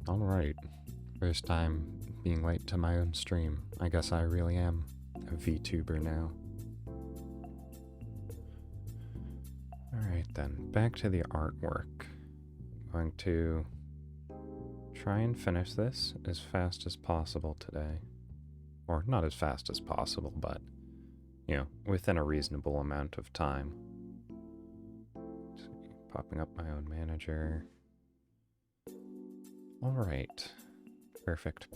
Alright. First time being late to my own stream. I guess I really am a VTuber now. Alright then, back to the artwork. I'm going to try and finish this as fast as possible today. Or not as fast as possible, but, you know, within a reasonable amount of time. Popping up my own manager. Alright. Perfect.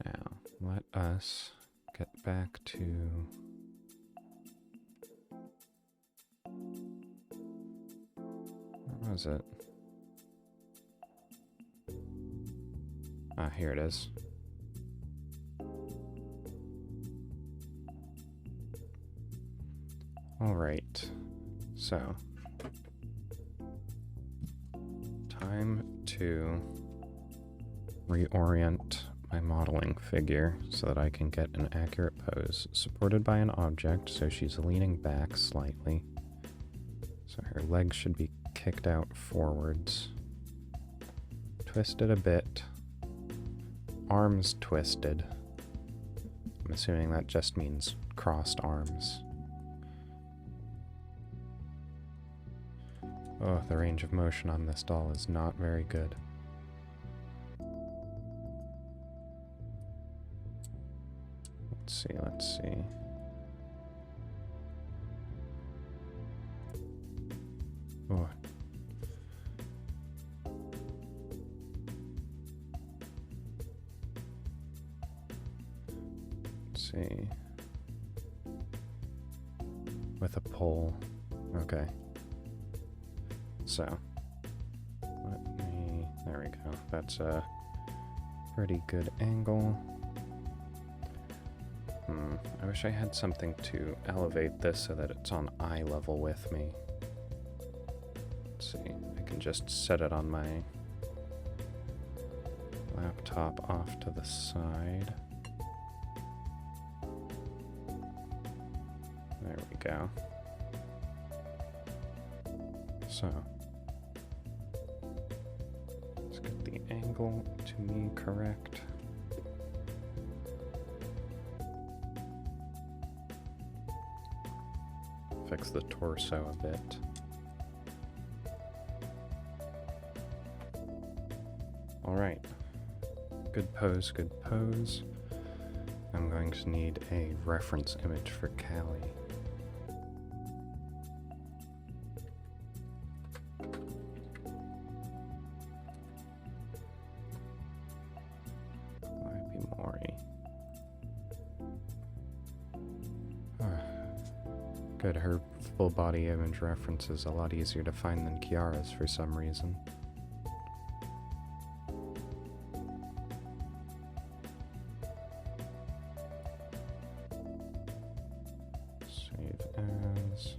Now, let us get back to... Where was it? Ah, here it is. Alright, so time to reorient my modeling figure so that I can get an accurate pose, supported by an object, so she's leaning back slightly. So her legs should be kicked out forwards. Twisted a bit. Arms twisted. I'm assuming that just means crossed arms. Oh, the range of motion on this doll is not very good. Let's see. Oh. Let's see. With a pole. Okay. So, there we go. That's a pretty good angle. I wish I had something to elevate this so that it's on eye level with me. Let's see, I can just set it on my laptop off to the side. There we go. So, let's get the angle to me correct. Fix the torso a bit. Alright. Good pose, good pose. I'm going to need a reference image for Callie. Good, her full body image reference is a lot easier to find than Kiara's for some reason. Save as.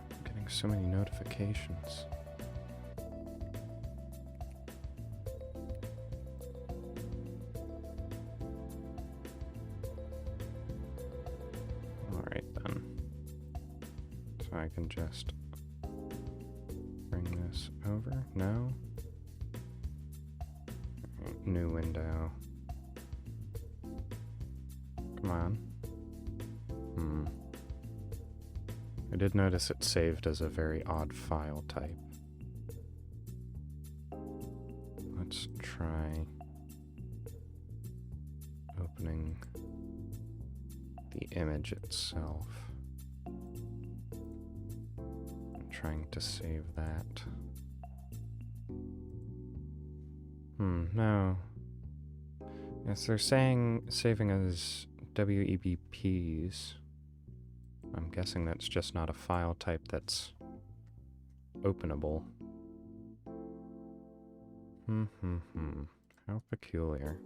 I'm getting so many notifications. I can just bring this over. No. New window. Come on. I did notice it saved as a very odd file type. Let's try opening the image itself. Trying to save that. No. Yes, they're saying saving as WEBPs. I'm guessing that's just not a file type that's openable. How peculiar.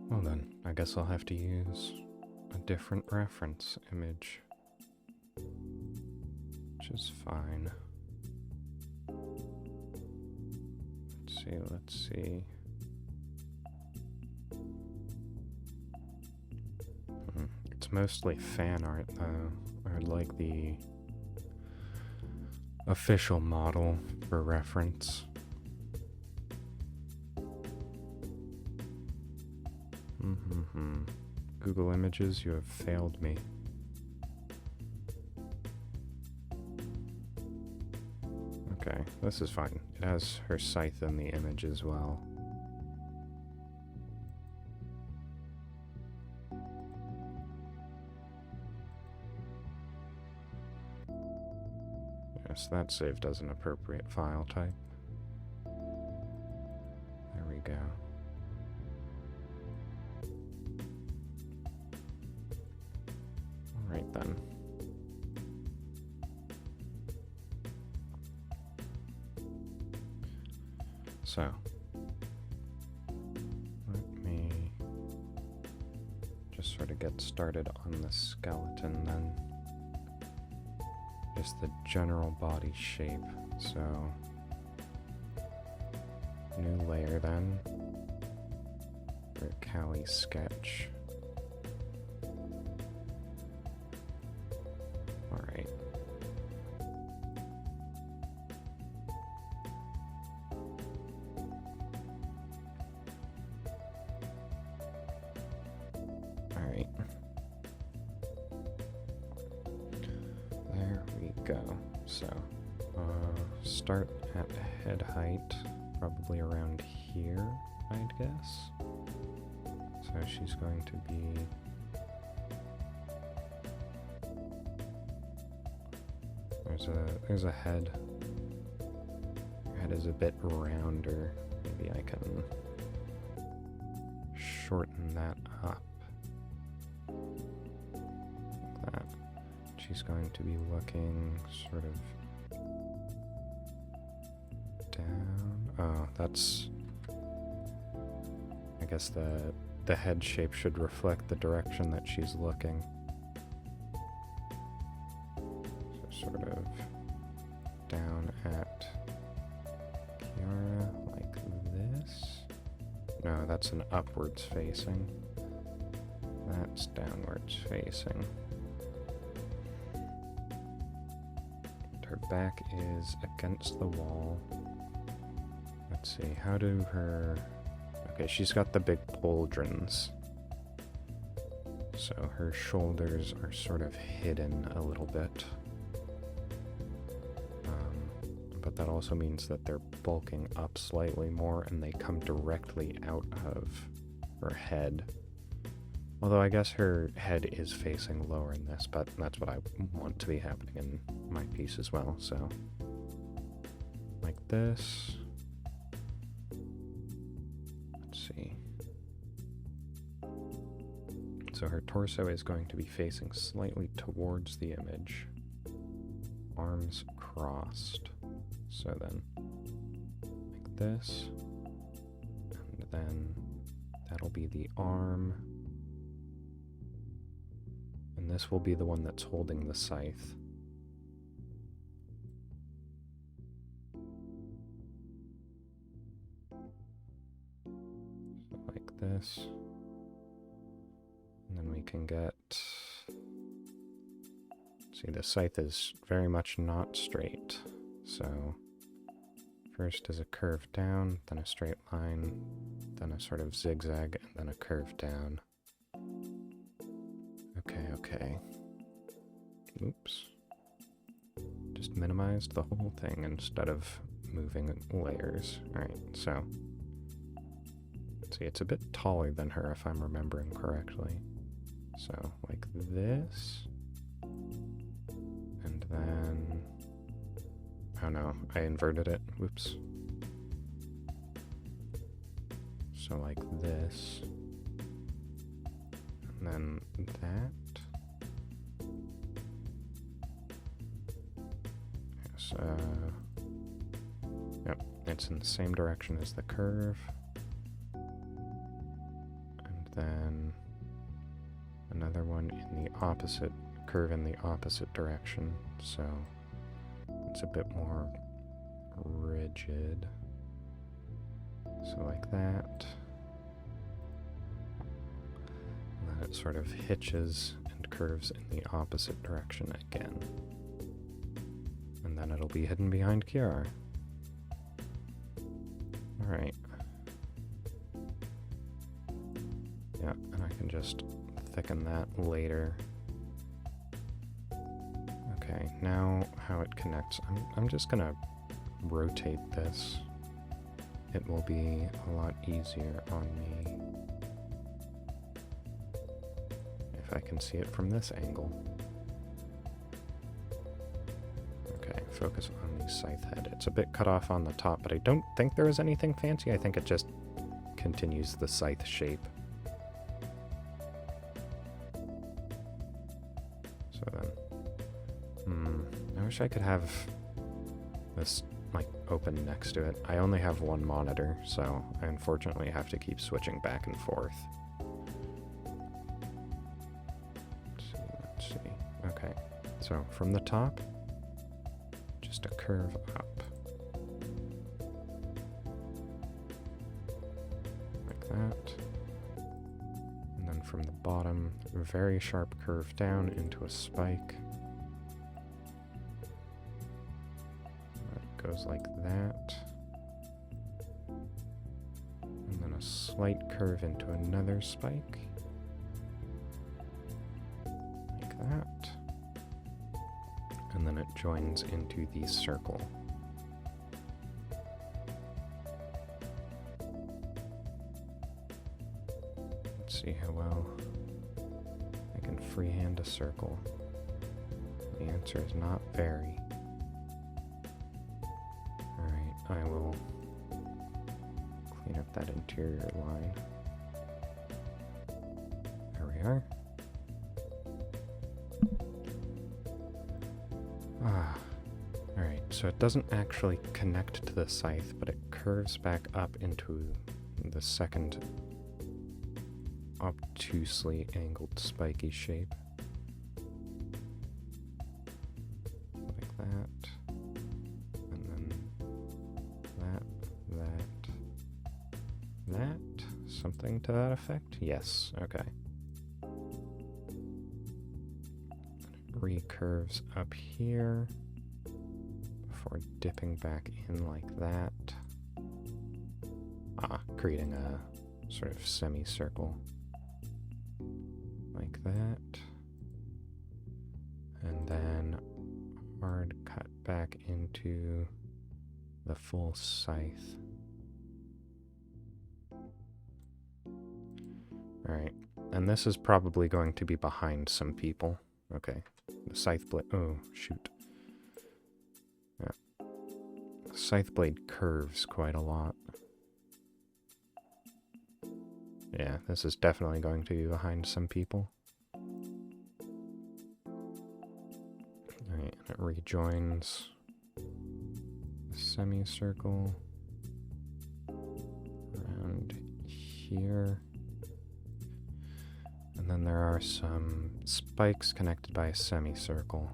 Well then, I guess I'll have to use a different reference image, which is fine. Let's see. It's mostly fan art, though. I'd like the official model for reference. Google Images, you have failed me. Okay, this is fine. It has her scythe in the image as well. Yes, that's saved as an appropriate file type. There we go. Alright then. So, let me just sort of get started on the skeleton then. Just the general body shape. So, new layer then for Callie sketch. Alright. Alright. There we go. So, start at head height, probably around here, I'd guess. So she's going to be there's a head. Her head is a bit rounder. Maybe I can shorten that up. Like that. She's going to be looking sort of down. Oh, that's... I guess the head shape should reflect the direction that she's looking. So sort of down at Kiara, like this. No, that's an upwards facing. That's downwards facing. Her back is against the wall. Let's see, how do her... Okay, she's got the big pauldrons. So her shoulders are sort of hidden a little bit. But that also means that they're bulking up slightly more and they come directly out of her head. Although I guess her head is facing lower in this, but that's what I want to be happening in my piece as well, so. Like this. Let's see. So her torso is going to be facing slightly towards the image. Arms crossed. So then, like this. And then that'll be the arm. And this will be the one that's holding the scythe. So like this. And then we can get... See, the scythe is very much not straight. So first is a curve down, then a straight line, then a sort of zigzag, and then a curve down. Okay. Oops. Just minimized the whole thing instead of moving layers. Alright, so. See, it's a bit taller than her if I'm remembering correctly. So, like this. And then... Oh no, I inverted it. Whoops. So like this. And then that. Yes, yep, it's in the same direction as the curve. And then another one in the opposite, curve in the opposite direction, so it's a bit more rigid. So like that. And then it sort of hitches and curves in the opposite direction again. And then it'll be hidden behind Kiara. Alright. Yeah, and I can just thicken that later. Okay, now how it connects. I'm just gonna rotate this. It will be a lot easier on me if I can see it from this angle. Okay, focus on the scythe head. It's a bit cut off on the top, but I don't think there is anything fancy. I think it just continues the scythe shape. So then, I wish I could have this like open next to it. I only have one monitor, so I unfortunately have to keep switching back and forth. Let's see. Okay, so from the top, just a curve up. Like that. And then from the bottom, a very sharp curve down into a spike. It goes like that. And then a slight curve into another spike. Like that. And then it joins into the circle. Let's see how well I can freehand a circle. The answer is not very. Alright, I will clean up that interior line. There we are. Alright, so it doesn't actually connect to the scythe, but it curves back up into the second obtusely angled spiky shape. Like that. And then that. Something to that effect? Yes, okay. Recurves up here before dipping back in like that. Creating a sort of semicircle like that. And then hard cut back into the full scythe. Alright, and this is probably going to be behind some people. Okay, the scythe blade, oh shoot. Yeah. The scythe blade curves quite a lot. Yeah, this is definitely going to be behind some people. Alright, and it rejoins the semicircle around here. And then there are some spikes connected by a semicircle.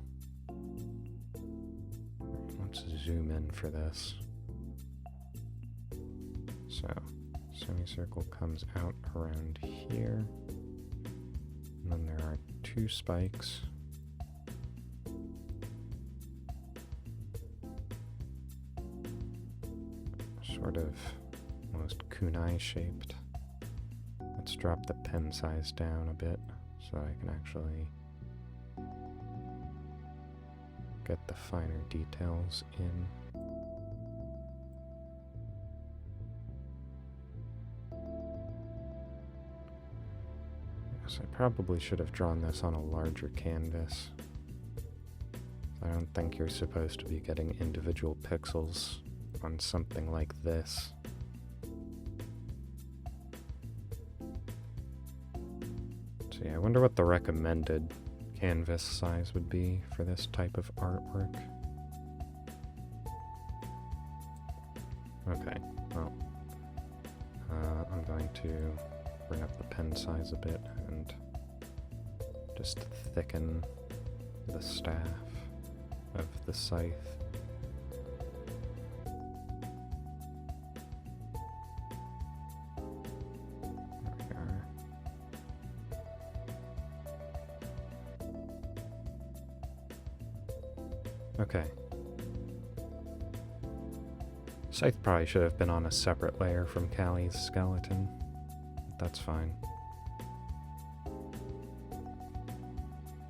Let's zoom in for this. So, semicircle comes out around here. And then there are two spikes. Sort of almost kunai shaped. Let's drop the pen size down a bit so I can actually get the finer details in. Yes, I probably should have drawn this on a larger canvas. I don't think you're supposed to be getting individual pixels on something like this. I wonder what the recommended canvas size would be for this type of artwork. Okay, well, I'm going to bring up the pen size a bit and just thicken the staff of the scythe. There we are. Okay. Scythe probably should have been on a separate layer from Callie's skeleton. That's fine.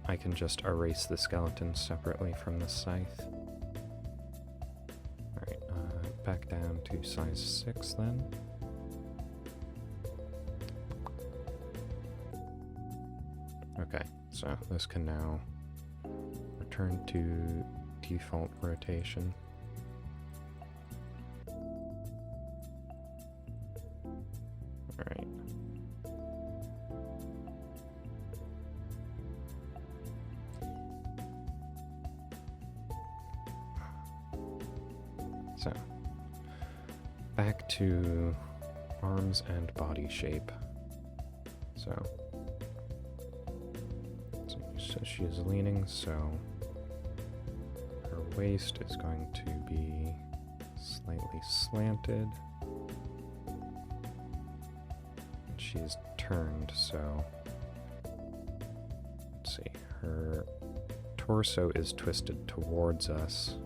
I can just erase the skeleton separately from the scythe. Alright, back down to size 6 then. Okay, so this can now return to default rotation. Alright. So, back to arms and body shape. So she is leaning, so her waist is going to be slightly slanted. And she's turned, so let's see, her torso is twisted towards us,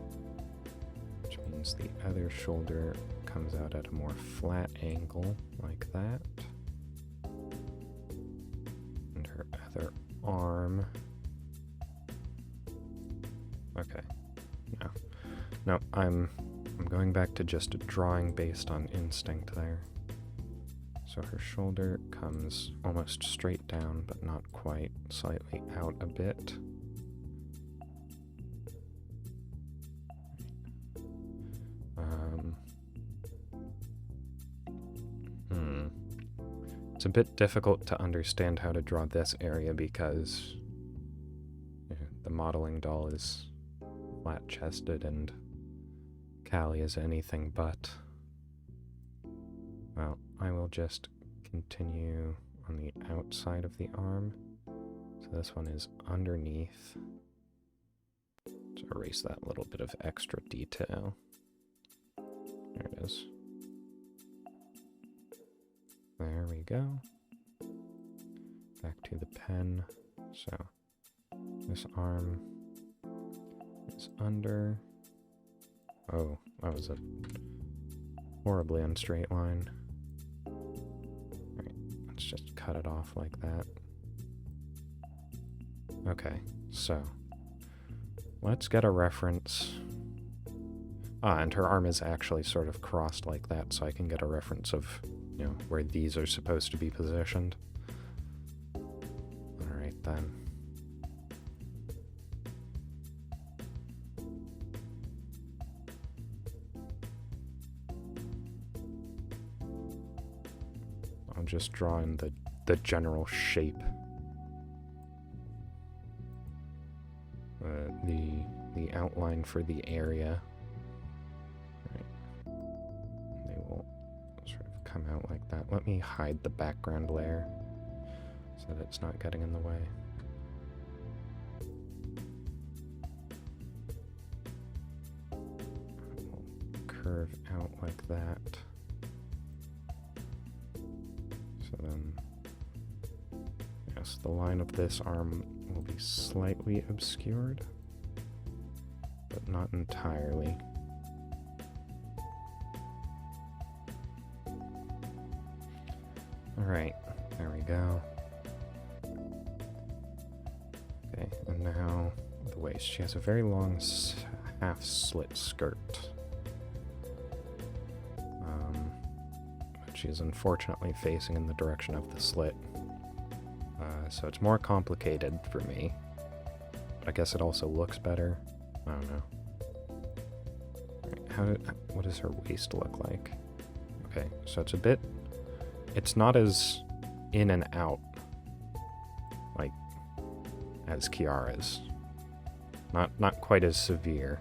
which means the other shoulder comes out at a more flat angle, like that. And her other arm. Okay. No, I'm going back to just a drawing based on instinct there. So her shoulder comes almost straight down, but not quite, slightly out a bit. It's a bit difficult to understand how to draw this area because the modeling doll is flat-chested and Callie is anything but. Well, I will just continue on the outside of the arm. So this one is underneath. To erase that little bit of extra detail. There it is. There we go. Back to the pen. So this arm is under. Oh, that was a horribly unstraight line. Alright, let's just cut it off like that. Okay, so let's get a reference. And her arm is actually sort of crossed like that, so I can get a reference of, where these are supposed to be positioned. Alright then. I'll just draw in the general shape. The outline for the area. They will sort of come out like that. Let me hide the background layer so that it's not getting in the way. We'll curve out like that. So then, yes, the line of this arm will be slightly obscured, but not entirely. Alright, there we go. Okay, and now the waist. She has a very long half-slit skirt. She is unfortunately facing in the direction of the slit. So it's more complicated for me. But I guess it also looks better. I don't know. Right, what does her waist look like? Okay, so it's not as in and out, like, as Kiara's. Not quite as severe.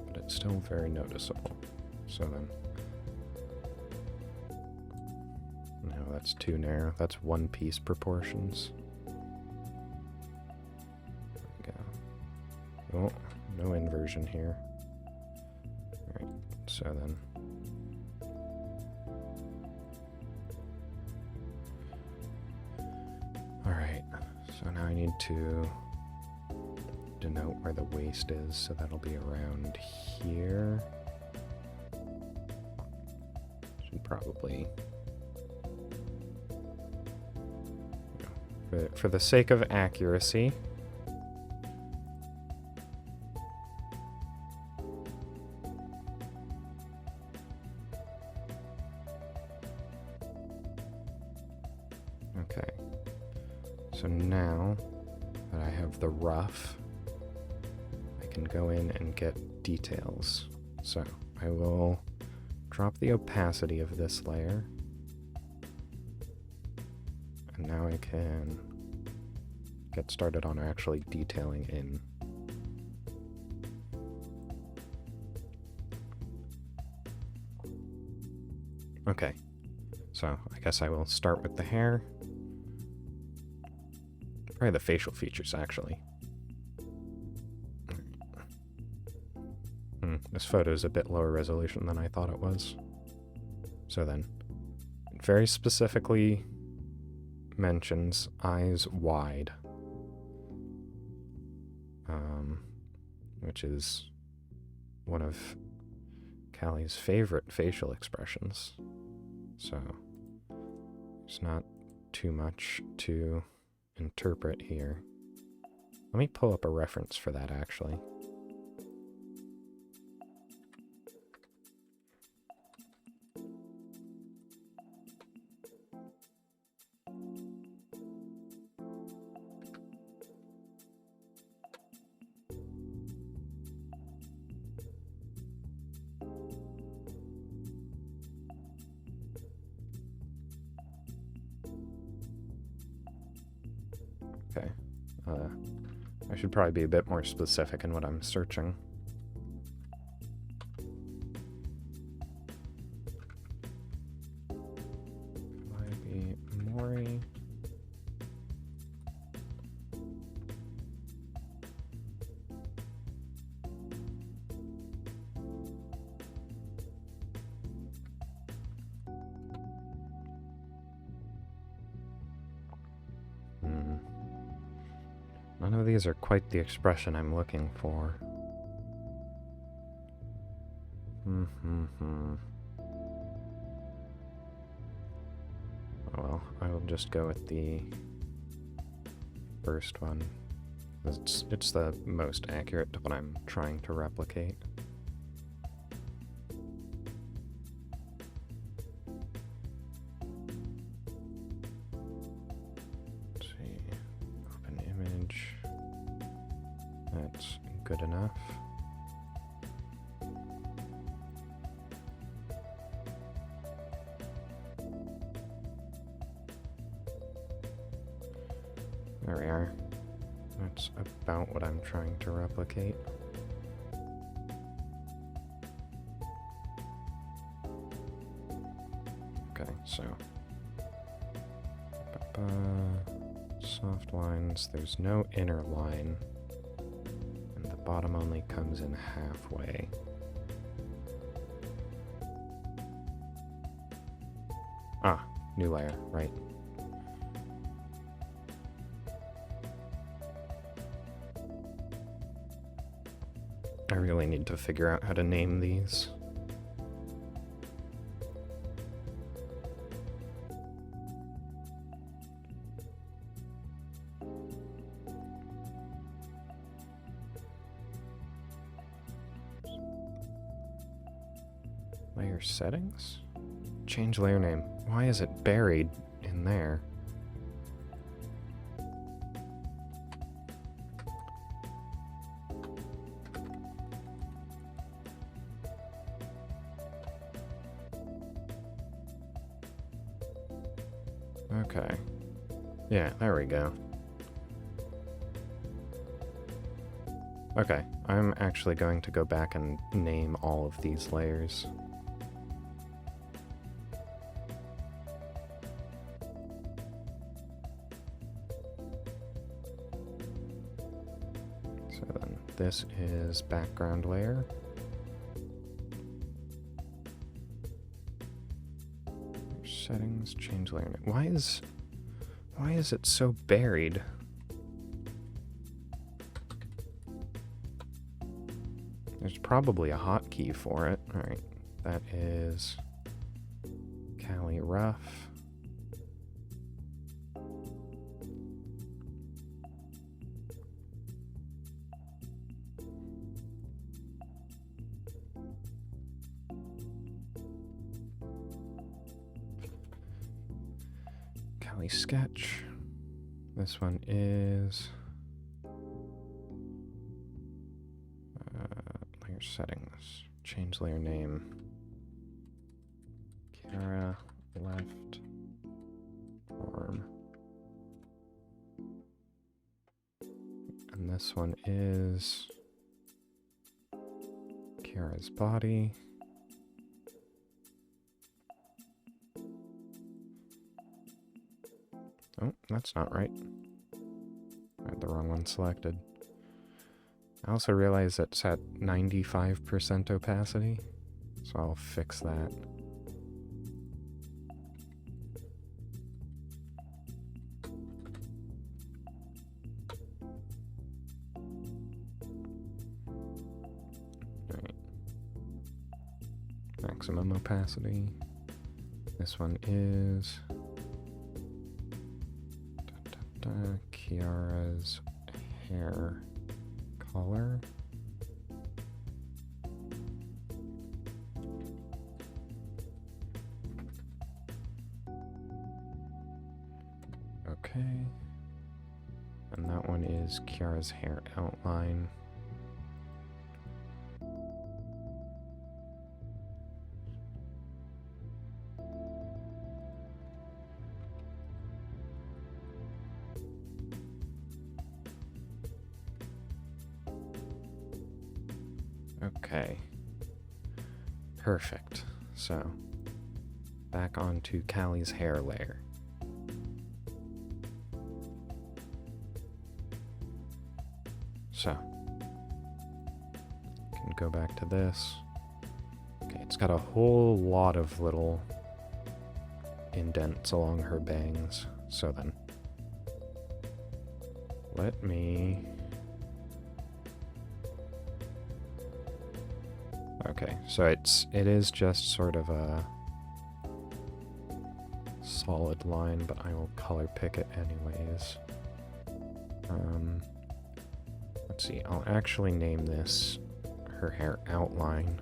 But it's still very noticeable. So then... No, that's too narrow. That's one piece proportions. There we go. Oh, no inversion here. Alright, so then... Alright, so now I need to denote where the waist is, so that'll be around here. Should probably... For the sake of accuracy, okay, so now that I have the rough, I can go in and get details. So I will drop the opacity of this layer. And now I can get started on actually detailing in. Okay, so I guess I will start with the hair. Probably the facial features, actually. This photo is a bit lower resolution than I thought it was. So then, it very specifically mentions eyes wide, which is one of Callie's favorite facial expressions. So there's not too much to interpret here. Let me pull up a reference for that, actually. Okay. I should probably be a bit more specific in what I'm searching. Might be Mori. None of these are quite the expression I'm looking for. Oh well, I will just go with the first one. It's the most accurate to what I'm trying to replicate. That's good enough. There we are. That's about what I'm trying to replicate. Okay, so soft lines, there's no inner line. Bottom only comes in halfway. Ah, new layer, right. I really need to figure out how to name these. Layer settings? Change layer name. Why is it buried in there? Okay. Yeah, there we go. Okay, I'm actually going to go back and name all of these layers. this is background layer. Settings, change layer. Why is it so buried? There's probably a hotkey for it. Alright, that is Cali Rough. Cali Sketch. This one is layer settings. Change layer name. Kiara left arm. And this one is Kiara's body. Oh, that's not right. I had the wrong one selected. I also realize it's at 95% opacity, so I'll fix that. Alright. Maximum opacity. This one is Kiara's hair color. Okay. And that one is Kiara's hair outline. Okay. Perfect. So, back onto Callie's hair layer. So, can go back to this. Okay, it's got a whole lot of little indents along her bangs. So then, let me... Okay, so it is just sort of a solid line, but I will color pick it anyways. Let's see, I'll actually name this her hair outline,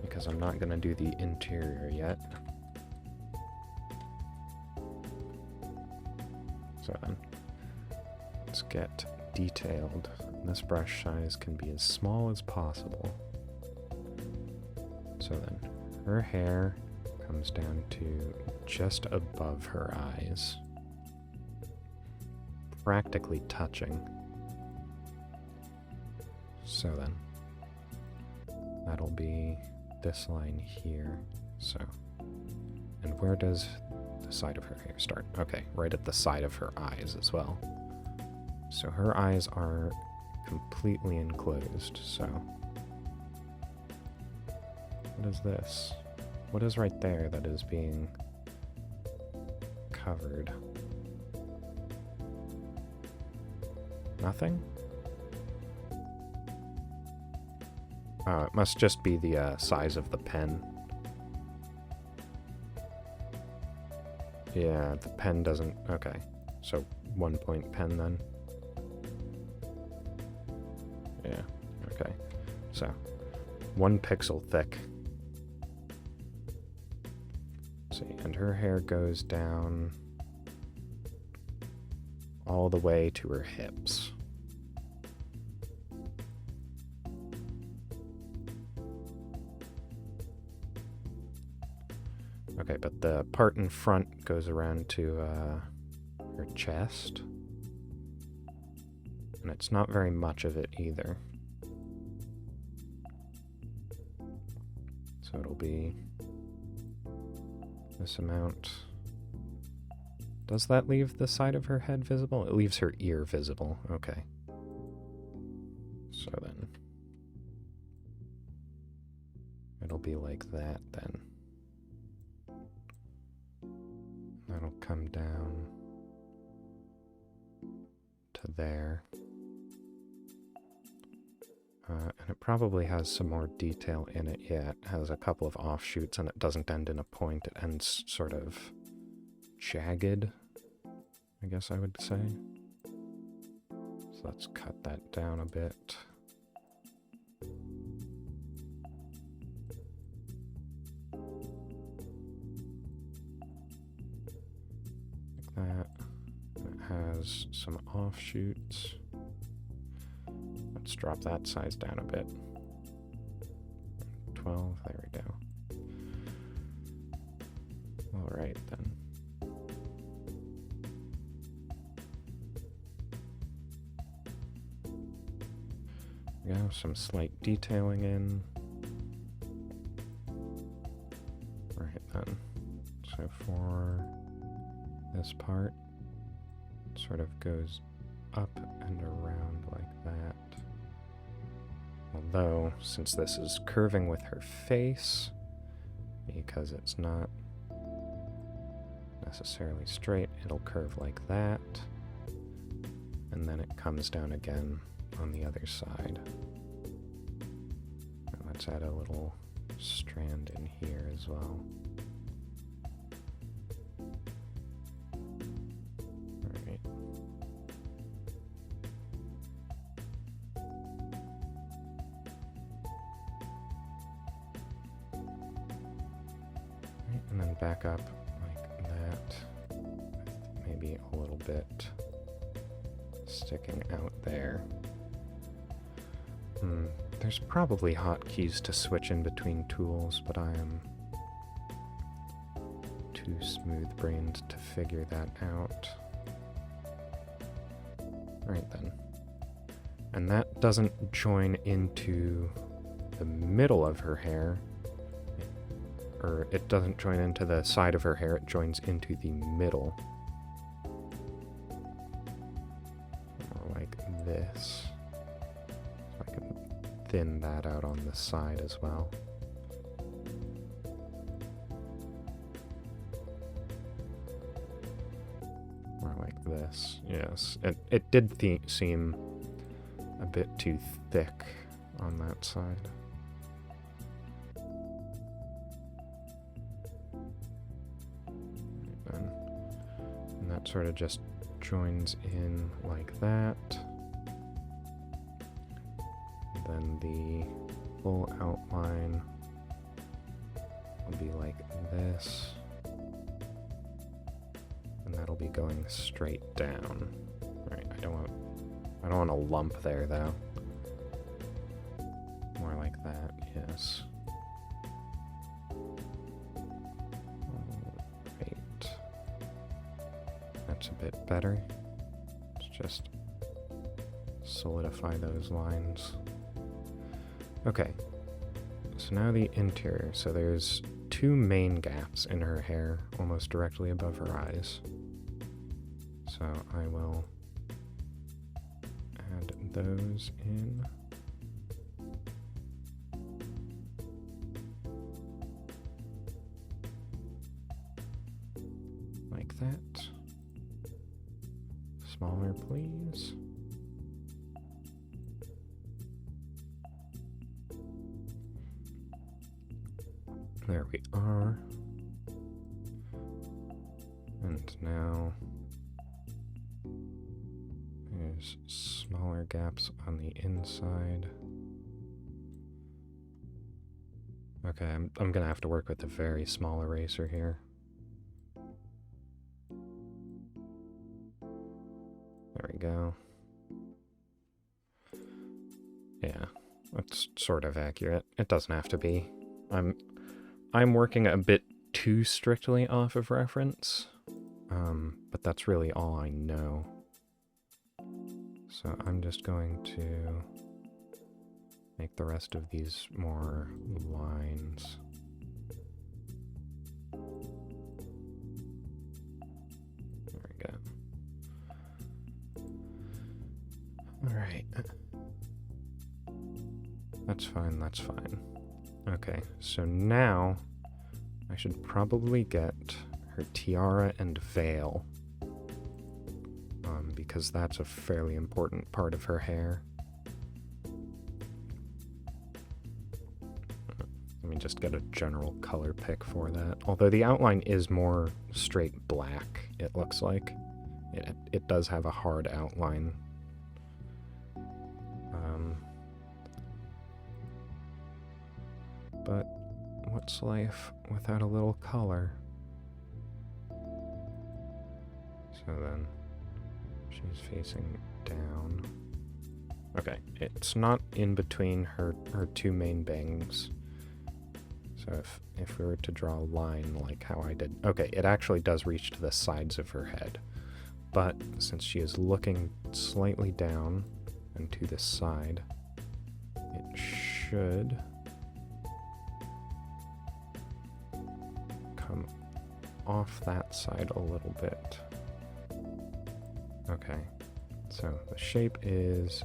because I'm not gonna do the interior yet. So then, let's get detailed. This brush size can be as small as possible. So then, her hair comes down to just above her eyes, practically touching. So then, that'll be this line here. So, and where does the side of her hair start? Okay, right at the side of her eyes as well. So her eyes are completely enclosed, so... What is this? What is right there that is being covered? Nothing? Oh, it must just be the size of the pen. Yeah, the pen doesn't... Okay, so 1-point pen then. Yeah, okay. So, 1 pixel thick. Let's see, and her hair goes down all the way to her hips. Okay, but the part in front goes around to her chest. And it's not very much of it either. So it'll be this amount. Does that leave the side of her head visible? It leaves her ear visible. Okay. So then it'll be like that then. That'll come down to there. And it probably has some more detail in it yet. It has a couple of offshoots and it doesn't end in a point. It ends sort of jagged, I guess I would say. So let's cut that down a bit. Like that. And it has some offshoots. Let's drop that size down a bit. 12, there we go. All right then. There we go, some slight detailing in. Right then. So for this part, it sort of goes up and around like that. Although, since this is curving with her face, because it's not necessarily straight, it'll curve like that, and then it comes down again on the other side. And let's add a little strand in here as well. Alright. And then back up like that, maybe a little bit sticking out there. There's probably hotkeys to switch in between tools, but I am too smooth-brained to figure that out. Right then. And that doesn't join into the middle of her hair. Or it doesn't join into the side of her hair, it joins into the middle. Or like this. So I can thin that out on the side as well. Or like this, yes. It did seem a bit too thick on that side. And that sort of just joins in like that. And then the full outline will be like this. And that'll be going straight down. Right, I don't want a lump there though. More like that, yes. That's a bit better. Let's just solidify those lines. Okay, so now the interior. So there's two main gaps in her hair, almost directly above her eyes. So I will add those in. Like that. Smaller, please. There we are. And now there's smaller gaps on the inside. Okay, I'm gonna have to work with a very small eraser here. There we go. Yeah, that's sort of accurate. It doesn't have to be. I'm working a bit too strictly off of reference, but that's really all I know. So I'm just going to make the rest of these more lines. There we go. All right. That's fine, that's fine. Okay, so now I should probably get her tiara and veil. Because that's a fairly important part of her hair. Let me just get a general color pick for that. Although the outline is more straight black, it looks like. It does have a hard outline. But what's life without a little color? So then she's facing down. Okay, it's not in between her two main bangs. So if we were to draw a line like how I did... Okay, it actually does reach to the sides of her head. But since she is looking slightly down and to the side, it should come off that side a little bit. Okay, so the shape is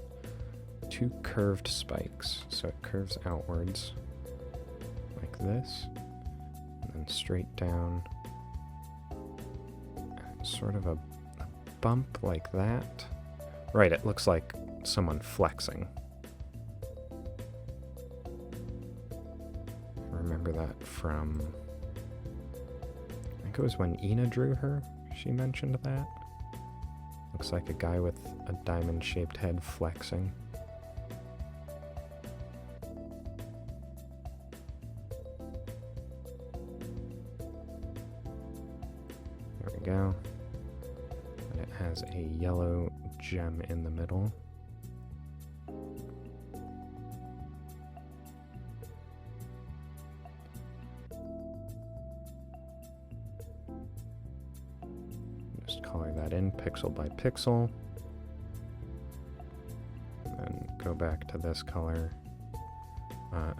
two curved spikes. So it curves outwards like this, and then straight down, and sort of a bump like that. Right, it looks like someone flexing. I remember that from, I think it was when Ina drew her, she mentioned that. Looks like a guy with a diamond-shaped head flexing. There we go. And it has a yellow gem in the middle. Just color that in pixel by pixel. And go back to this color.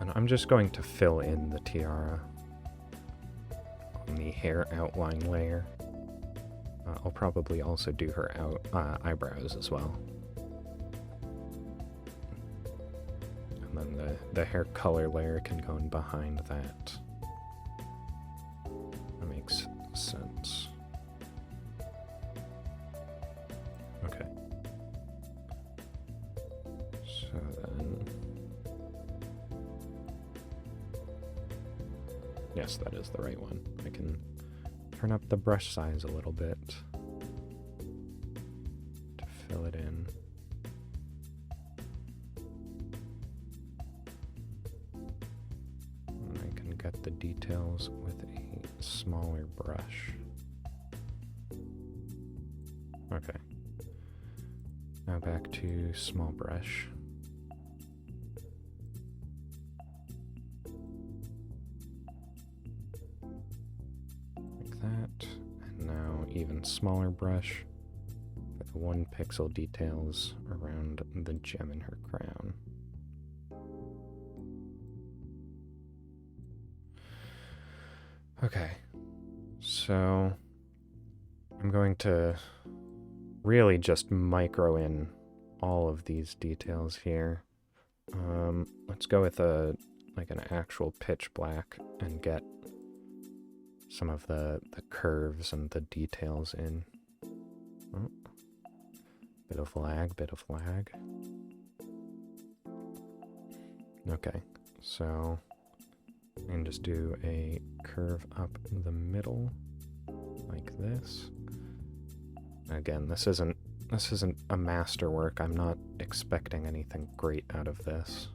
And I'm just going to fill in the tiara on the hair outline layer. I'll probably also do her eyebrows as well. And then the hair color layer can go in behind that. That makes sense. Okay. So then... Yes, that is the right one. I can turn up the brush size a little bit to fill it in. And I can get the details with a smaller brush. Okay. Now back to small brush. That, and now even smaller brush with 1 pixel details around the gem in her crown. Okay, so I'm going to really just micro in all of these details here. Let's go with an actual pitch black and get some of the curves and the details in. Oh. Bit of lag. Okay, so I can just do a curve up the middle like this. Again, this isn't a masterwork. I'm not expecting anything great out of this.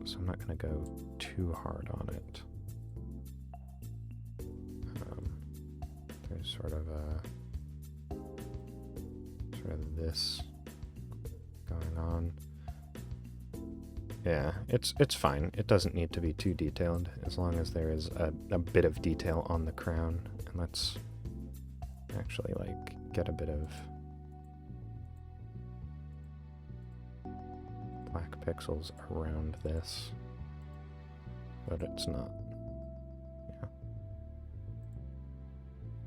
So I'm not gonna go too hard on it. There's sort of this going on. Yeah, it's fine. It doesn't need to be too detailed as long as there is a bit of detail on the crown. And let's actually get a bit of black pixels around this, but it's not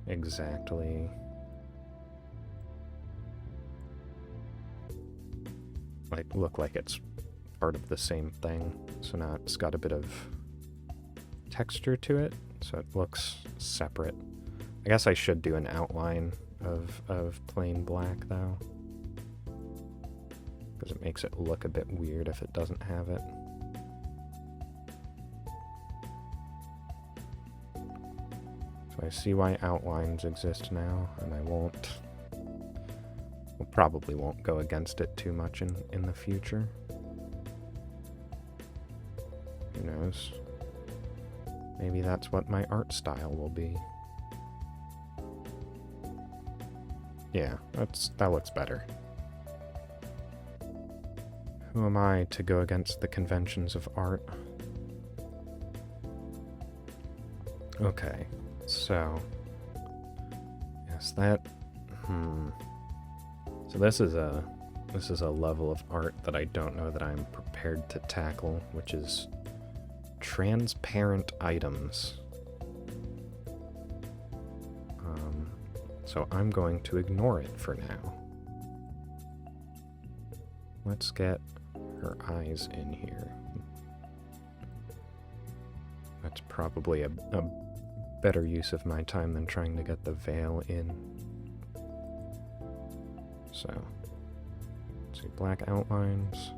exactly look like it's part of the same thing. So now it's got a bit of texture to it, so it looks separate. I guess I should do an outline of plain black, though, because it makes it look a bit weird if it doesn't have it. So I see why outlines exist now, and probably won't go against it too much in the future. Who knows? Maybe that's what my art style will be. Yeah, that looks better. Who am I to go against the conventions of art? Okay, so yes, that. So this is a level of art that I don't know that I'm prepared to tackle, which is transparent items. So I'm going to ignore it for now. Let's get her eyes in here. That's probably a better use of my time than trying to get the veil in. So, let's see, black outlines.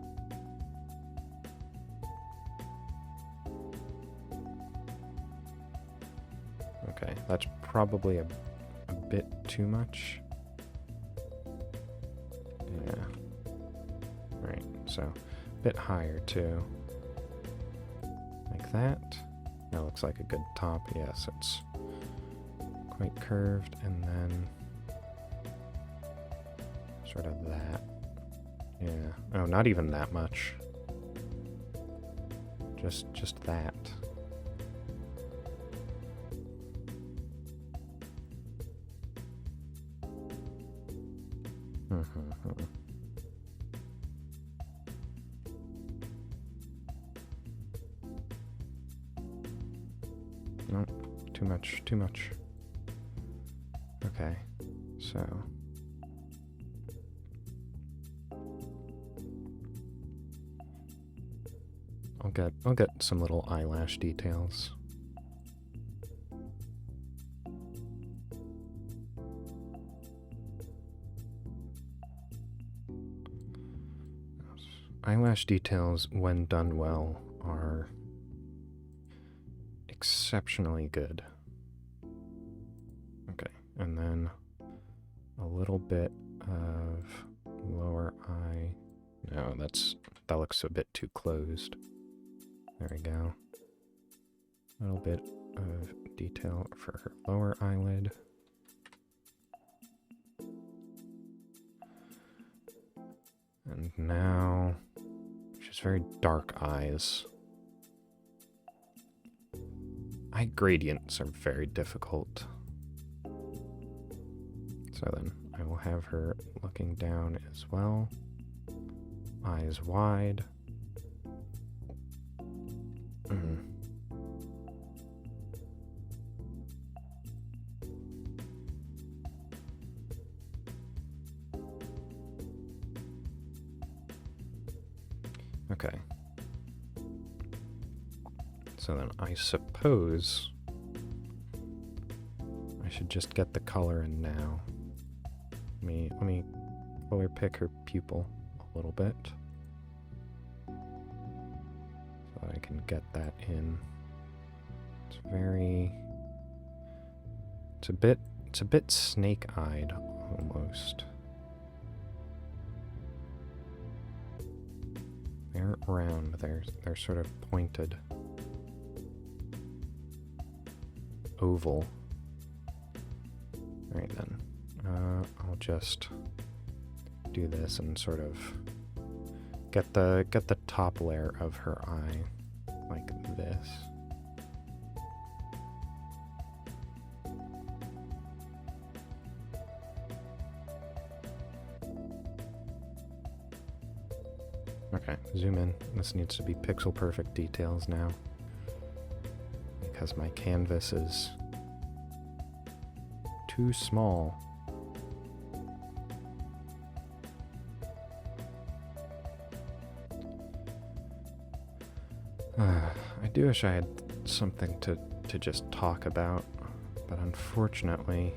Okay, that's probably a bit too much. Yeah. Right, so a bit higher too. Like that. That looks like a good top. Yes, it's quite curved, and then sort of that. Yeah. Oh, not even that much. Just that. No, too much. Okay, so I'll get some little eyelash details. Eyelash details, when done well, are exceptionally good. Okay, and then a little bit of lower eye. No, that looks a bit too closed. There we go. A little bit of detail for her lower eyelid. And now she has very dark eyes. Eye gradients are very difficult. So then I will have her looking down as well. Eyes wide. Okay. So then I suppose I should just get the color in now. Let me color pick her pupil a little bit, so that I can get that in. It's a bit snake-eyed almost. They aren't round, they're sort of pointed. Oval. Alright then. I'll just do this and sort of get the top layer of her eye like this. Okay, zoom in. This needs to be pixel perfect details now, because my canvas is too small. I do wish I had something to just talk about, but unfortunately,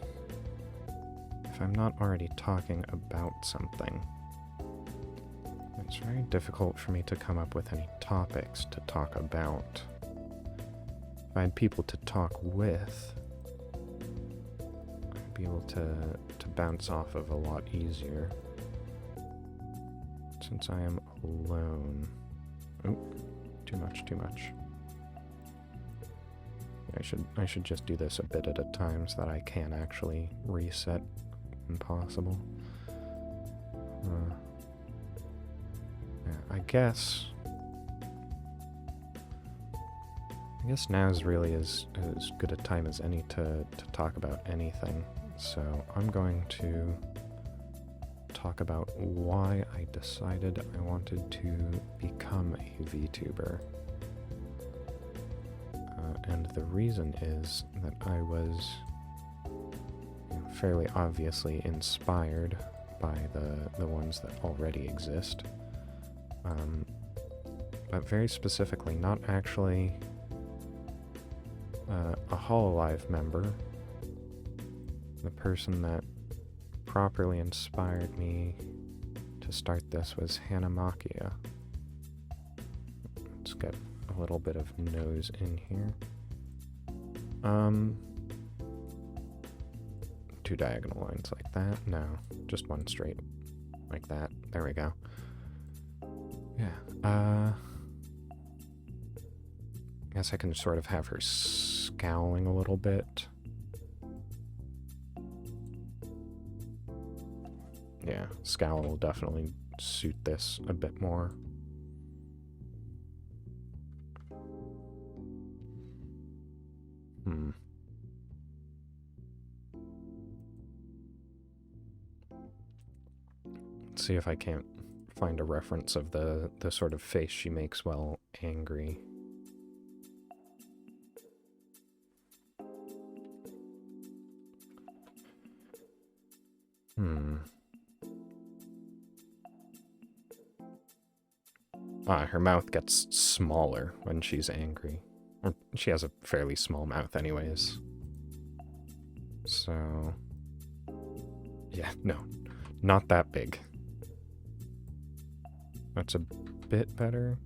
if I'm not already talking about something, it's very difficult for me to come up with any topics to talk about. If I had people to talk with, I'd be able to bounce off of a lot easier. Since I am alone... Oh, too much. I should just do this a bit at a time so that I can actually reset when possible. Yeah, I guess now is really as good a time as any to talk about anything. So I'm going to talk about why I decided I wanted to become a VTuber. And the reason is that I was fairly obviously inspired by the ones that already exist. But very specifically, not actually a Hololive member. The person that properly inspired me to start this was Hanamakia. Let's get a little bit of nose in here. Two diagonal lines like that. No, just one straight. Like that. There we go. Yeah, I guess I can sort of have her scowling a little bit. Yeah, scowl will definitely suit this a bit more. Let's see if I can't find a reference of the sort of face she makes while angry. Her mouth gets smaller when she's angry. Or she has a fairly small mouth anyways. So... yeah, no. Not that big. That's a bit better.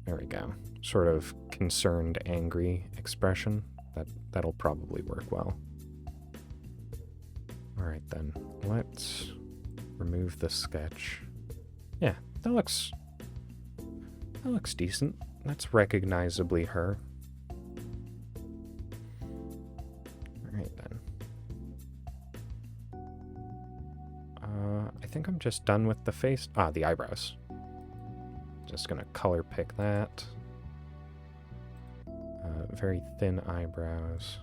There we go. Sort of concerned, angry expression. That'll probably work well. Alright then, let's remove the sketch. Yeah, that looks decent. That's recognizably her. Alright then. I think I'm just done with the face. The eyebrows. Just gonna color pick that. Very thin eyebrows.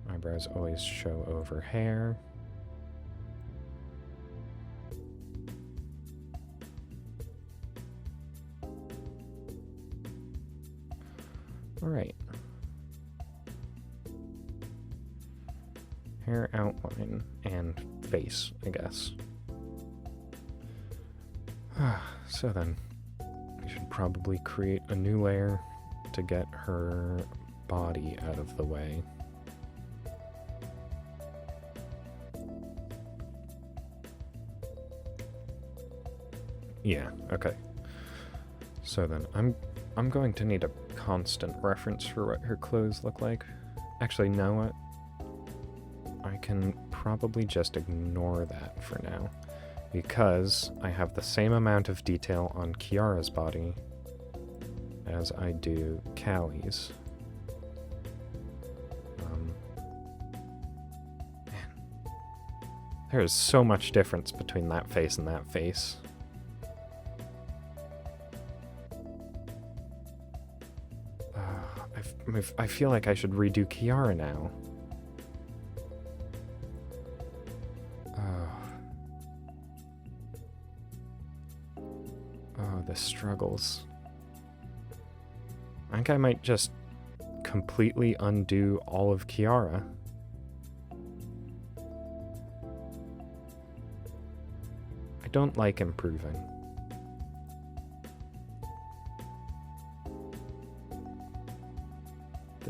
Eyebrows always show over hair. Alright. Hair outline and face, I guess. So then, we should probably create a new layer to get her body out of the way. Yeah, okay. So then, I'm going to need a constant reference for what her clothes look like. Actually, know what? I can probably just ignore that for now, because I have the same amount of detail on Kiara's body as I do Callie's. Man. There is so much difference between that face and that face. I feel like I should redo Kiara now. Oh, the struggles. I think I might just completely undo all of Kiara. I don't like improving.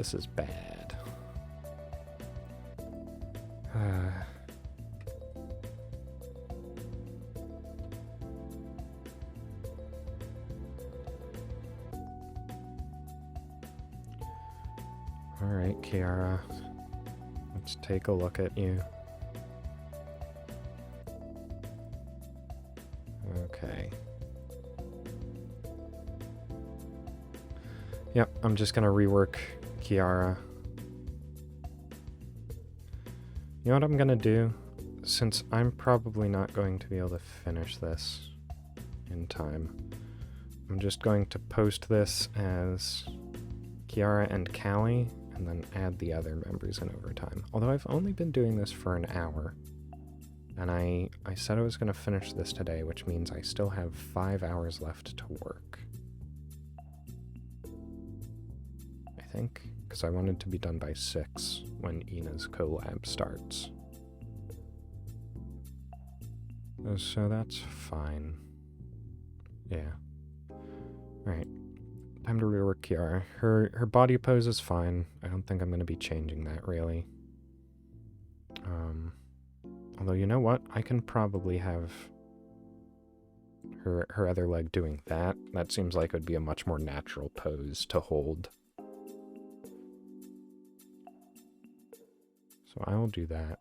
This is bad. Alright, Kiara. Let's take a look at you. Okay. Yep, I'm just gonna rework Kiara. You know what I'm gonna do? Since I'm probably not going to be able to finish this in time, I'm just going to post this as Kiara and Callie, and then add the other members in overtime. Although I've only been doing this for an hour, and I said I was going to finish this today, which means I still have 5 hours left to work. I think, because I wanted to be done by 6 when Ina's collab starts. So that's fine. Yeah. Alright. Time to rework Kiara. Her body pose is fine. I don't think I'm going to be changing that, really. Although, you know what? I can probably have her other leg doing that. That seems like it would be a much more natural pose to hold. So I'll do that.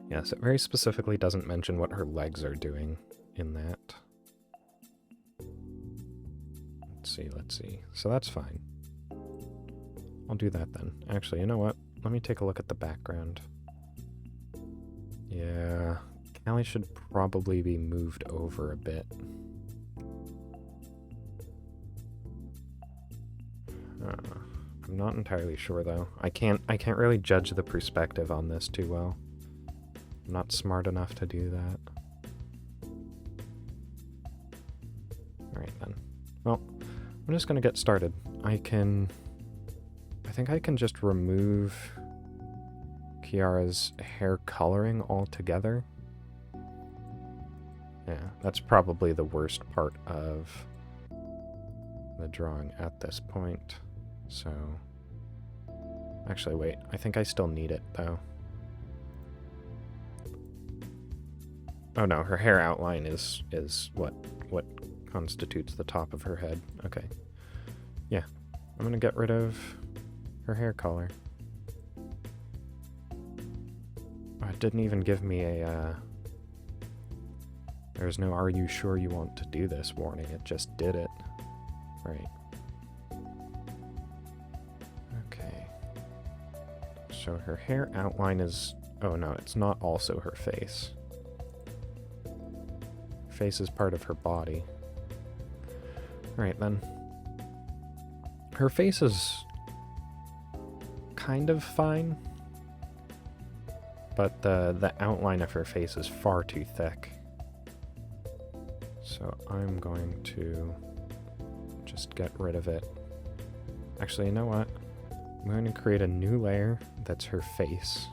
Yes, it very specifically doesn't mention what her legs are doing in that. Let's see. So that's fine. I'll do that then. Actually, you know what? Let me take a look at the background. Yeah, Callie should probably be moved over a bit. I'm not entirely sure though. I can't really judge the perspective on this too well. I'm not smart enough to do that. Alright then. Well, I'm just gonna get started. I think I can just remove Kiara's hair coloring altogether. Yeah, that's probably the worst part of the drawing at this point. So, actually wait, I think I still need it though. Oh no, her hair outline is what constitutes the top of her head. Okay. Yeah, I'm gonna get rid of her hair color. Oh, it didn't even give me a, there's no "are you sure you want to do this" warning, it just did it. Right. Okay. So her hair outline is, oh no, it's not also her face. Her face is part of her body. Alright then. Her face is kind of fine, but the outline of her face is far too thick. So I'm going to just get rid of it. Actually, you know what? I'm going to create a new layer that's her face.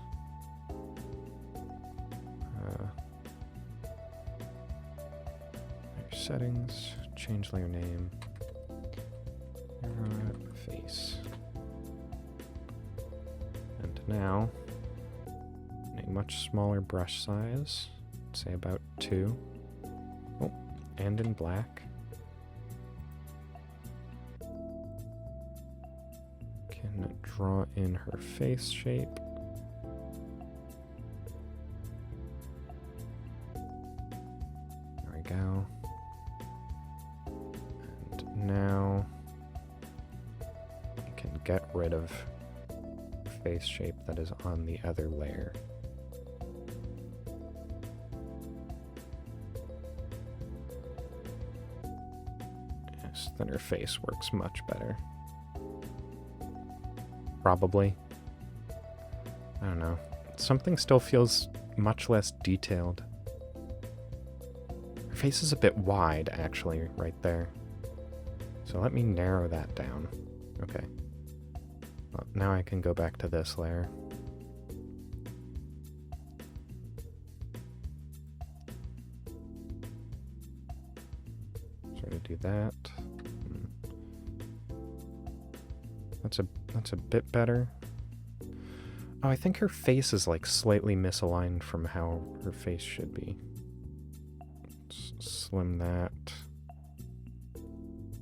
Settings, change layer name, face. And now, a much smaller brush size, say about 2. Oh, and in black. Can draw in her face shape. There we go. And now I can get rid of face shape that is on the other layer. Yes, then her face works much better. Probably. I don't know. Something still feels much less detailed. Her face is a bit wide, actually, right there. So let me narrow that down. Okay. Well, now I can go back to this layer. So to do that, that's a bit better. Oh, I think her face is like slightly misaligned from how her face should be. Let's slim that.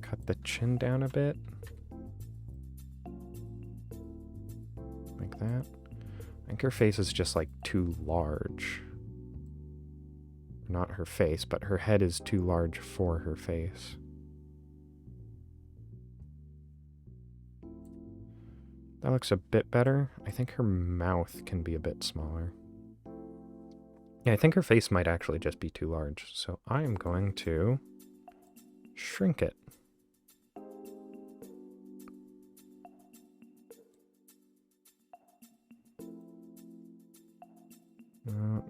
Cut the chin down a bit. Like that. I think her face is just like too large. Not her face, but her head is too large for her face. That looks a bit better. I think her mouth can be a bit smaller. Yeah, I think her face might actually just be too large. So I am going to shrink it.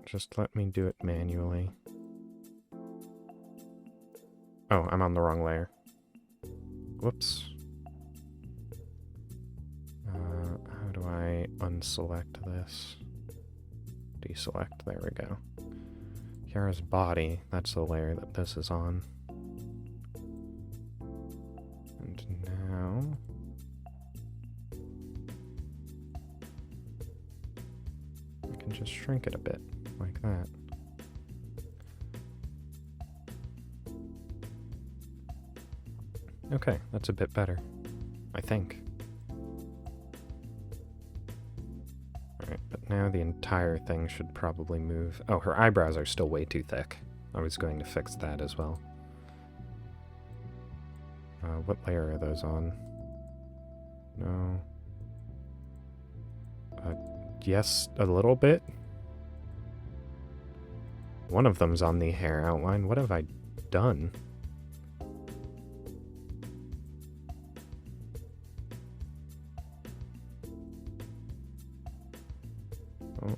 Just let me do it manually. Oh, I'm on the wrong layer. Whoops. How do I unselect this? Deselect, there we go. Kiara's body, that's the layer that this is on. And now... I can just shrink it a bit, like that. Okay, that's a bit better, I think. Alright, but now the entire thing should probably move. Oh, her eyebrows are still way too thick. I was going to fix that as well. What layer are those on? No. Yes, a little bit. One of them's on the hair outline. What have I done? Oh.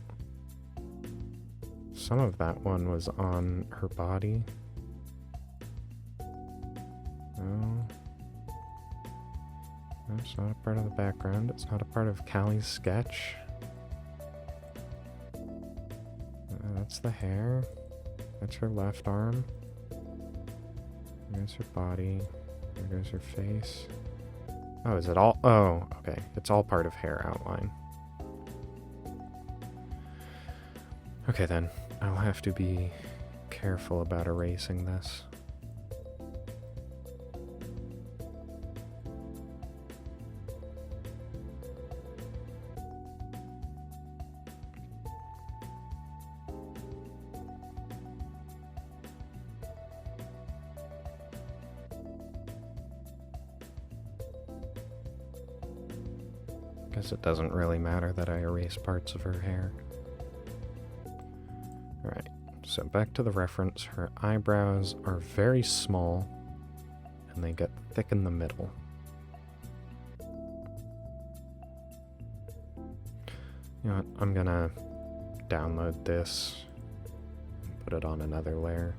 Some of that one was on her body. No. That's not a part of the background. It's not a part of Callie's sketch. That's the hair. That's her left arm. There's her body. There goes her face. Oh, is it all? Oh, okay. It's all part of hair outline. Okay then. I'll have to be careful about erasing this. Guess it doesn't really matter that I erase parts of her hair. Alright, so back to the reference. Her eyebrows are very small, and they get thick in the middle. You know what, I'm gonna download this and put it on another layer.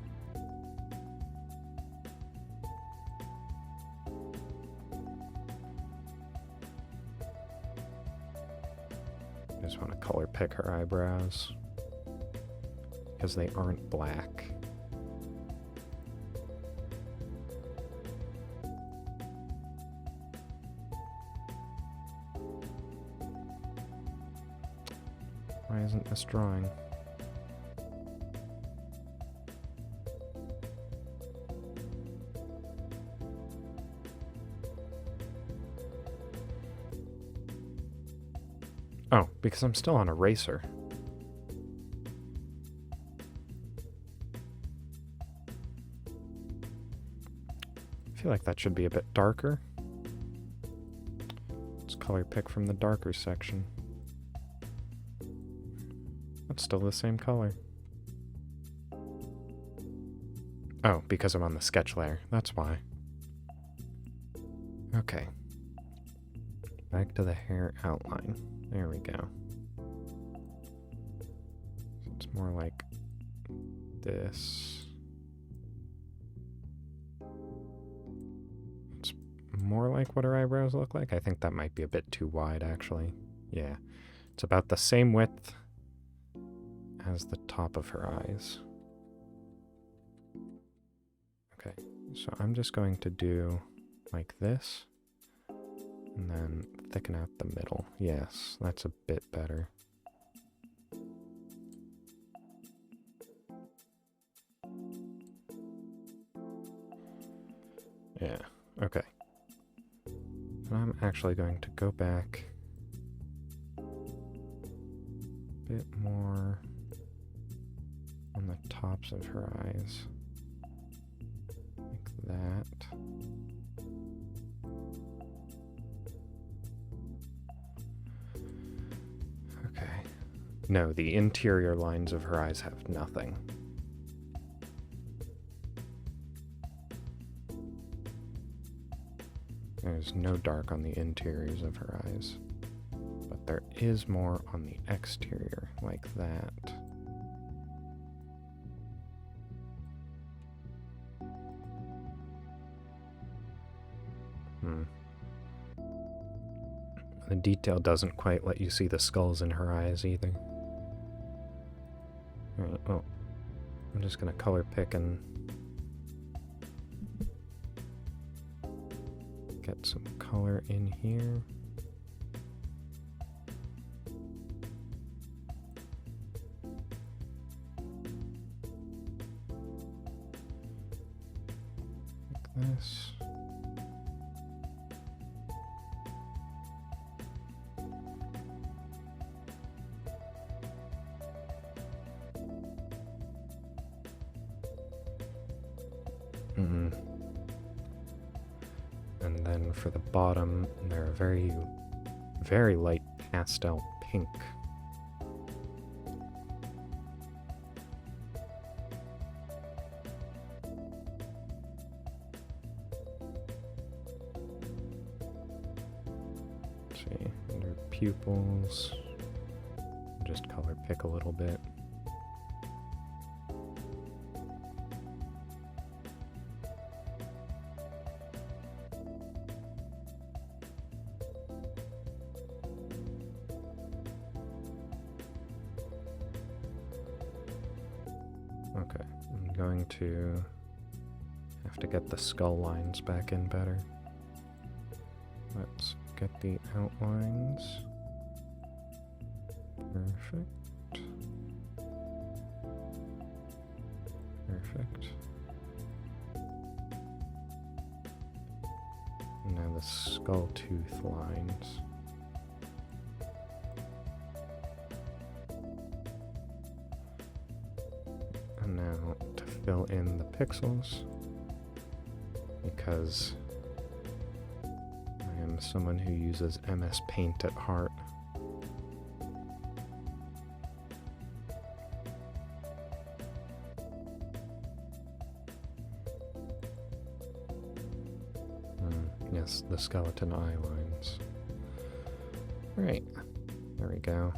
I just want to color pick her eyebrows because they aren't black. Why isn't this drawing? Oh, because I'm still on eraser. I feel like that should be a bit darker. Let's color pick from the darker section. That's still the same color. Oh, because I'm on the sketch layer. That's why. Okay. Back to the hair outline. There we go. It's more like this. It's more like what her eyebrows look like. I think that might be a bit too wide, actually. Yeah. It's about the same width as the top of her eyes. Okay, so I'm just going to do like this, and then thicken out the middle. Yes, that's a bit better. Yeah, okay. And I'm actually going to go back a bit more on the tops of her eyes. Like that. Okay. No, the interior lines of her eyes have nothing. There's no dark on the interiors of her eyes. But there is more on the exterior, like that. The detail doesn't quite let you see the skulls in her eyes either. Alright, well, I'm just gonna color pick and get some color in here. Like this. And then for the bottom, they're a very, very light pastel pink. Let's see, under pupils, just color pick a little bit. Okay, I'm going to have to get the skull lines back in better. Let's get the outlines. Perfect. Perfect. Now the skull tooth lines. And now to fill in the pixels, because I am someone who uses MS Paint at heart. Yes, the skeleton eye lines. Right, there we go.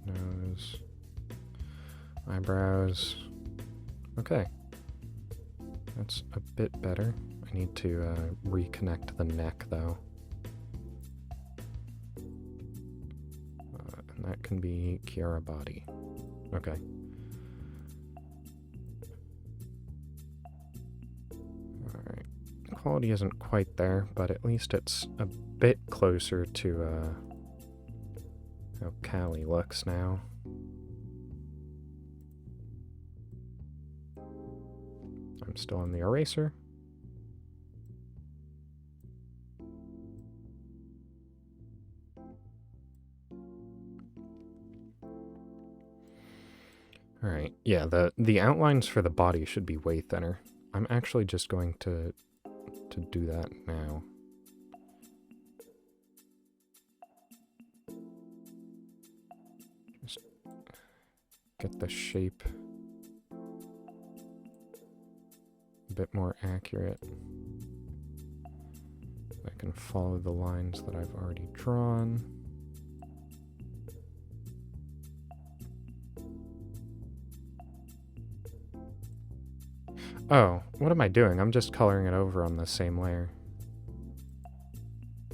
Nose, eyebrows. Okay, that's a bit better. I need to reconnect the neck though. And that can be Kiara body. Okay. Alright. Quality isn't quite there, but at least it's a bit closer to how Callie looks now. I'm still on the eraser. Alright, yeah, the outlines for the body should be way thinner. I'm actually just going to do that now. Just get the shape a bit more accurate. I can follow the lines that I've already drawn. Oh, what am I doing? I'm just coloring it over on the same layer.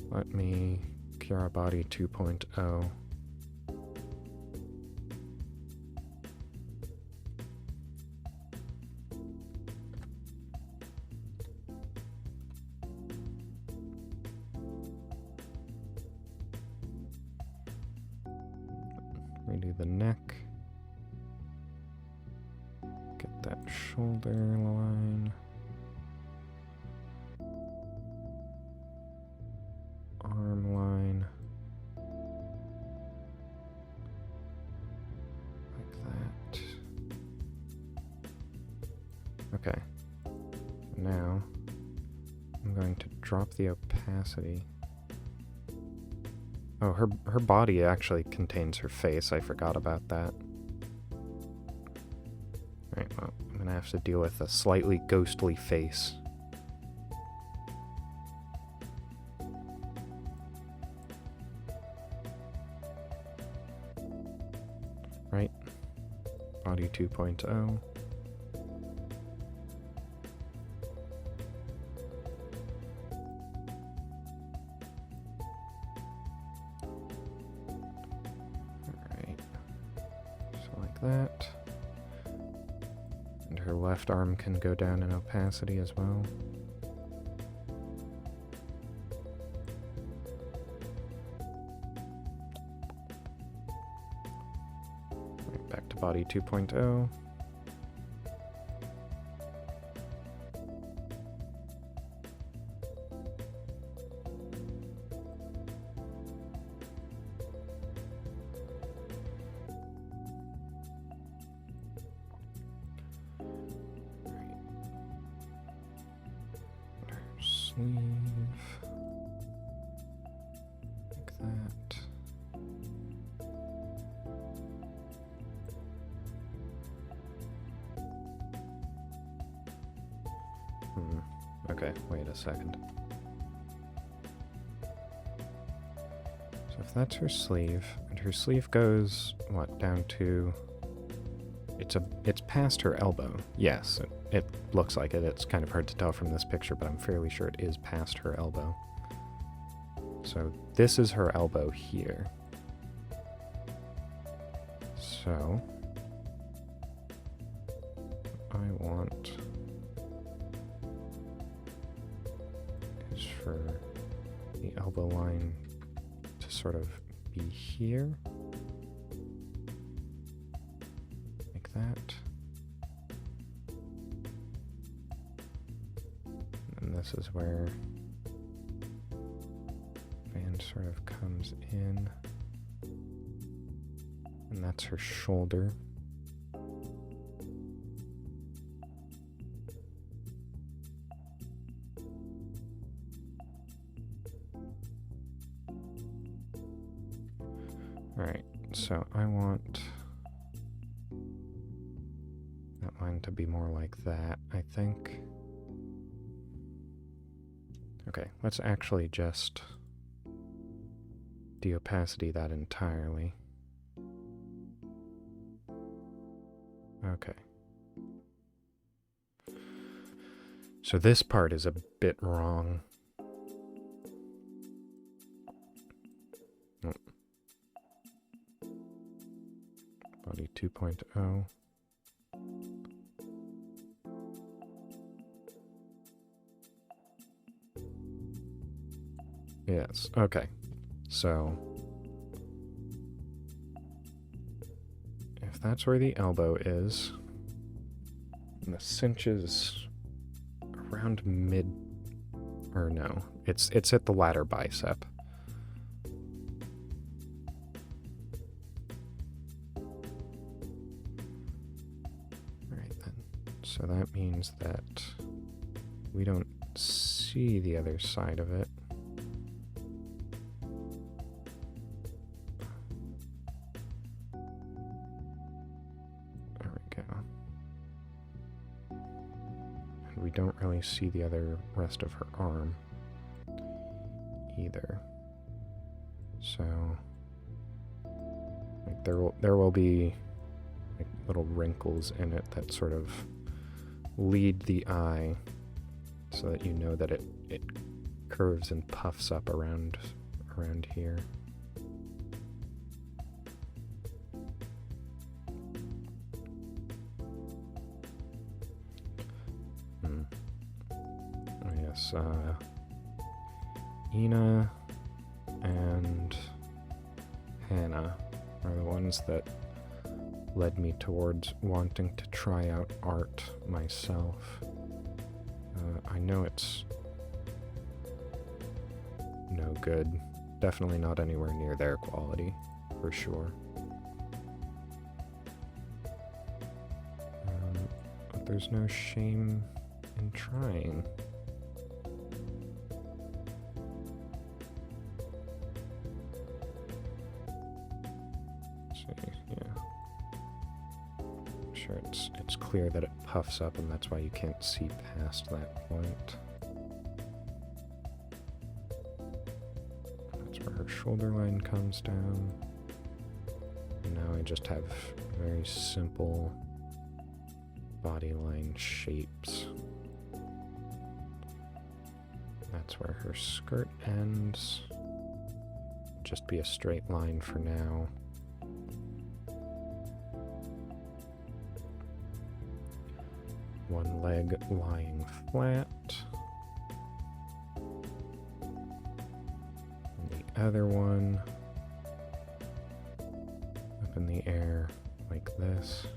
Let me Kiara body 2.0. redo the neck. Get that shoulder line. Arm line. Like that. Okay. Now, I'm going to drop the opacity. Oh, her body actually contains her face. I forgot about that. Alright, well, I'm gonna have to deal with a slightly ghostly face. Right? Body 2.0. That. And her left arm can go down in opacity as well. Right, back to body 2.0. Sleeve, like that. Okay, wait a second. So if that's her sleeve, and her sleeve goes, what, down to... It's past her elbow. Yes, it looks like it. It's kind of hard to tell from this picture, but I'm fairly sure it is past her elbow. So this is her elbow here. So I want is for the elbow line to sort of be here. That. And this is where band sort of comes in. And that's her shoulder. Alright, so I want that line to be more like that, I think. Okay, let's actually just de-opacity that entirely. Okay. So this part is a bit wrong. Oh. Body 2.0. Yes, okay. So if that's where the elbow is, and the cinch is around mid, or no, it's at the latter bicep. Alright then, so that means that we don't see the other side of it. We don't really see the other rest of her arm either. So like there will be like little wrinkles in it that sort of lead the eye so that you know that it curves and puffs up around here. Yes, Ina and Hannah are the ones that led me towards wanting to try out art myself. I know it's no good. Definitely not anywhere near their quality, for sure. But there's no shame in trying. Sure, it's clear that it puffs up, and that's why you can't see past that point. That's where her shoulder line comes down. And now I just have very simple body line shapes. That's where her skirt ends. Just be a straight line for now. One leg lying flat. And the other one up in the air like this.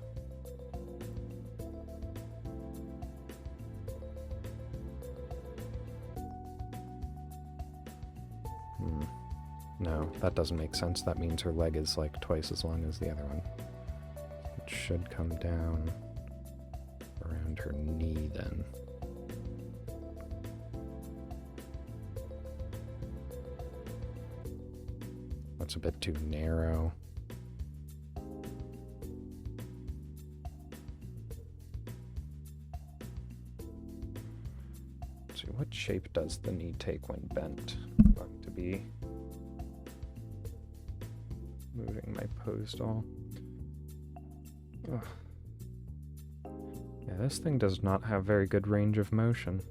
No, that doesn't make sense. That means her leg is like twice as long as the other one. It should come down around her knee then. That's a bit too narrow. Let's see, what shape does the knee take when bent? I'm going to be moving my pose doll. Ugh. Yeah, this thing does not have very good range of motion.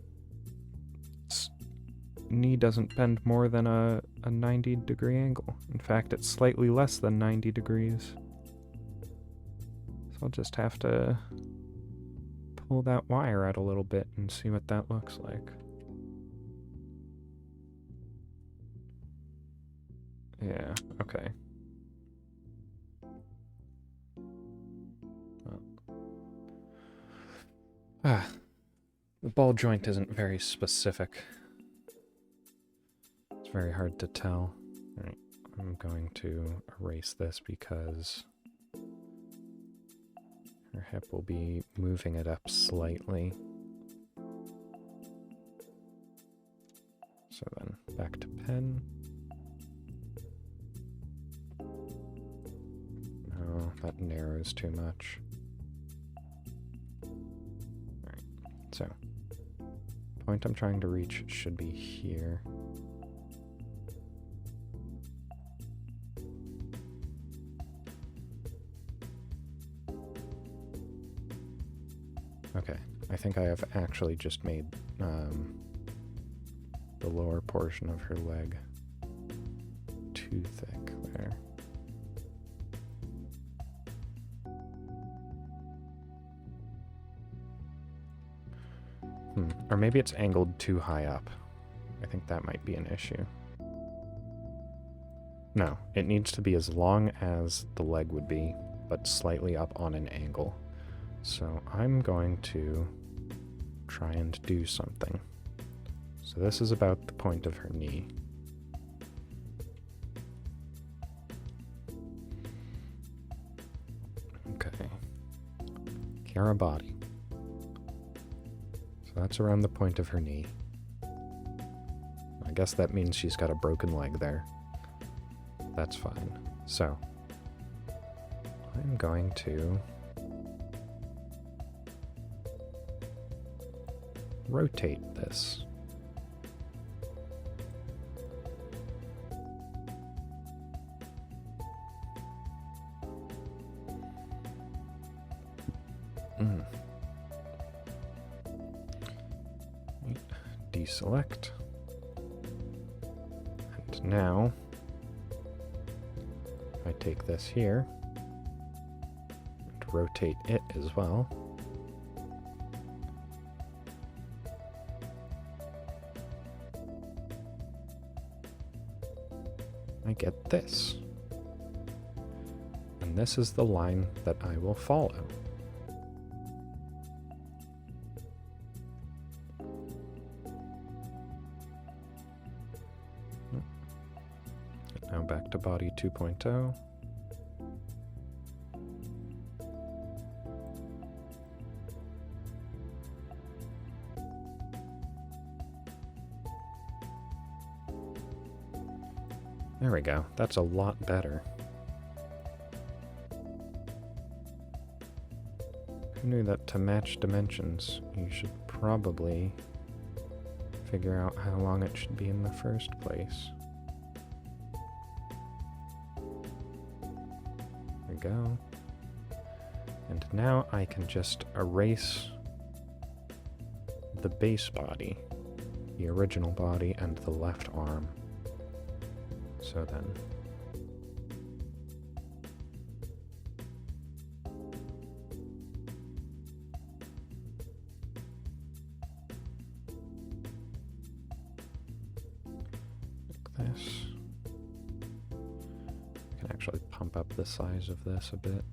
Its knee doesn't bend more than a 90-degree angle. In fact, it's slightly less than 90 degrees. So I'll just have to pull that wire out a little bit and see what that looks like. Yeah, okay. The ball joint isn't very specific. It's very hard to tell. Alright, I'm going to erase this because her hip will be moving it up slightly. So then, back to pen. No, that narrows too much. So, the point I'm trying to reach should be here. Okay, I think I have actually just made the lower portion of her leg too thick there. Or maybe it's angled too high up. I think that might be an issue. No, it needs to be as long as the leg would be, but slightly up on an angle. So I'm going to try and do something. So this is about the point of her knee. Okay. Kara body. That's around the point of her knee. I guess that means she's got a broken leg there. That's fine. So, I'm going to rotate this. Deselect. And now, if I take this here and rotate it as well, I get this. this is the line that I will follow. Now back to body 2.0. There we go. That's a lot better. Who knew that to match dimensions, you should probably figure out how long it should be in the first place. There we go. And now I can just erase the base body, the original body, and the left arm. So then, like this. I can actually pump up the size of this a bit.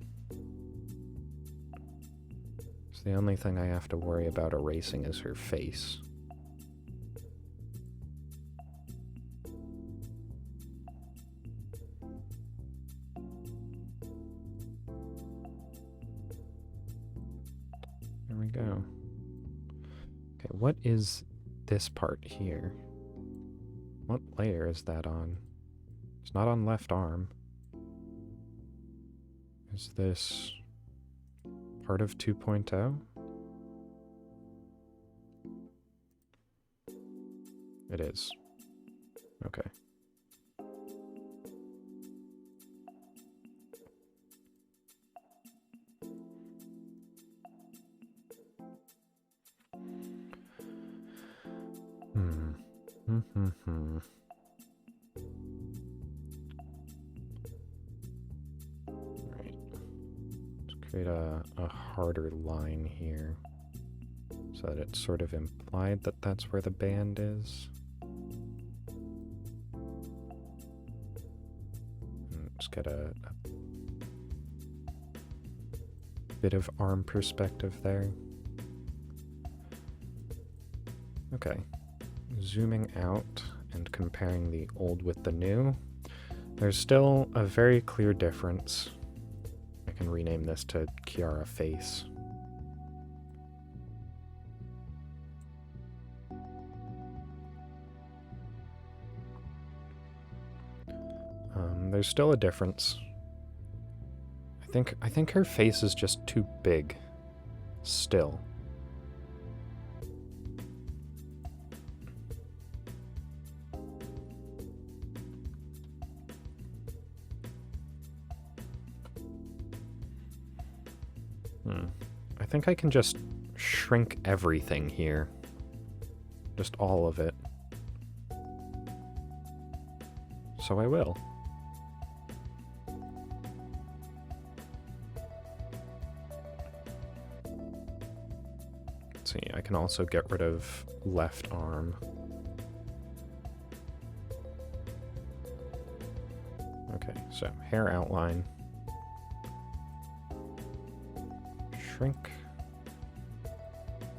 So the only thing I have to worry about erasing is her face. There we go. Okay, what is this part here? What layer is that on? It's not on left arm. Is this part of 2.0? It is. Okay. Right. Let's create a harder line here so that it's sort of implied that that's where the band is. And let's get a bit of arm perspective there. Okay. Zooming out and comparing the old with the new, there's still a very clear difference. I can rename this to Kiara Face. There's still a difference. I think her face is just too big. Still. I think I can just shrink everything here. Just all of it. So I will. Let's see, I can also get rid of left arm. Okay, so hair outline. Shrink.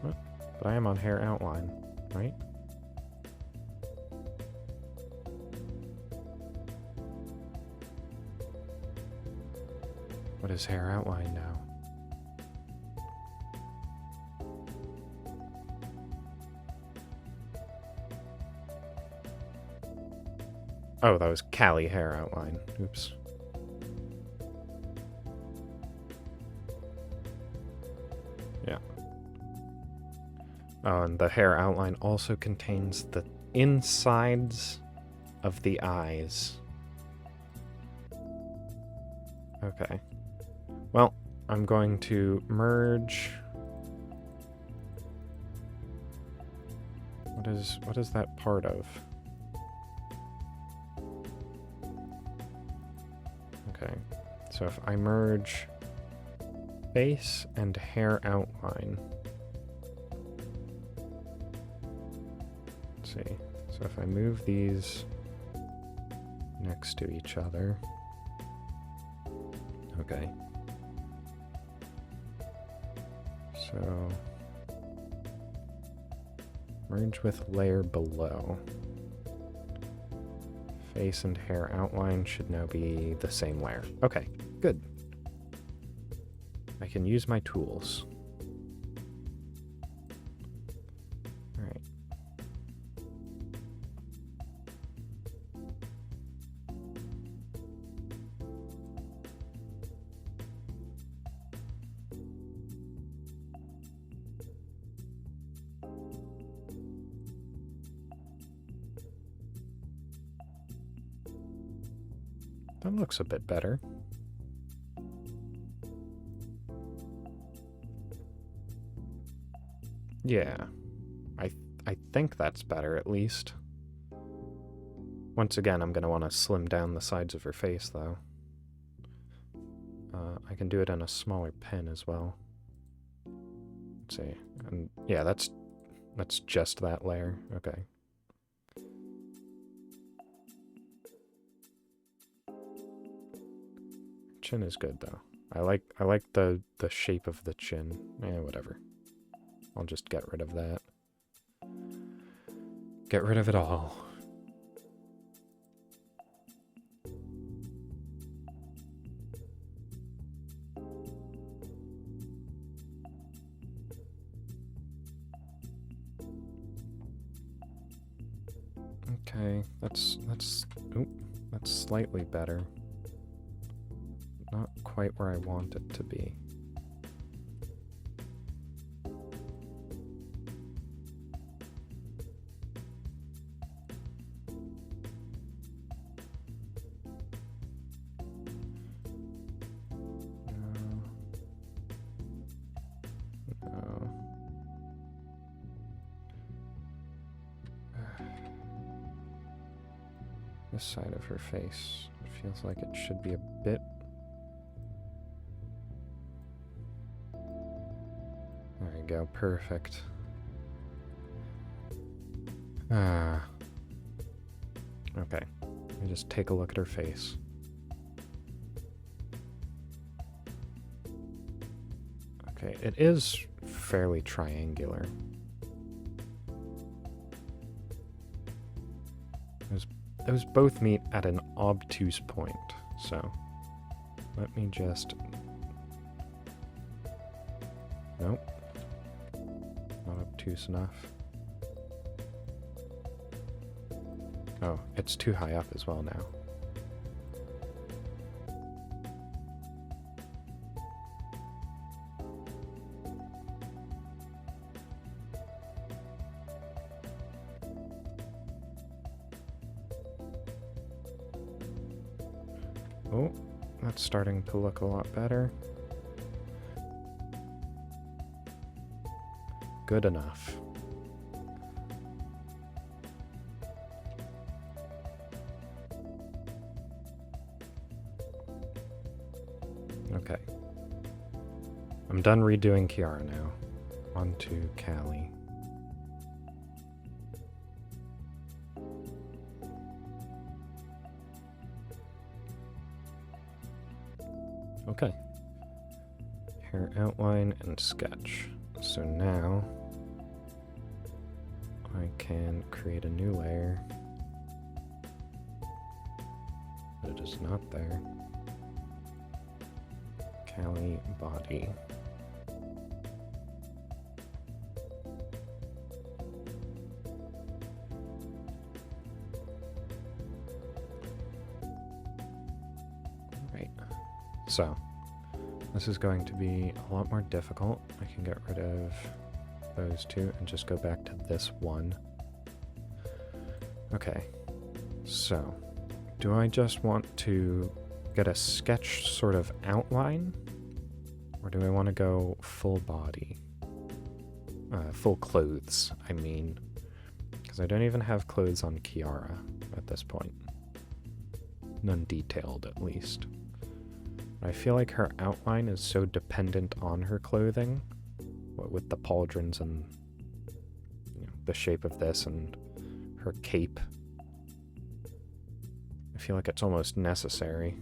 What? But I am on hair outline, right? What is hair outline now? Oh, that was Callie hair outline. Oops. Yeah. Oh, and the hair outline also contains the insides of the eyes. Okay. Well, I'm going to merge. What is that part of? Okay. So if I merge face and hair outline. Let's see. So if I move these next to each other. Okay. So, merge with layer below. Face and hair outline should now be the same layer. Okay, good. I can use my tools. Alright. That looks a bit better. Yeah, I think that's better at least. Once again, I'm going to want to slim down the sides of her face though. I can do it in a smaller pen as well. Let's see. And yeah, that's just that layer. Okay. Chin is good though. I like the shape of the chin. Whatever. I'll just get rid of that. Get rid of it all. Okay, that's slightly better. Not quite where I want it to be. This side of her face feels like it should be a bit. There you go, perfect. Okay, let me just take a look at her face. Okay, it is fairly triangular. Those both meet at an obtuse point, so let me just... Nope. Not obtuse enough. Oh, it's too high up as well now. Oh, that's starting to look a lot better. Good enough. Okay. I'm done redoing Kiara now. On to Callie. Okay. Hair outline and sketch. So now I can create a new layer. But it is not there. Callie body. Right. So this is going to be a lot more difficult. I can get rid of those two and just go back to this one. Okay, so do I just want to get a sketch sort of outline, or do I want to go full body? Full clothes, I mean, because I don't even have clothes on Kiara at this point. None detailed, at least. I feel like her outline is so dependent on her clothing, with the pauldrons and the shape of this and her cape. I feel like it's almost necessary.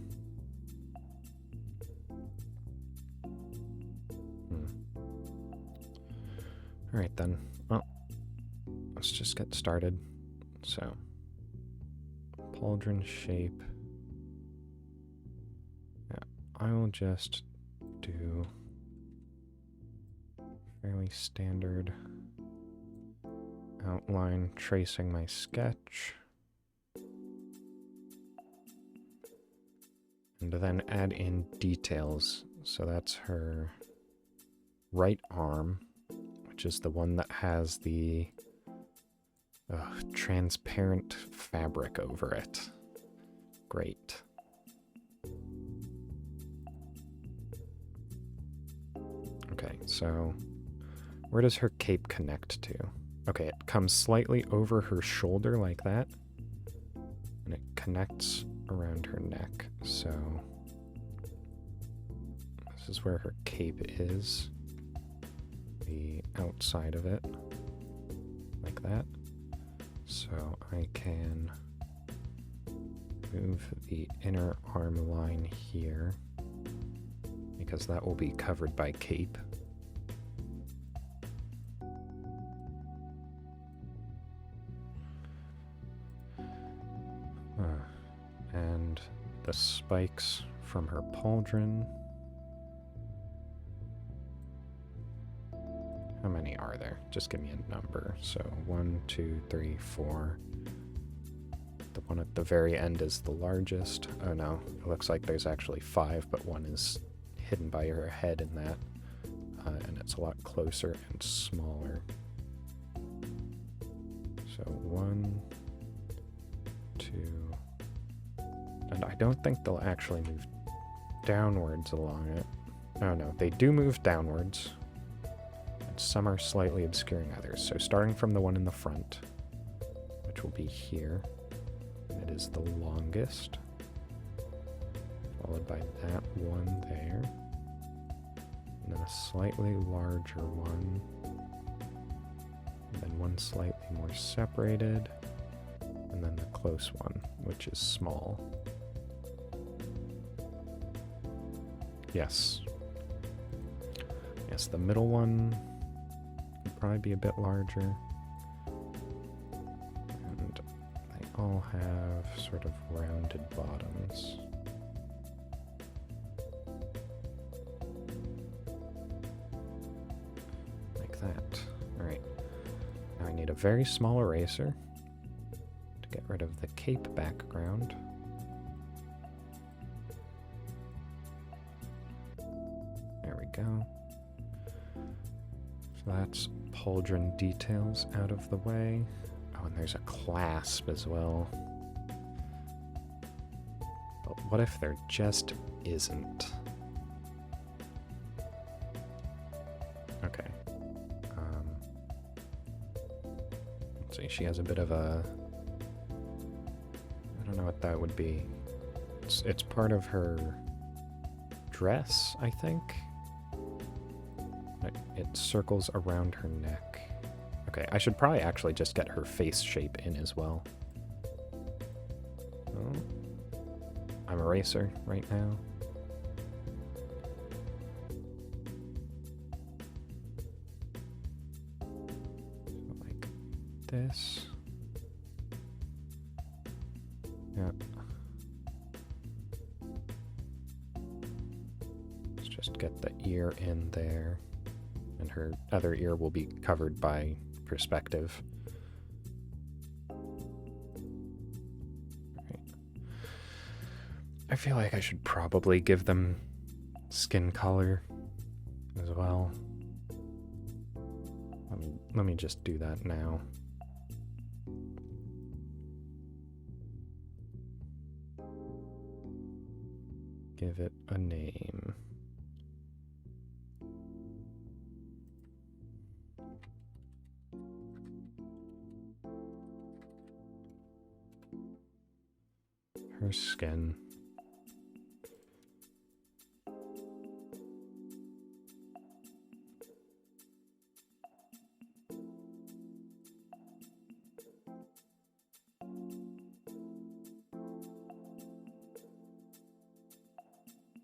Alright then. Well, let's just get started. So, pauldron shape. Yeah, I will just do fairly standard outline tracing my sketch. And then add in details. So that's her right arm, which is the one that has the transparent fabric over it. Great. Okay, so where does her cape connect to? Okay, it comes slightly over her shoulder like that, and it connects around her neck. So this is where her cape is, the outside of it, like that. So I can move the inner arm line here, because that will be covered by cape. And the spikes from her pauldron. How many are there? Just give me a number. So 1, 2, 3, 4. The one at the very end is the largest. Oh no, it looks like there's actually 5, but one is hidden by her head in that. And it's a lot closer and smaller. So 1, 2... And I don't think they'll actually move downwards along it. Oh no, they do move downwards. And some are slightly obscuring others. So starting from the one in the front, which will be here. And it is the longest. Followed by that one there. And then a slightly larger one. And then one slightly more separated. And then the close one, which is small. Yes. Yes, the middle one would probably be a bit larger. And they all have sort of rounded bottoms. Like that. Alright. Now I need a very small eraser to get rid of the cape background. Go. So that's pauldron details out of the way. Oh, and there's a clasp as well. But what if there just isn't? Okay. Let's see, she has a bit of a... I don't know what that would be. It's part of her dress, I think. It circles around her neck. Okay, I should probably actually just get her face shape in as well. Oh. I'm eraser right now. So like this. Yeah. Let's just get the ear in there. And her other ear will be covered by perspective. Right. I feel like I should probably give them skin color as well. Let me just do that now. Give it a name. Her skin.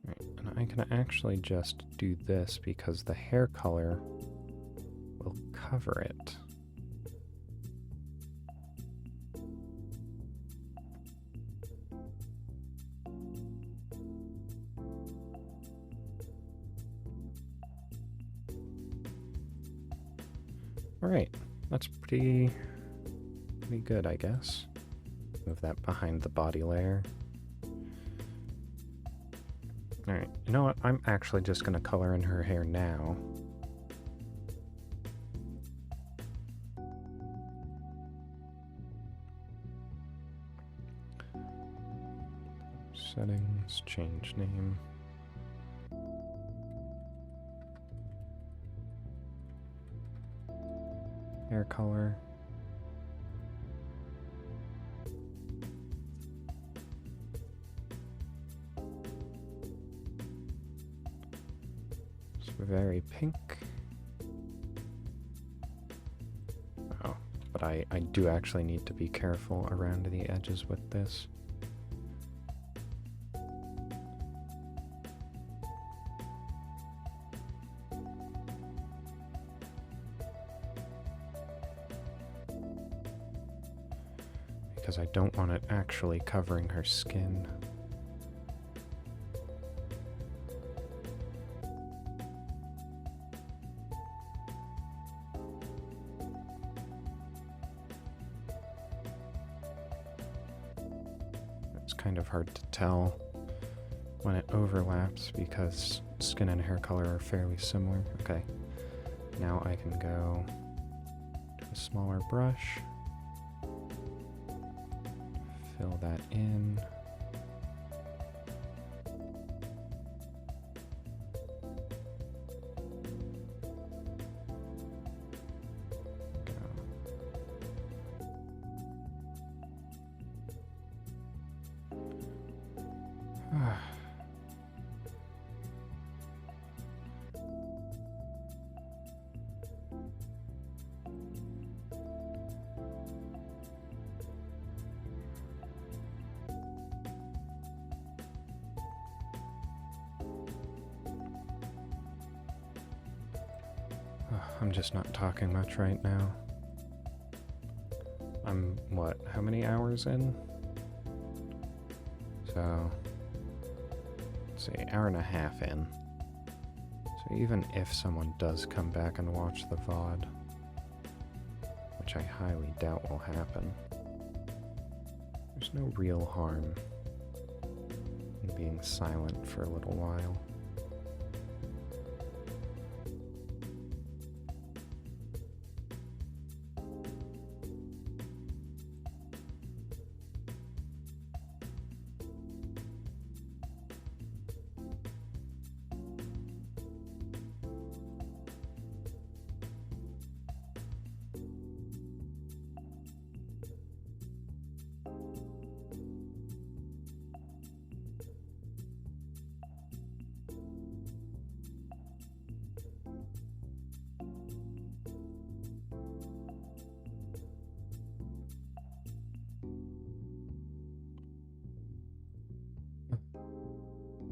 Right, and I can actually just do this because the hair color will cover it. Alright, that's pretty good, I guess. Move that behind the body layer. Alright, you know what? I'm actually just going to color in her hair now. Settings, change name. Hair color. It's very pink. Oh, but I do actually need to be careful around the edges with this. Because I don't want it actually covering her skin. It's kind of hard to tell when it overlaps because skin and hair color are fairly similar. Okay, now I can go to a smaller brush. Fill that in. I'm just not talking much right now. I'm, what, how many hours in? So, let's see, hour and a half in. So even if someone does come back and watch the VOD, which I highly doubt will happen, there's no real harm in being silent for a little while.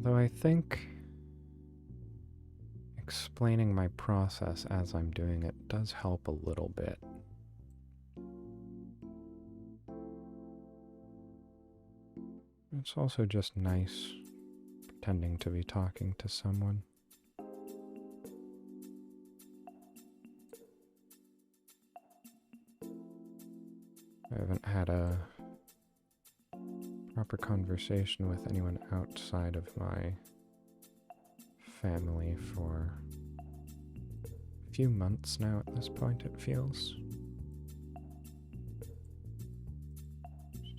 Though I think explaining my process as I'm doing it does help a little bit. It's also just nice pretending to be talking to someone. I haven't had a proper conversation with anyone outside of my family for a few months now at this point, it feels.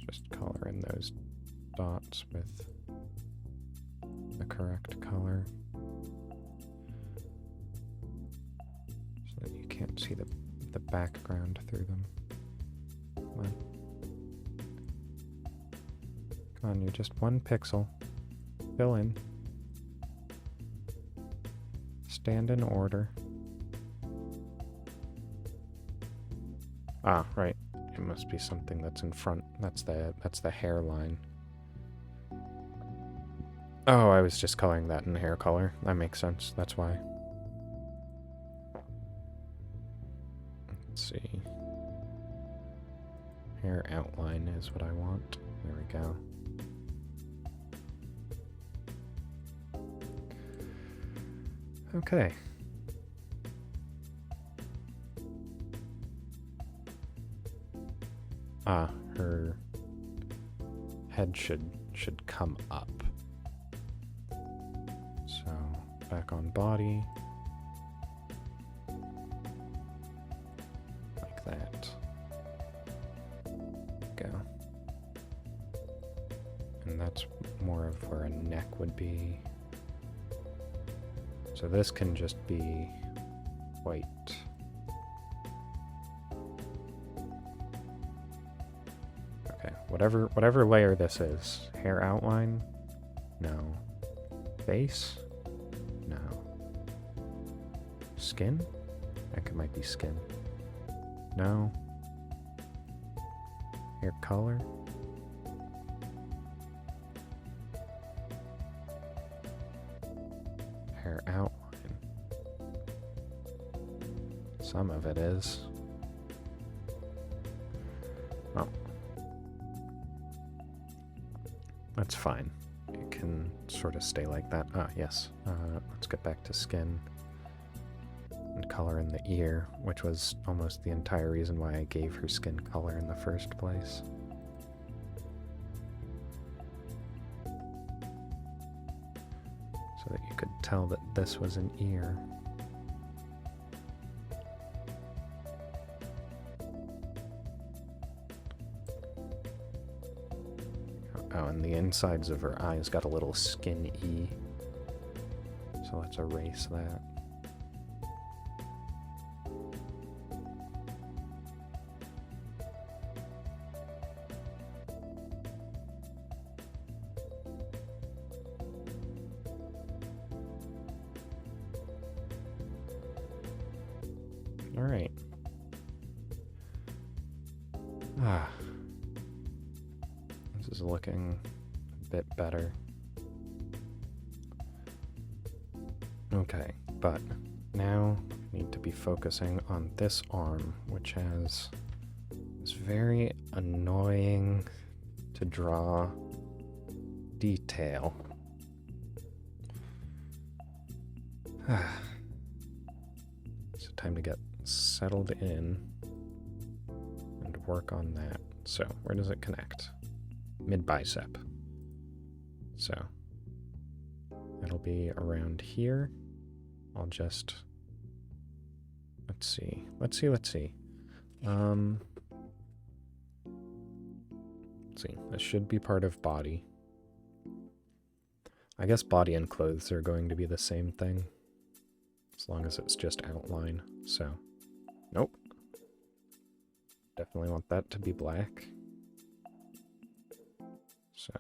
Just color in those dots with the correct color so that you can't see the background through them. Come on. Come on, you're just one pixel. Fill in. Stand in order. Ah, right. It must be something that's in front. That's the hairline. Oh, I was just coloring that in hair color. That makes sense. That's why. let's see. Hair outline is what I want. There we go. Okay. Her head should come up. So, back on body. Like that. Go. And that's more of where a neck would be. So this can just be white. Okay, whatever layer this is. Hair outline? No. Face? No. Skin? I think it might be skin. No. Hair color? Hair outline. Some of it is. Oh. That's fine. It can sort of stay like that. Ah, yes. Let's get back to skin. And color in the ear, which was almost the entire reason why I gave her skin color in the first place. So that you could tell that this was an ear. Oh, and the insides of her eyes got a little skin-y. So let's erase that. Alright. This is looking a bit better. Okay, but now I need to be focusing on this arm, which has this very annoying to draw detail. So time to get settled in and work on that. So where does it connect? Mid bicep. So it'll be around here. I'll just let's see. Let's see. Let's see. This should be part of body. I guess body and clothes are going to be the same thing. As long as it's just outline. So, nope. Definitely want that to be black. So,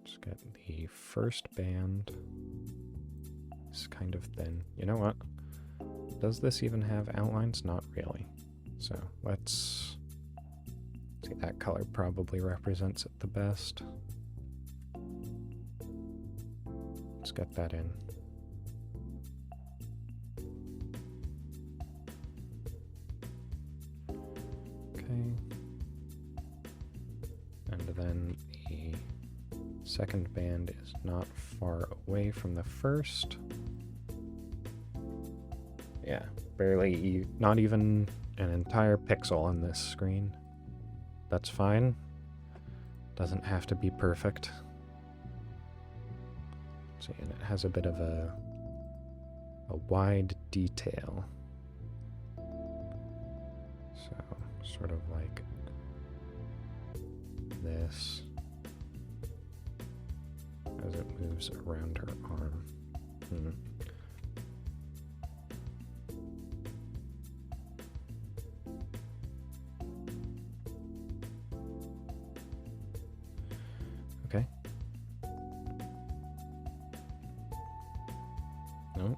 just get the first band. It's kind of thin. You know what? Does this even have outlines? Not really. So, let's see. That color probably represents it the best. Let's get that in. Okay. And then the second band is not far away from the first. Yeah, barely, not even an entire pixel on this screen. That's fine. Doesn't have to be perfect. See, and it has a bit of a wide detail. So, sort of like this as it moves around her arm. Okay.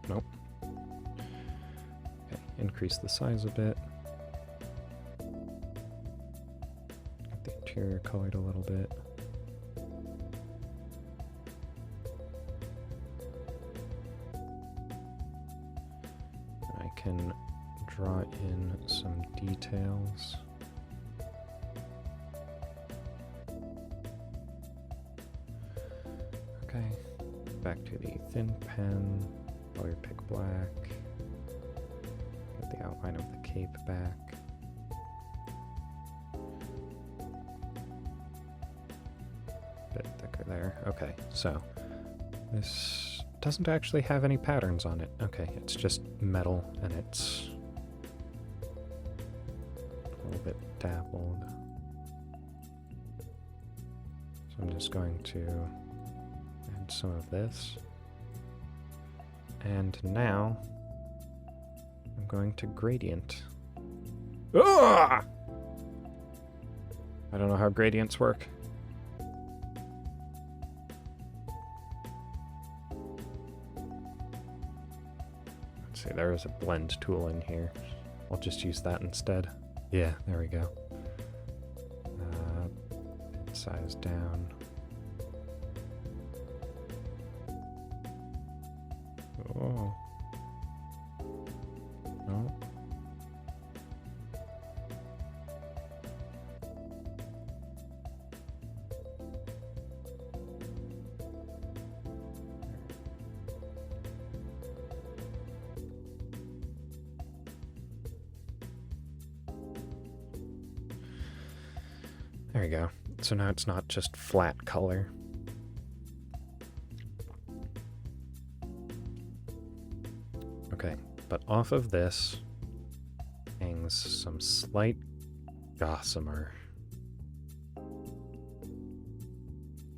Nope. Okay, increase the size a bit. Get the interior colored a little bit. can draw in some details. Okay, back to the thin pen, color pick black, get the outline of the cape back. Bit thicker there. Okay, so this doesn't actually have any patterns on it. Okay, it's just metal and it's a little bit dappled. So I'm just going to add some of this. And now I'm going to gradient. Ah! I don't know how gradients work. Let's see, there is a blend tool in here. I'll just use that instead. Yeah, there we go. Size down. Oh. No. There you go. So now it's not just flat color. Okay, but off of this hangs some slight gossamer.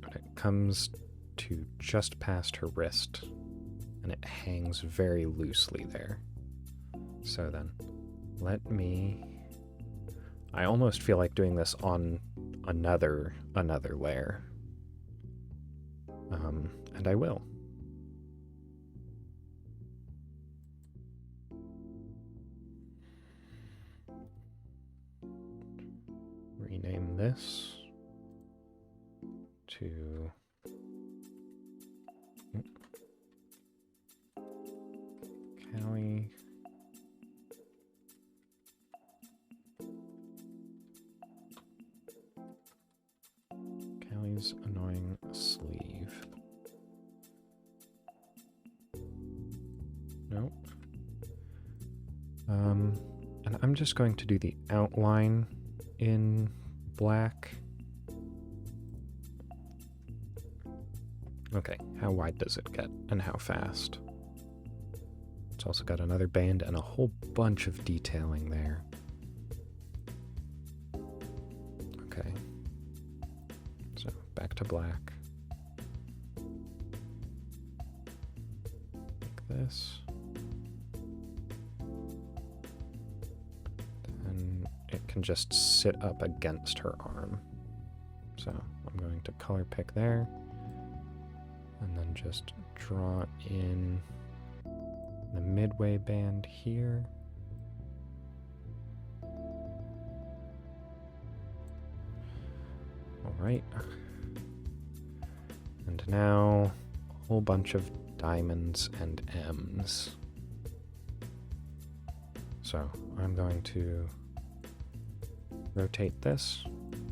But it comes to just past her wrist, and it hangs very loosely there. So then, let me... I almost feel like doing this on another layer. And I will. Rename this to Callie. Callie's annoying sleeve. Nope. And I'm just going to do the outline in black. Okay, how wide does it get and how fast? It's also got another band and a whole bunch of detailing there. Okay. So back to black. Like this. Then it can just sit up against her arm. So I'm going to color pick there. And then just draw in the midway band here. All right. And now a whole bunch of diamonds and M's. So I'm going to rotate this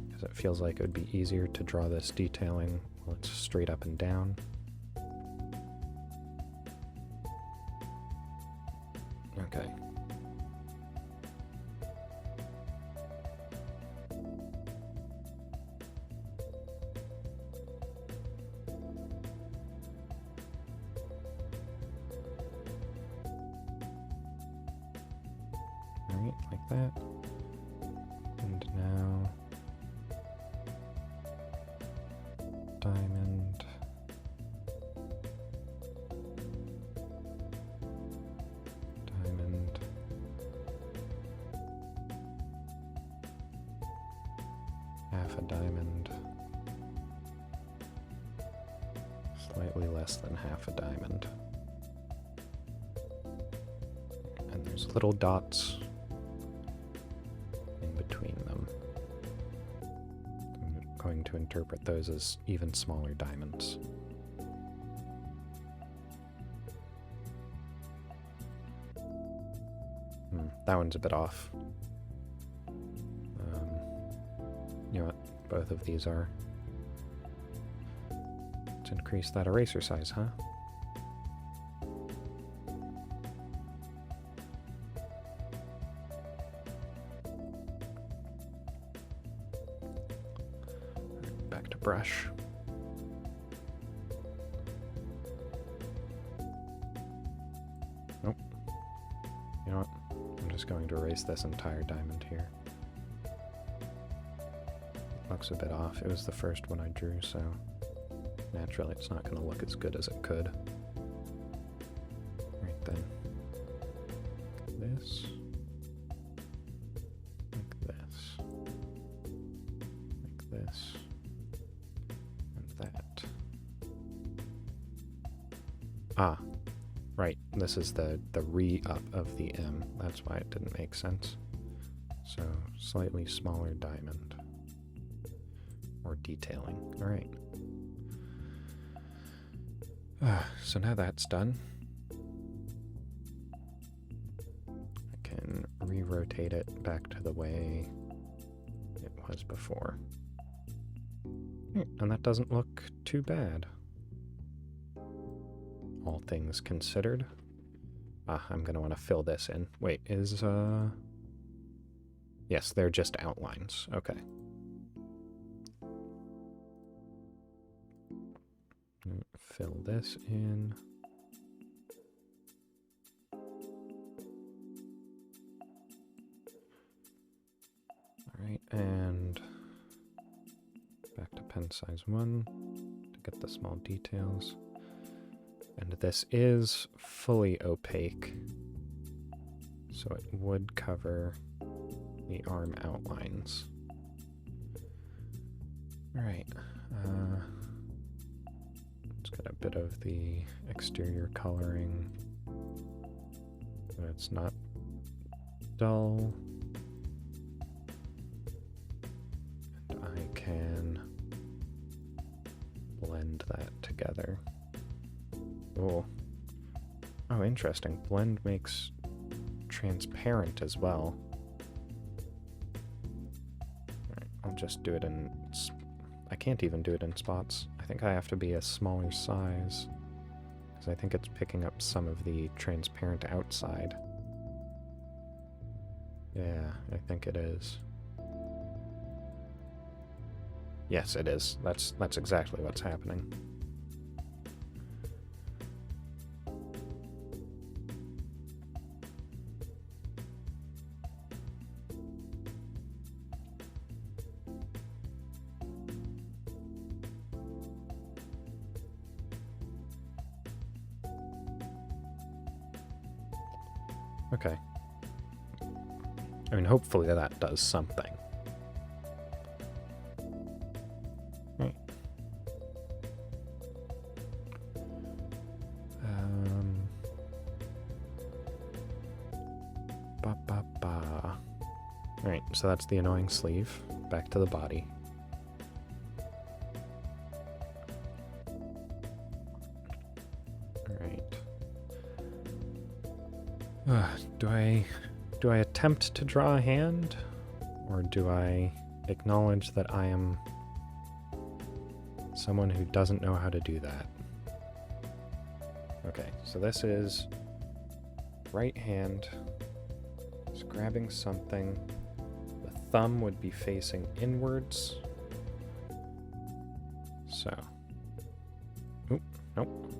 because it feels like it would be easier to draw this detailing while it's straight up and down. Okay. All right, like that. And now diamond. Diamond. Half a diamond. Slightly less than half a diamond. And there's little dots in between them. I'm going to interpret those as even smaller diamonds. That one's a bit off. You know what? Both of these are. Let's increase that eraser size, huh? Back to brush. Nope. You know what? I'm just going to erase this entire diamond here. Looks a bit off. It was the first one I drew, so naturally it's not going to look as good as it could. Right then. This. Like this. Like this. And that. Ah. Right. This is the re-up of the M. That's why it didn't make sense. So, slightly smaller diamond. Or detailing. Alright. So now that's done. I can re-rotate it back to the way it was before. And that doesn't look too bad. All things considered. I'm going to want to fill this in. Wait, Yes, they're just outlines. Okay. Fill this in. Alright, and back to pen size 1 to get the small details. And this is fully opaque, so it would cover the arm outlines. Alright, let's get a bit of the exterior coloring, but it's not dull. And I can blend that together. Oh, interesting. Blend makes transparent as well. Alright, I'll just do it in... I can't even do it in spots. I think I have to be a smaller size, because I think it's picking up some of the transparent outside. Yeah, I think it is. Yes, it is. That's exactly what's happening. Okay. I mean, hopefully that does something. Right. Alright, so that's the annoying sleeve. Back to the body. Do I attempt to draw a hand, or do I acknowledge that I am someone who doesn't know how to do that? Okay, so this is right hand is grabbing something. The thumb would be facing inwards. So, oop, nope.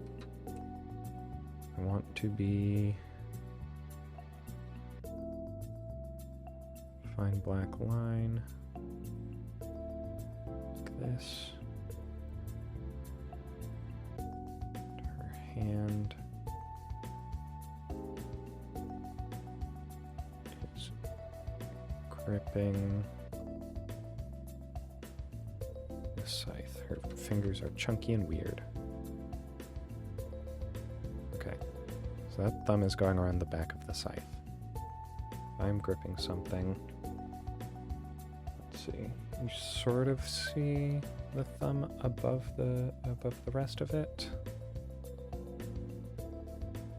I want to be... Fine black line, like this. Her hand is gripping the scythe. Her fingers are chunky and weird. Okay, so that thumb is going around the back of the scythe. I'm gripping something. See. You sort of see the thumb above the rest of it.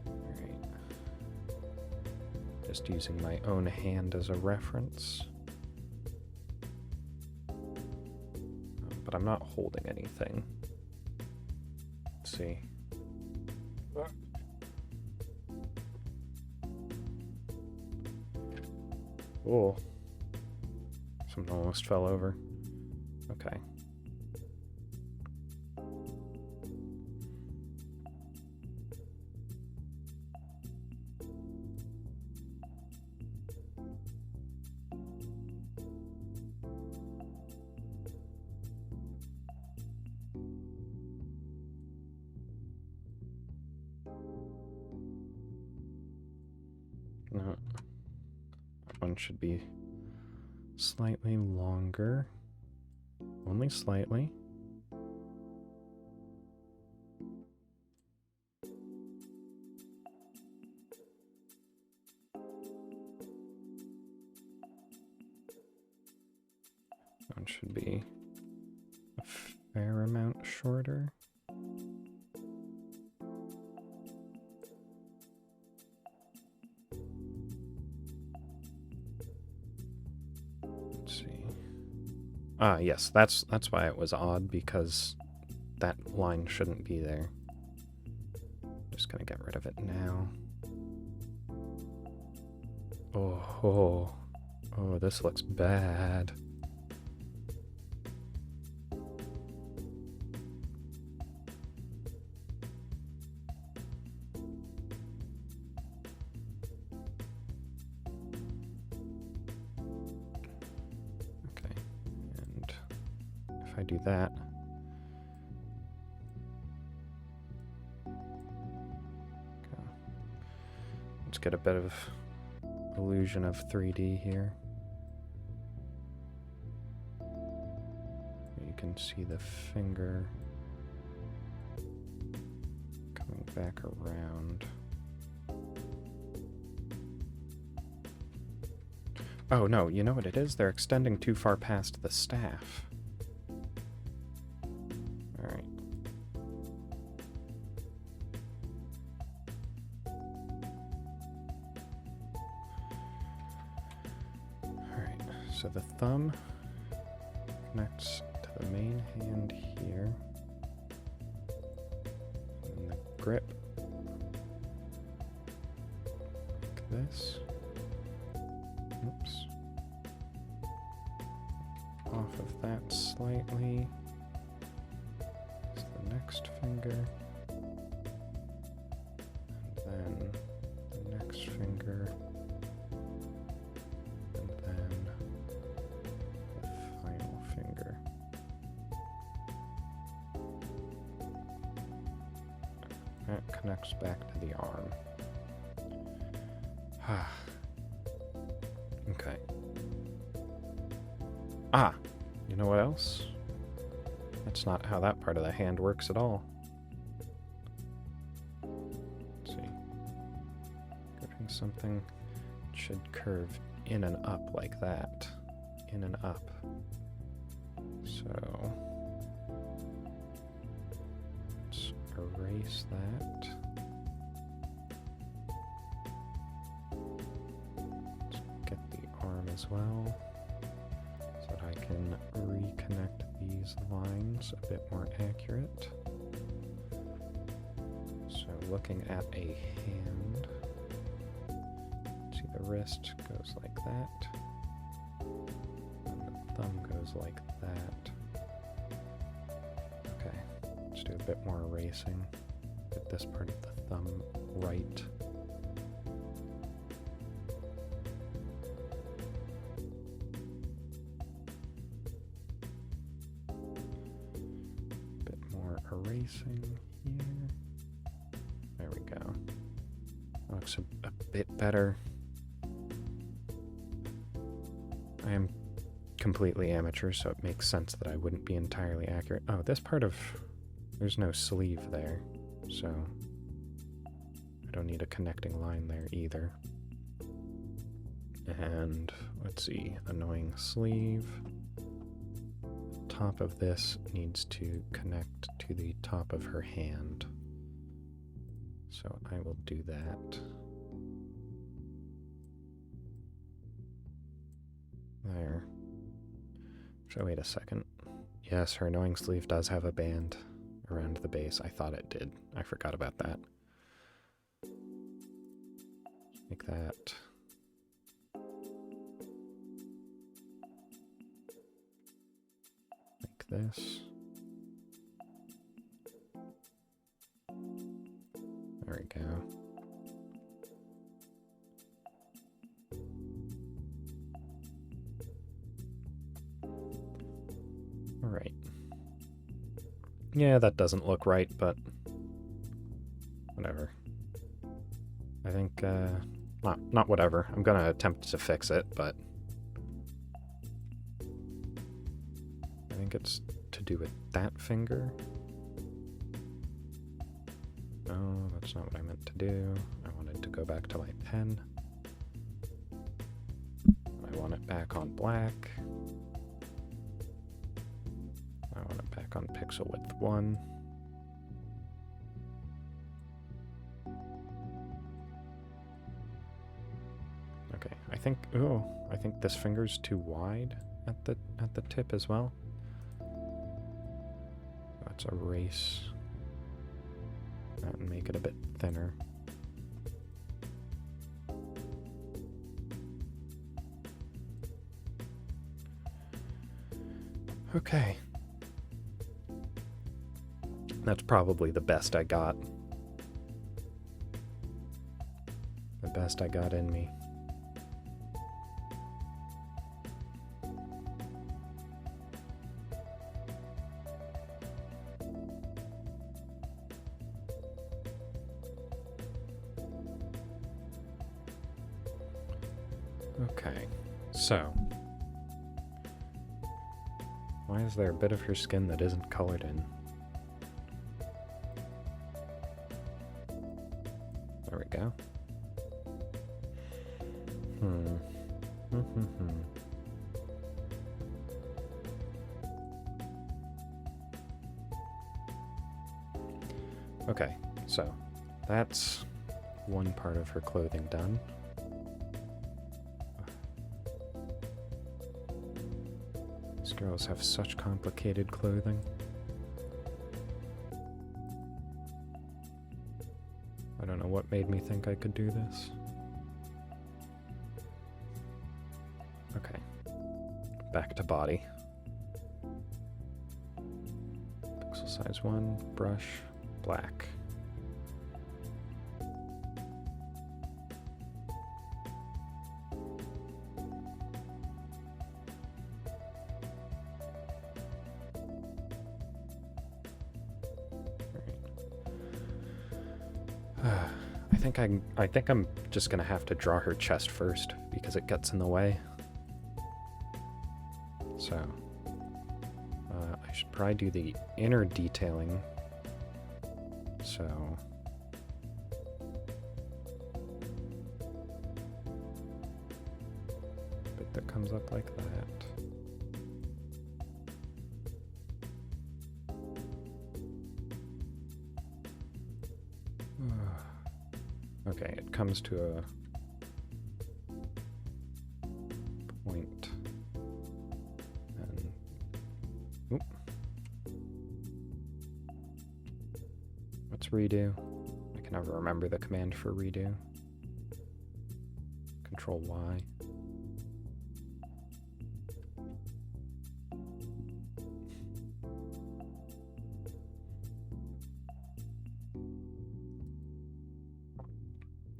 Alright. Just using my own hand as a reference. But I'm not holding anything. Let's see. Oh. Something almost fell over. Okay. No. That one should be slightly longer. Only slightly. That one should be a fair amount shorter. Ah, yes, that's why it was odd, because that line shouldn't be there. Just gonna get rid of it now. Oh, this looks bad. I do that. Okay. Let's get a bit of illusion of 3D here. You can see the finger coming back around. Oh no, you know what it is? They're extending too far past the staff. So the thumb connects to the main hand here, and the grip like this. Oops. Off of that slightly. It's the next finger, and then the next finger. That connects back to the arm. Okay. Ah, you know what else? That's not how that part of the hand works at all. Let's see. Gripping something should curve in and up like that. In and up. So erase that. Let's get the arm as well, so that I can reconnect these lines a bit more accurate. So looking at a hand, see the wrist goes like that, and the thumb goes like that. Let's do a bit more erasing. Get this part of the thumb right. Bit more erasing here. There we go. That looks a bit better. I am completely amateur, so it makes sense that I wouldn't be entirely accurate. Oh, this part of... There's no sleeve there, so I don't need a connecting line there either. And let's see, annoying sleeve. The top of this needs to connect to the top of her hand. So I will do that. There. So wait a second. Yes, her annoying sleeve does have a band around the base. I thought it did. I forgot about that. Like that. Like this. There we go. Alright. Yeah, that doesn't look right, but whatever. I think, not whatever. I'm gonna attempt to fix it, but I think it's to do with that finger. No, that's not what I meant to do. I wanted to go back to my pen. I want it back on black. I want it back on pixel width 1. Okay, I think this finger's too wide at the tip as well. Let's erase that and make it a bit thinner. Okay. That's probably the best I got. The best I got in me. Okay, so why is there a bit of her skin that isn't colored in? There we go. Okay, so that's one part of her clothing done. These girls have such complicated clothing. I don't know what made me think I could do this. Okay. Back to body. Pixel size 1, brush, black. I think I'm just gonna have to draw her chest first because it gets in the way. So I should probably do the inner detailing. So bit that comes up like that. Okay, it comes to a point, and oop. What's redo? I can never remember the command for redo. Control Y.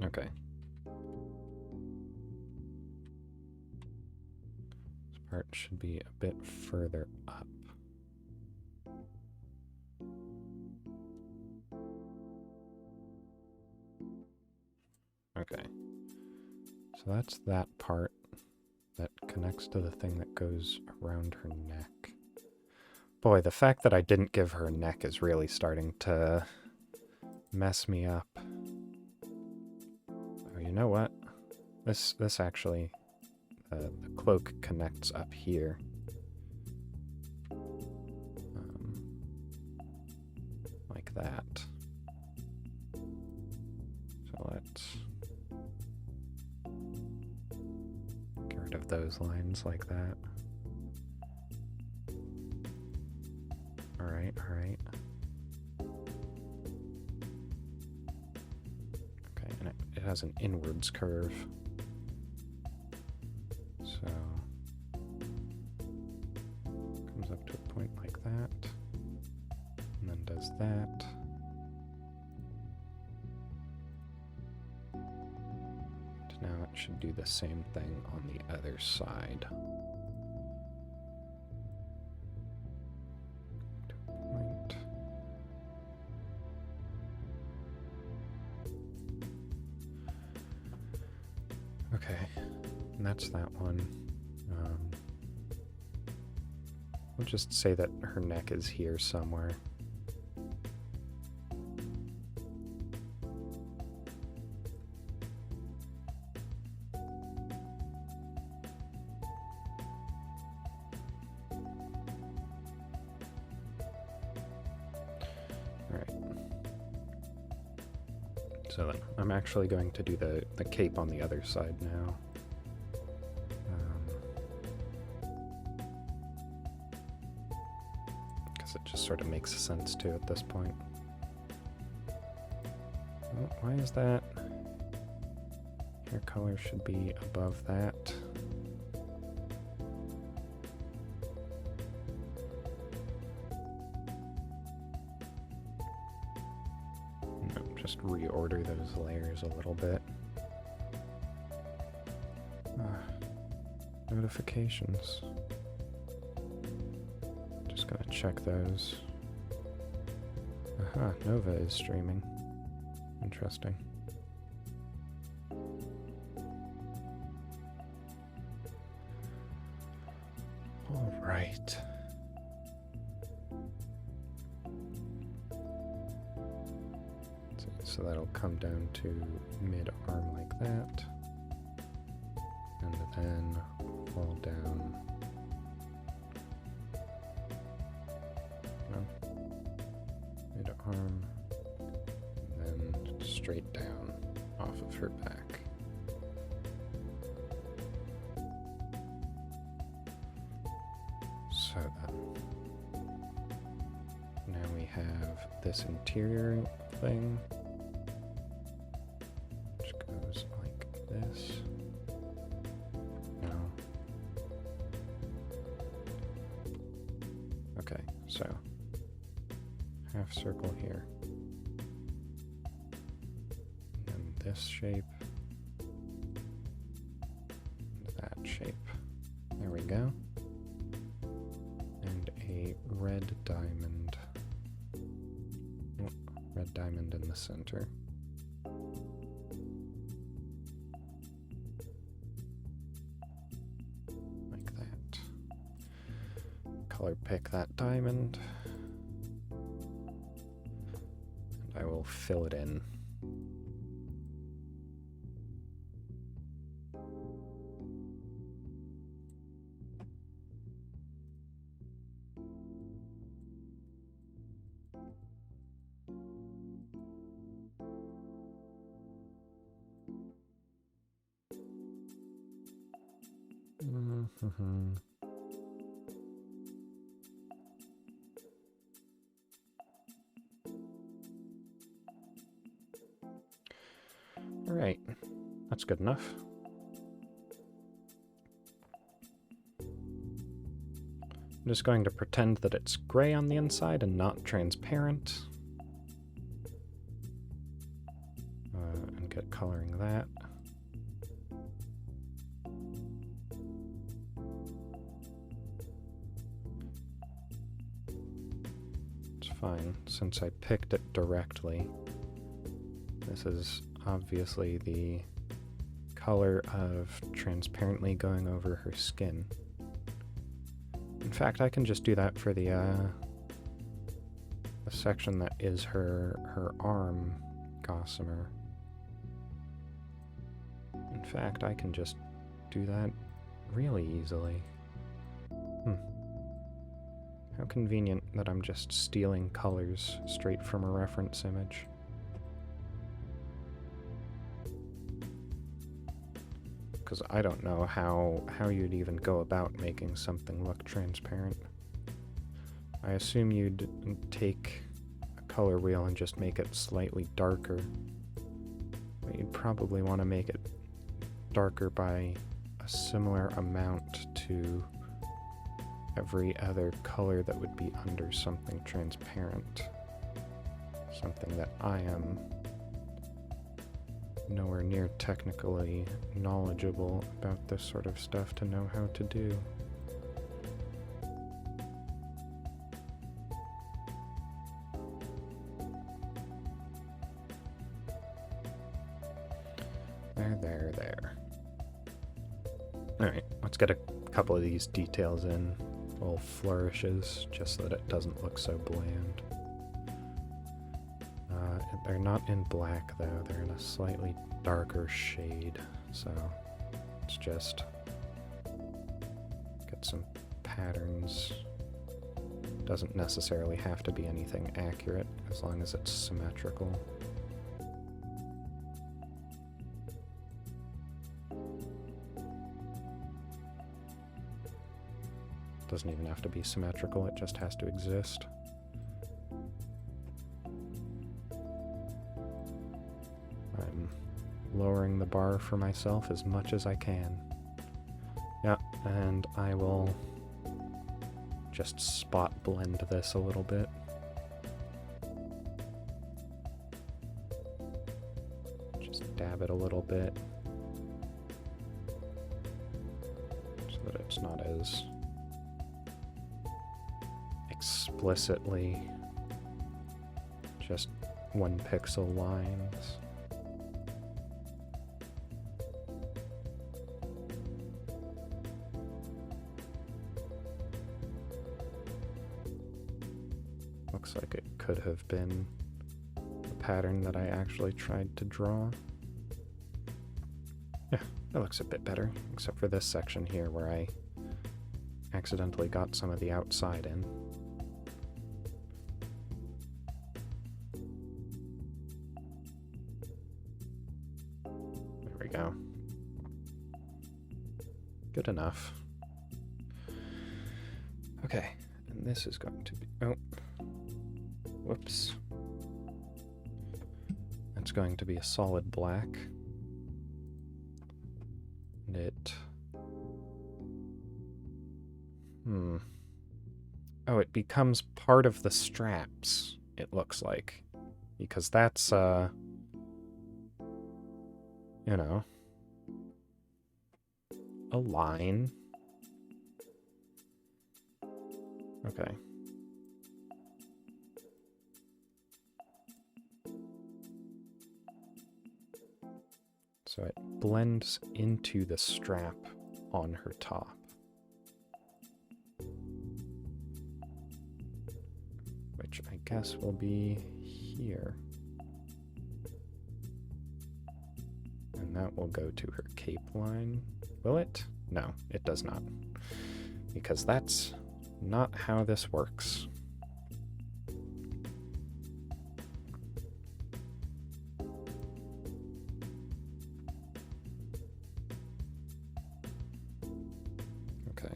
Okay. This part should be a bit further up. Okay. So that's that part that connects to the thing that goes around her neck. Boy, the fact that I didn't give her a neck is really starting to mess me up. You know what? This actually, the cloak connects up here. Like that. So let's get rid of of those lines like that. Alright, alright. Okay, and it has an inwards curve. So, comes up to a point like that, and then does that. And now it should do the same thing on the other side. Point. Okay, and that's that one. We'll just say that her neck is here somewhere. Alright. So then I'm actually going to do the cape on the other side now. It just sort of makes sense too at this point. Oh, why is that? Hair color should be above that. No, just reorder those layers a little bit. Notifications. Gonna check those. Aha, Nova is streaming. Interesting. All right. So that'll come down to mid-arm like that. And then fall down. Mid-arm, and then straight down off of her back. So then, now we have this interior thing, which goes like this. No. Okay, so half circle here. And then this shape. And that shape. There we go. And a red diamond. Oh, red diamond in the center. Like that. Color pick that diamond. I will fill it in. All right, that's good enough. I'm just going to pretend that it's gray on the inside and not transparent. And get coloring that. It's fine, since I picked it directly. This is obviously the color of transparently going over her skin. In fact, I can just do that for the section that is her arm gossamer. In fact, I can just do that really easily. How convenient that I'm just stealing colors straight from a reference image. because I don't know how you'd even go about making something look transparent. I assume you'd take a color wheel and just make it slightly darker. But you'd probably want to make it darker by a similar amount to every other color that would be under something transparent. Something that I am nowhere near technically knowledgeable about this sort of stuff to know how to do. There. Alright, let's get a couple of these details in, little flourishes, just so that it doesn't look so bland. They're not in black, though. They're in a slightly darker shade, so let's just get some patterns. Doesn't necessarily have to be anything accurate, as long as it's symmetrical. Doesn't even have to be symmetrical, it just has to exist. I'm lowering the bar for myself as much as I can. Yeah, and I will just spot blend this a little bit. Just dab it a little bit, so that it's not as explicitly just 1 pixel lines. Looks like it could have been a pattern that I actually tried to draw. Yeah, that looks a bit better, except for this section here where I accidentally got some of the outside in. There we go. Good enough. Okay, and this is going to be... oh. Whoops. It's going to be a solid black. And it... oh, it becomes part of the straps, it looks like. Because that's, you know, a line. Okay. So it blends into the strap on her top. Which I guess will be here. And that will go to her cape line. Will it? No, it does not. Because that's not how this works. Okay.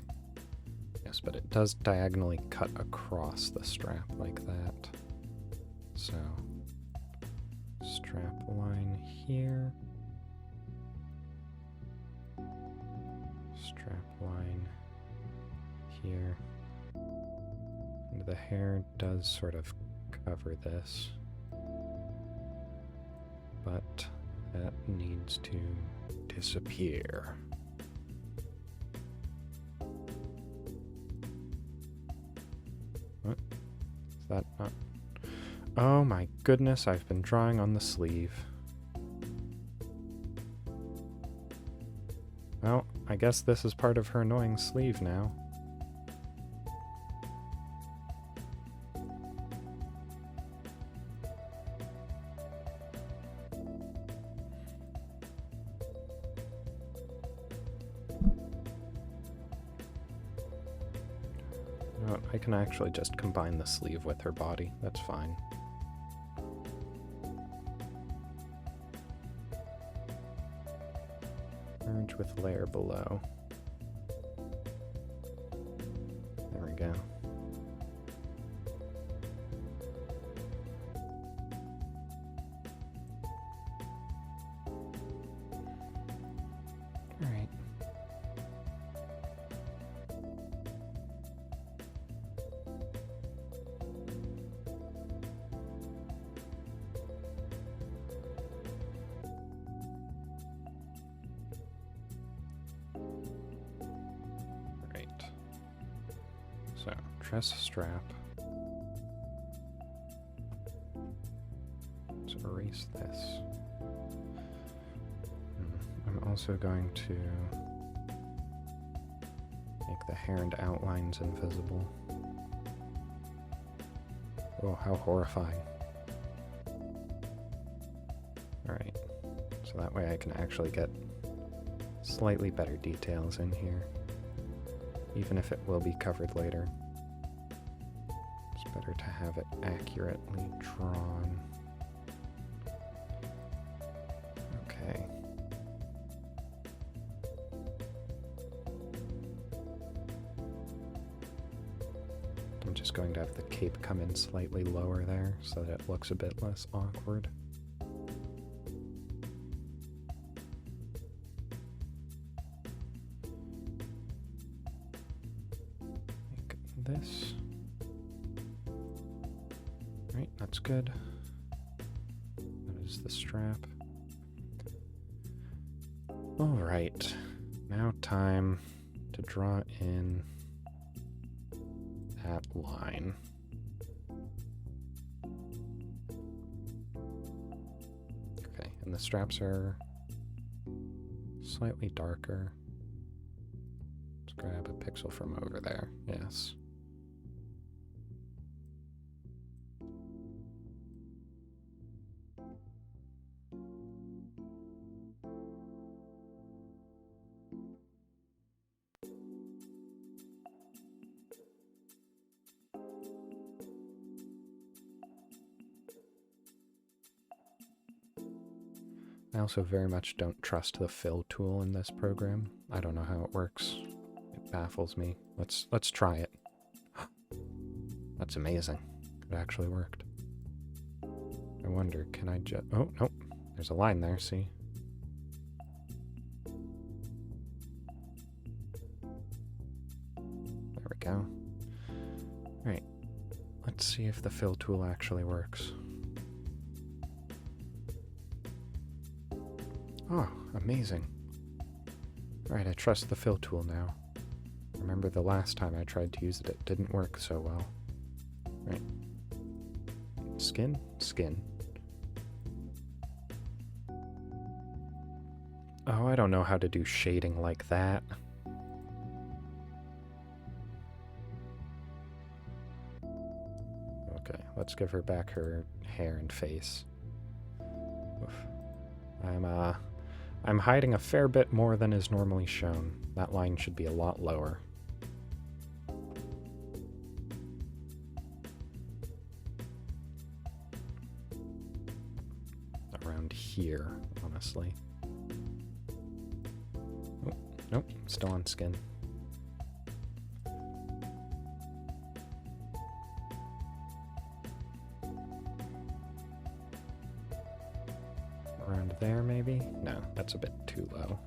Yes, but it does diagonally cut across the strap like that. So, strap line here. Strap line here. And the hair does sort of cover this, but that needs to disappear. What? Is that not? Oh my goodness, I've been drawing on the sleeve. Well, I guess this is part of her annoying sleeve now. Oh, I can actually just combine the sleeve with her body. That's fine. Merge with layer below. There we go. Alright. So, dress strap. Let's erase this. I'm also going to make the hair and outlines invisible. Oh, how horrifying. Alright, so that way I can actually get slightly better details in here. Even if it will be covered later. It's better to have it accurately drawn. Okay. I'm just going to have the cape come in slightly lower there so that it looks a bit less awkward. This. Right, that's good. That is the strap. Alright, now time to draw in that line. Okay, and the straps are slightly darker. Let's grab a pixel from over there, yes. I also very much don't trust the fill tool in this program. I don't know how it works. It baffles me. Let's try it. That's amazing. It actually worked. I wonder, can I just... Oh, nope. There's a line there, see? There we go. Alright. Let's see if the fill tool actually works. Oh, amazing. Alright, I trust the fill tool now. Remember the last time I tried to use it, it didn't work so well. Right. Skin? Skin. Oh, I don't know how to do shading like that. Okay, let's give her back her hair and face. Oof. I'm hiding a fair bit more than is normally shown. That line should be a lot lower. Around here, honestly. Oh, nope, still on skin. Around there, maybe? No, that's a bit too low.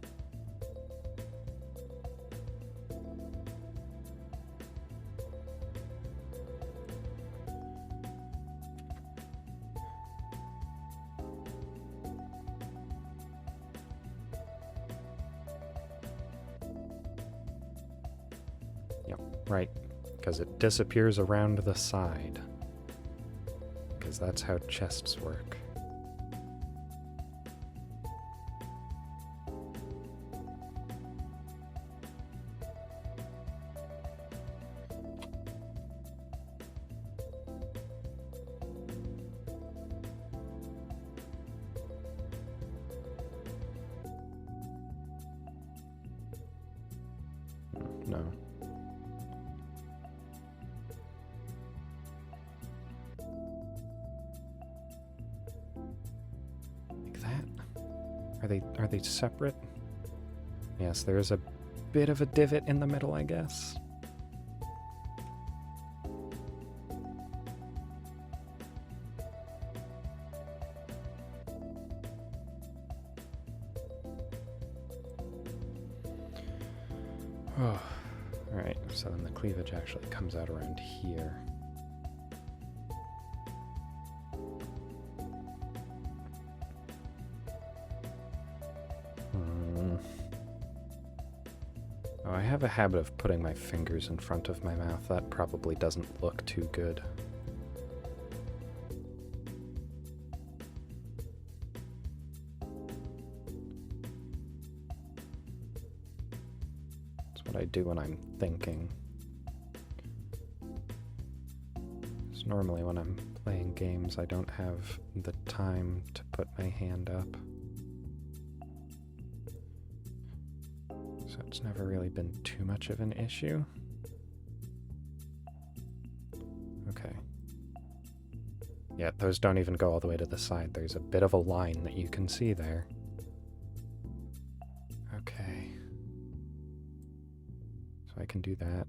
Yep, right, because it disappears around the side. Because that's how chests work. No. Like that? Are they separate? Yes, there's a bit of a divot in the middle, I guess. Oh, alright, so then the cleavage actually comes out around here. Oh, I have a habit of putting my fingers in front of my mouth. That probably doesn't look too good. That's what I do when I'm thinking. Because normally when I'm playing games, I don't have the time to put my hand up. So it's never really been too much of an issue. Okay. Yeah, those don't even go all the way to the side. There's a bit of a line that you can see there. Okay. So I can do that.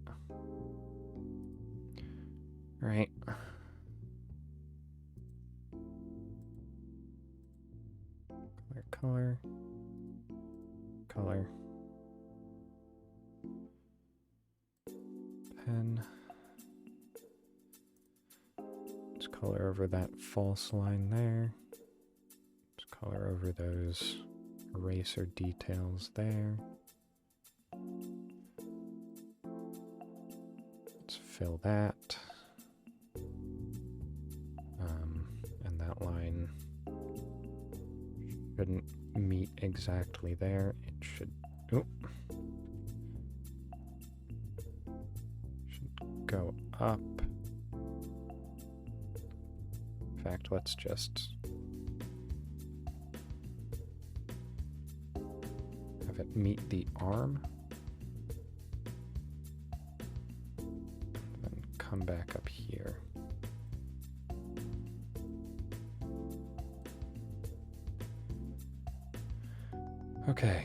Alright. Color, color. Color. Pen. Let's color over that false line there. Let's color over those eraser details there. Let's fill that. And that line shouldn't meet exactly there. It should... Oh. Go up. In fact, let's just have it meet the arm. And then come back up here. Okay.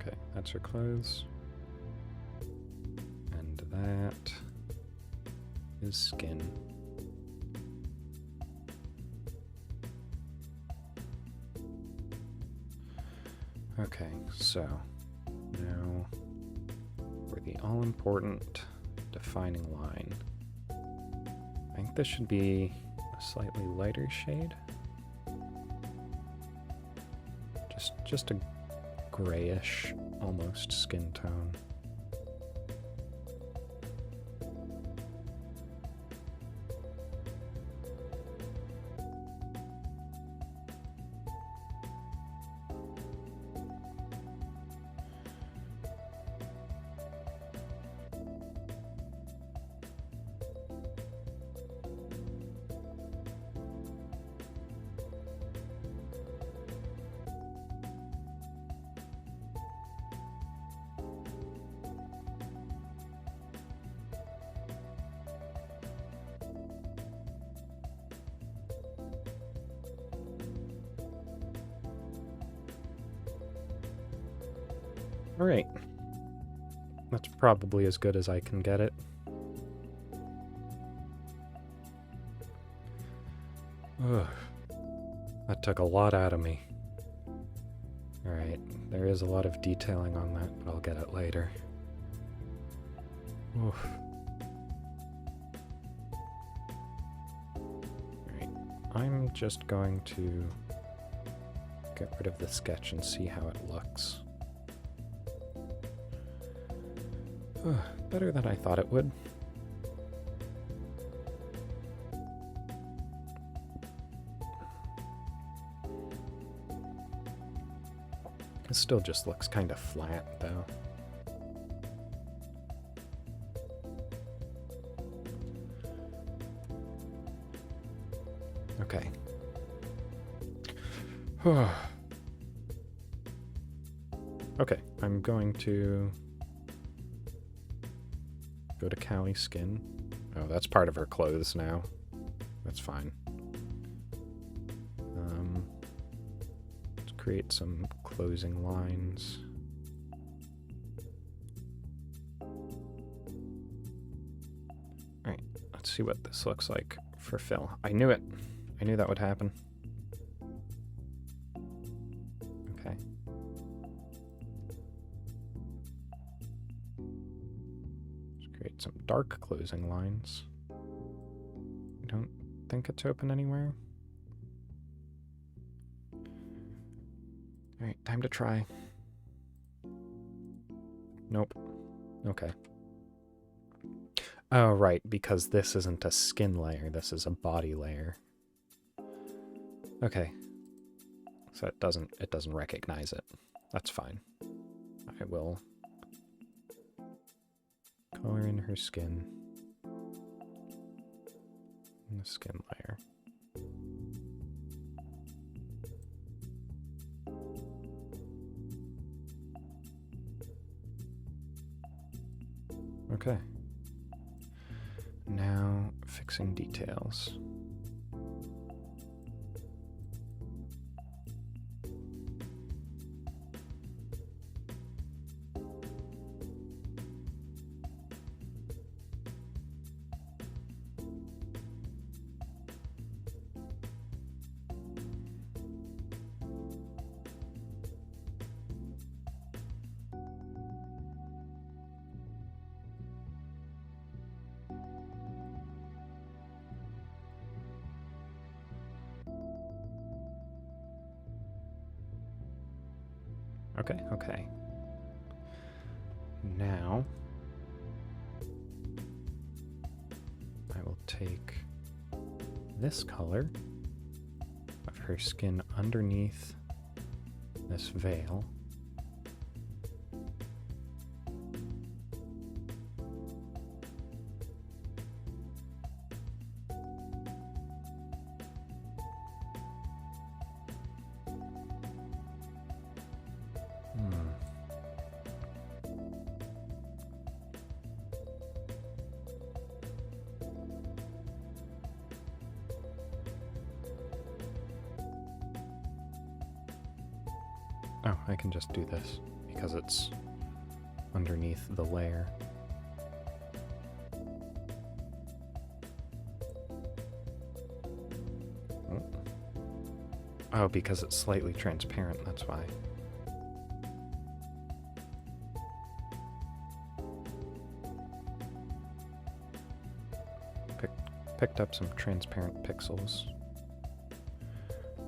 Okay, that's her clothes. And that is skin. Okay, so now for the all-important defining line. I think this should be a slightly lighter shade. Just a grayish, almost skin tone. Alright. That's probably as good as I can get it. Ugh. That took a lot out of me. Alright, there is a lot of detailing on that, but I'll get it later. Oof. Alright, I'm just going to get rid of the sketch and see how it looks. Better than I thought it would. It still just looks kind of flat, though. Okay. Okay, I'm going to go to Callie's skin. Oh, that's part of her clothes now. That's fine. Let's create some closing lines. Alright, let's see what this looks like for fill. I knew it. I knew that would happen. Okay. Let's create some dark closing lines. I don't think it's open anywhere. Alright, time to try. Nope. Okay. Oh, right, because this isn't a skin layer, this is a body layer. Okay. So it doesn't recognize it. That's fine. I will color in her skin. In the skin layer. Okay. Now, fixing details. Okay. Now, I will take this color of her skin underneath this veil. Oh, I can just do this because it's underneath the layer. Oh, because it's slightly transparent, that's why. Picked up some transparent pixels.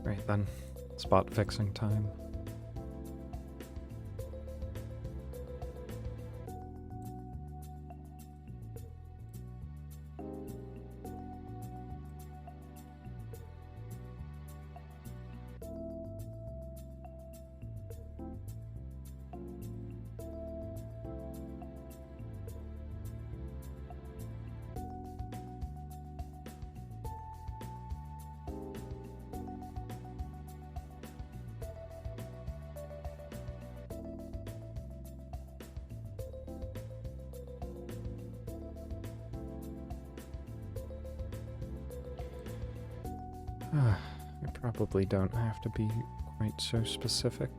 Right then, spot fixing time. I probably don't have to be quite so specific.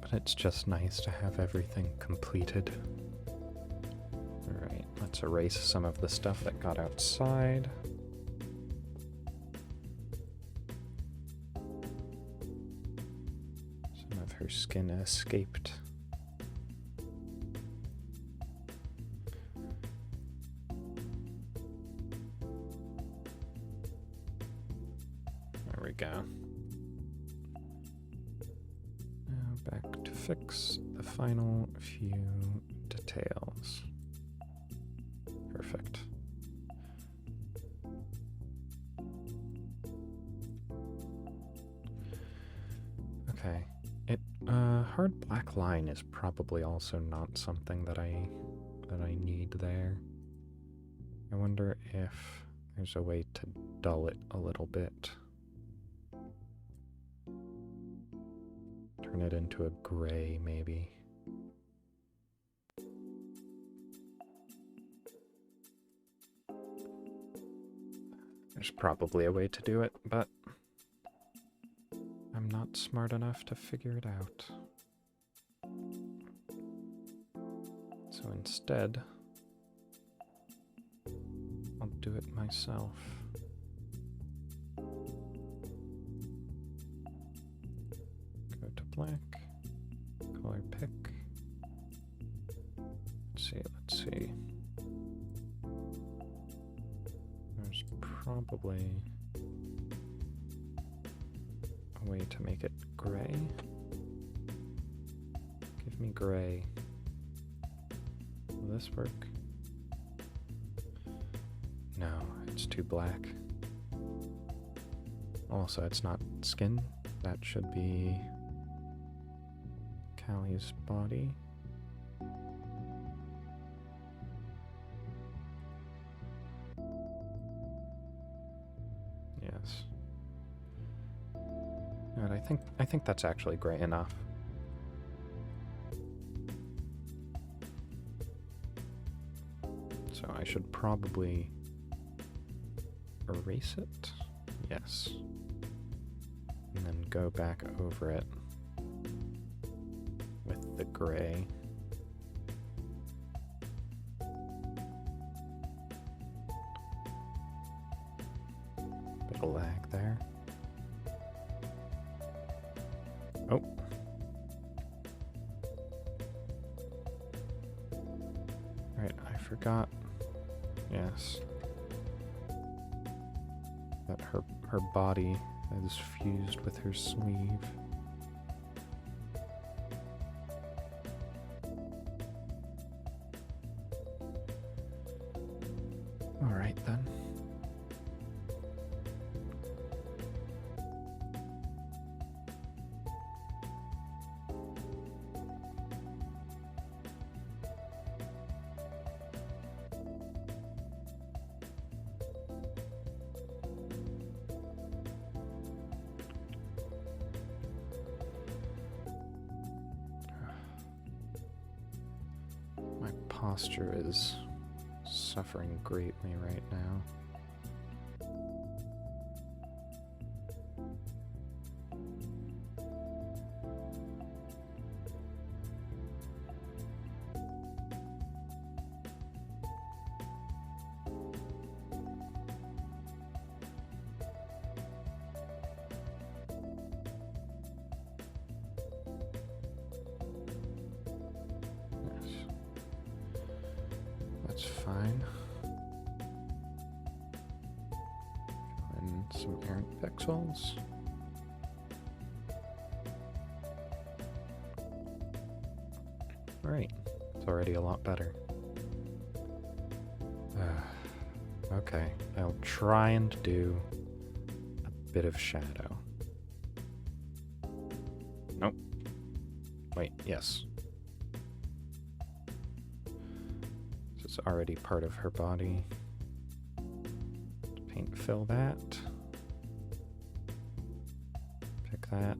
But it's just nice to have everything completed. Alright, let's erase some of the stuff that got outside. Some of her skin escaped. There we go. Now back to fix the final few details. Perfect. Okay. Hard black line is probably also not something that I need there. I wonder if there's a way to dull it a little bit. turn it into a gray, maybe. There's probably a way to do it, but I'm not smart enough to figure it out. So instead, I'll do it myself. Go to black, color pick. Let's see. There's probably a way to make it gray. Give me gray. Will this work? No, it's too black. Also, it's not skin. That should be Callie's body. Yes. And I think that's actually gray enough. So I should probably erase it. Yes. And then go back over it with the gray. Bit of lag there. Oh. Right, I forgot. Yes. That her body is fused with her sleeve. All right then. My posture is suffering greatly right now. Yes. That's fine. And some errant pixels. Alright, it's already a lot better. Okay, I'll try and do a bit of shadow. Nope. Wait, yes. This is already part of her body. Paint fill that. Pick that.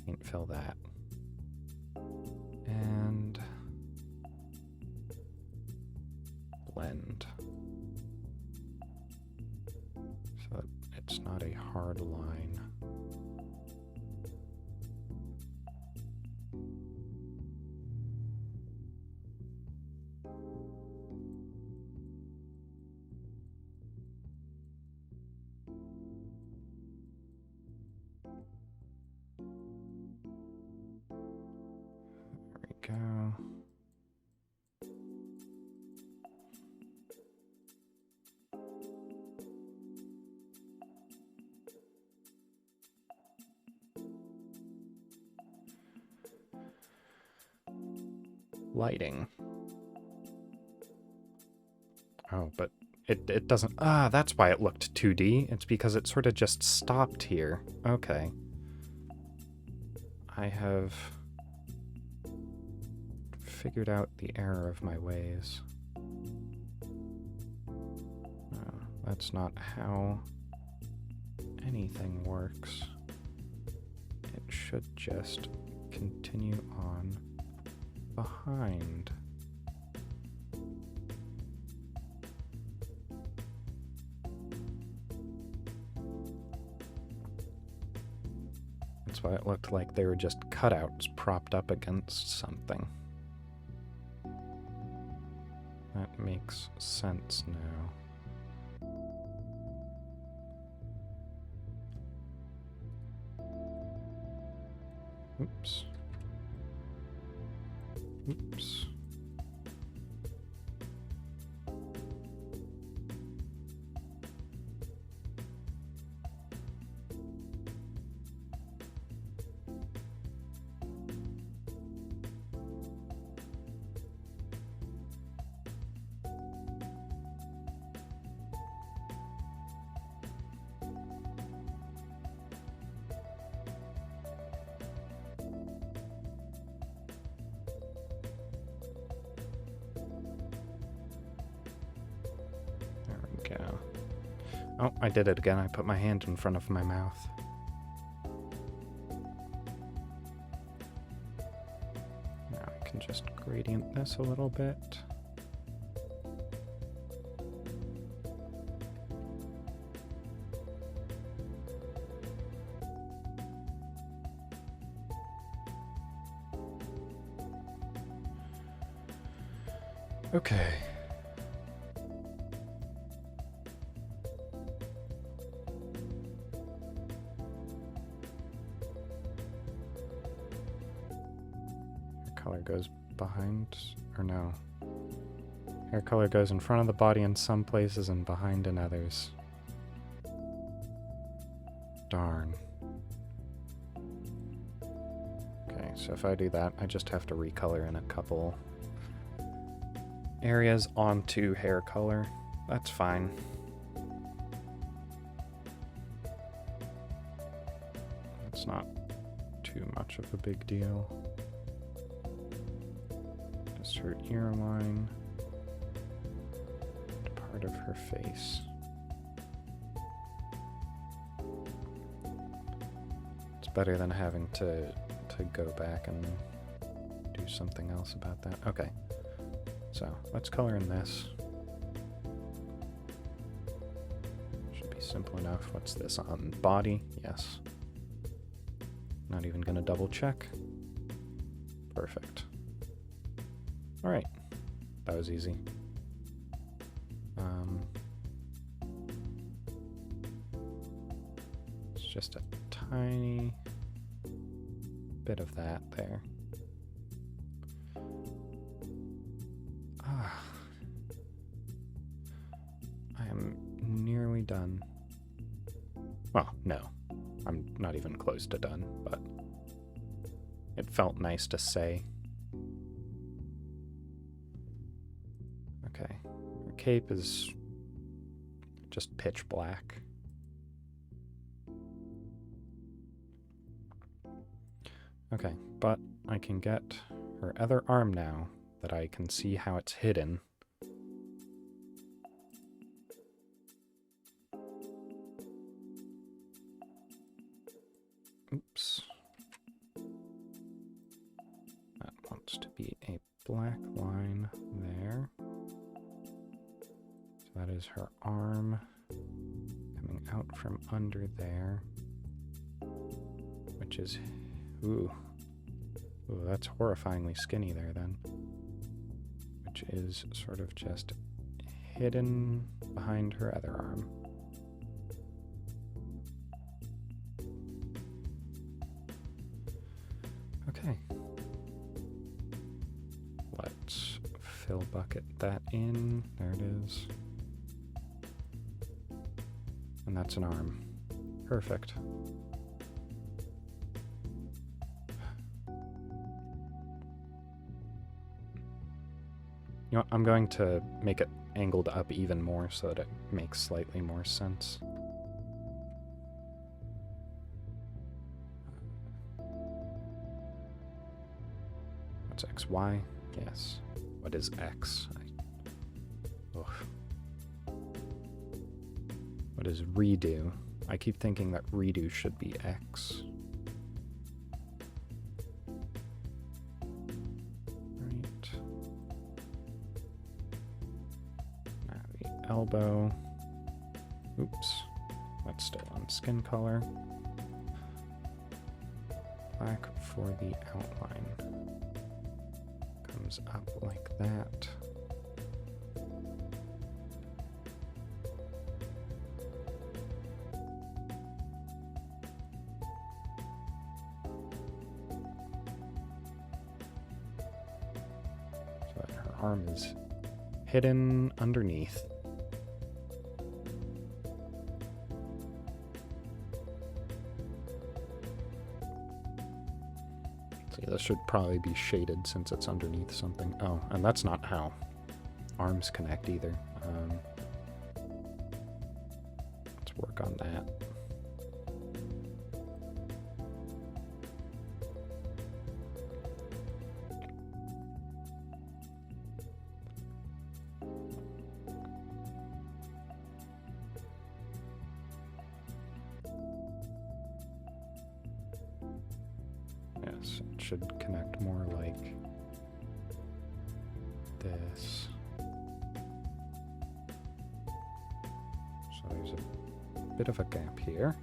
Paint fill that. And blend. So that it's not a hard line. There we go. Lighting. Oh, but it doesn't... Ah, that's why it looked 2D. It's because it sort of just stopped here. Okay. I have figured out the error of my ways. Oh, that's not how anything works. It should should just continue on behind. That's why it looked like they were just cutouts propped up against something. That makes sense now. Oops. Oops. Go. Oh, I did it again. I put my hand in front of my mouth. Now I can just gradient this a little bit. Okay. Color goes behind, or no. Hair color goes in front of the body in some places and behind in others. Darn. Okay, so if I do that, I just have to recolor in a couple areas onto hair color. That's fine. It's not too much of a big deal. Just her ear line, and part of her face. It's better than having to go back and do something else about that. Okay, so let's color in this. Should be simple enough. What's this on? Body? Yes. Not even gonna double check. Perfect. Alright, that was easy. It's just a tiny bit of that there. I am nearly done. Well, no. I'm not even close to done, but it felt nice to say. Okay, her cape is just pitch black. Okay, but I can get her other arm now that I can see how it's hidden. Oops. That wants to be a black line there. So that is her arm coming out from under there, which is, ooh, that's horrifyingly skinny there then, which is sort of just hidden behind her other arm. Okay. Let's fill bucket that in. There it is. And that's an arm. Perfect. You know what? I'm going to make it angled up even more so that it makes slightly more sense. What's X, Y? Yes. What is X? What is redo? I keep thinking that redo should be X. elbow. Oops, that's still on skin color. Black for the outline. Comes up like that. So that her arm is hidden underneath. See, this should probably be shaded since it's underneath something. Oh, and that's not how arms connect either. Let's work on that. Yes, it should connect more like this. So there's a bit of a gap here.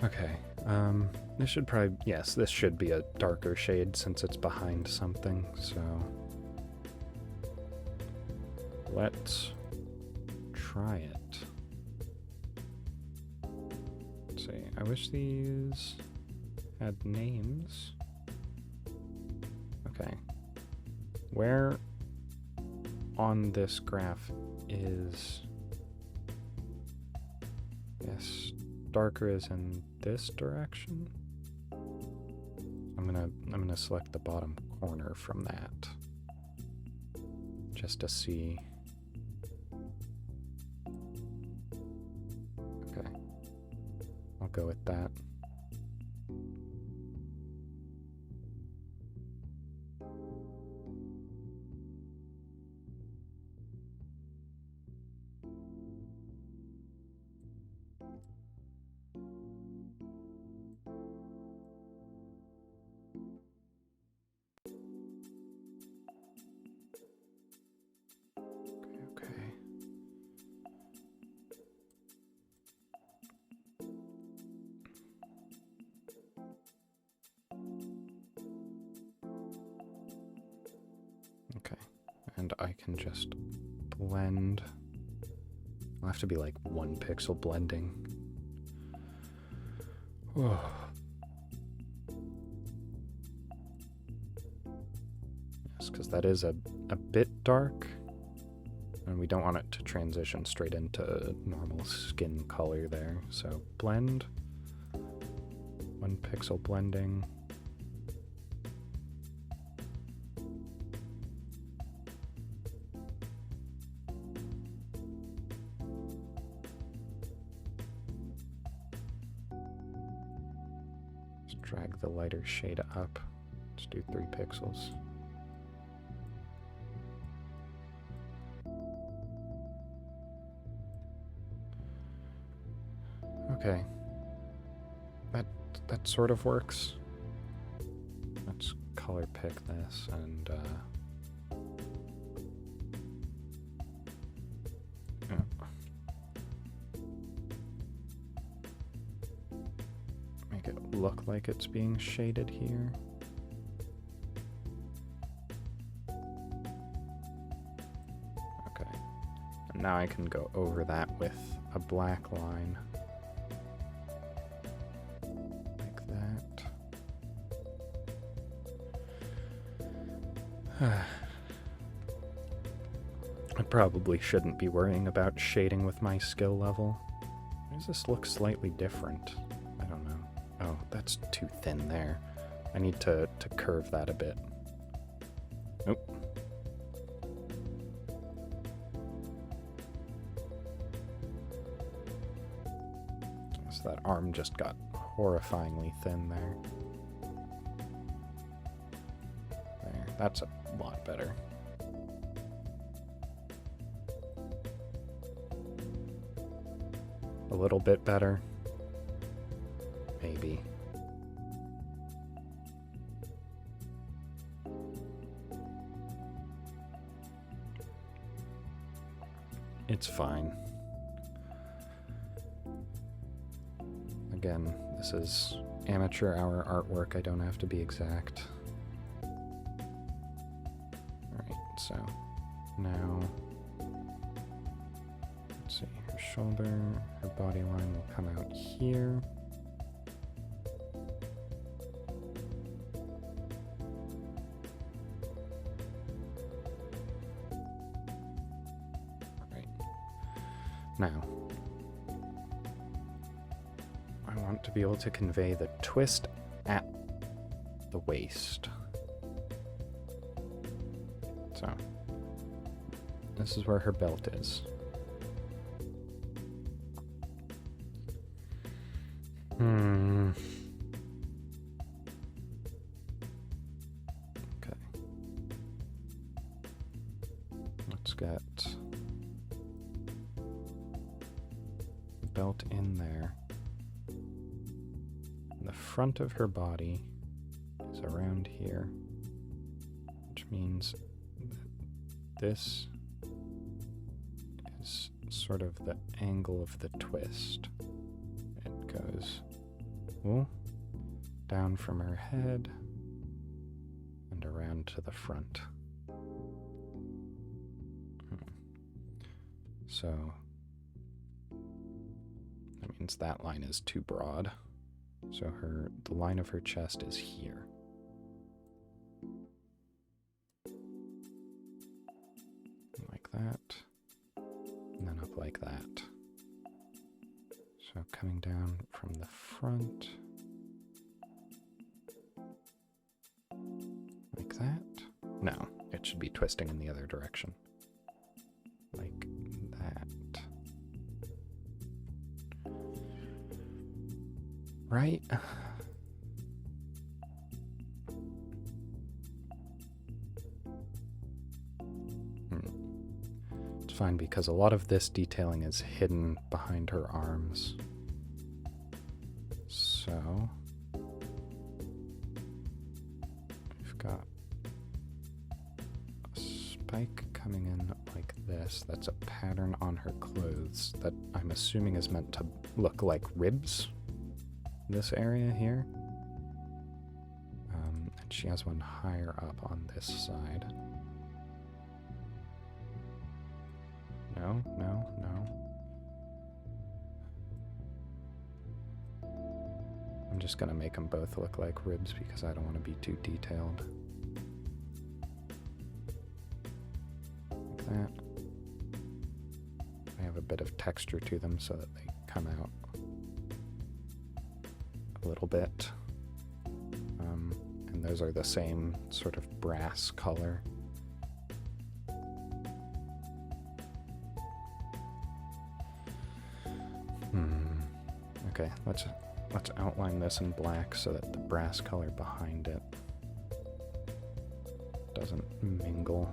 Okay, this should probably, yes, this should be a darker shade since it's behind something, so let's try it. Let's see, I wish these had names. Okay, where on this graph is, yes, darker is in this direction. I'm gonna select the bottom corner from that just to see. Okay, I'll go with that. Okay, and I can just blend. I'll have to be like 1 pixel blending. Whoa. Yes, because that is a bit dark, and we don't want it to transition straight into normal skin color there. So blend, 1 pixel blending. Drag the lighter shade up. Let's do 3 pixels. Okay. That sort of works. Let's color pick this and make it look like it's being shaded here. Okay. And now I can go over that with a black line. Like that. I probably shouldn't be worrying about shading with my skill level. Why does this look slightly different? I don't know. Oh, that's too thin there. I need to curve that a bit. Nope. So that arm just got horrifyingly thin there. There. That's a lot better. A little bit better. Maybe. It's fine. Again, this is amateur hour artwork. I don't have to be exact. Alright, so now, let's see, her shoulder, her body line will come out here. Now, I want to be able to convey the twist at the waist. So, this is where her belt is. Okay. Let's get belt in there. And the front of her body is around here, which means that this is sort of the angle of the twist. It goes down from her head and around to the front. So that means that line is too broad. So the line of her chest is here. Like that. And then up like that. So coming down from the front. Like that. No, it should be twisting in the other direction. Like that. Right? It's fine because a lot of this detailing is hidden behind her arms. So we've got a spike coming in like this. That's a pattern on her clothes that I'm assuming is meant to look like ribs. This area here. And she has one higher up on this side. No. I'm just gonna make them both look like ribs because I don't want to be too detailed. Like that. They have a bit of texture to them so that they come out a little bit. And those are the same sort of brass color. Okay, let's outline this in black so that the brass color behind it doesn't mingle.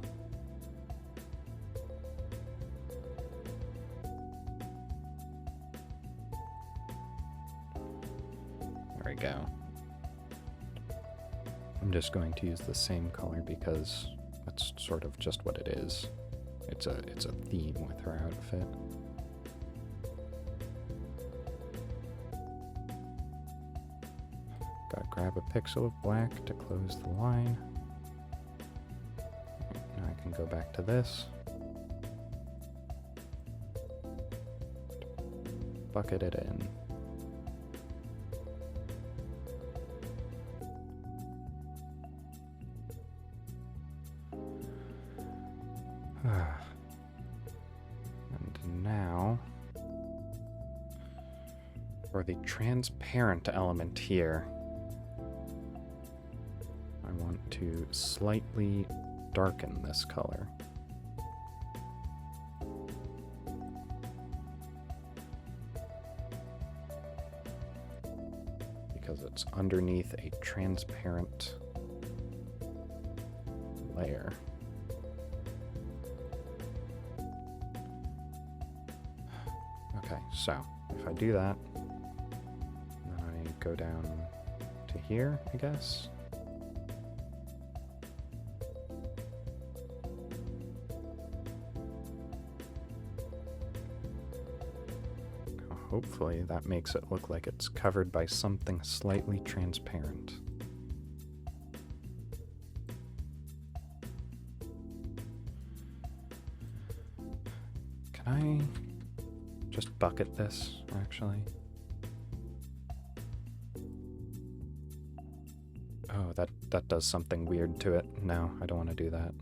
There we go. I'm just going to use the same color because that's sort of just what it is. It's a theme with her outfit. Gotta grab a pixel of black to close the line. Now I can go back to this. Bucket it in. And now, for the transparent element here, I want to slightly darken this color. Because it's underneath a transparent layer. Okay, so if I do that, then I go down to here, I guess. Hopefully that makes it look like it's covered by something slightly transparent. Can I just bucket this, actually? Oh, that does something weird to it. No, I don't want to do that.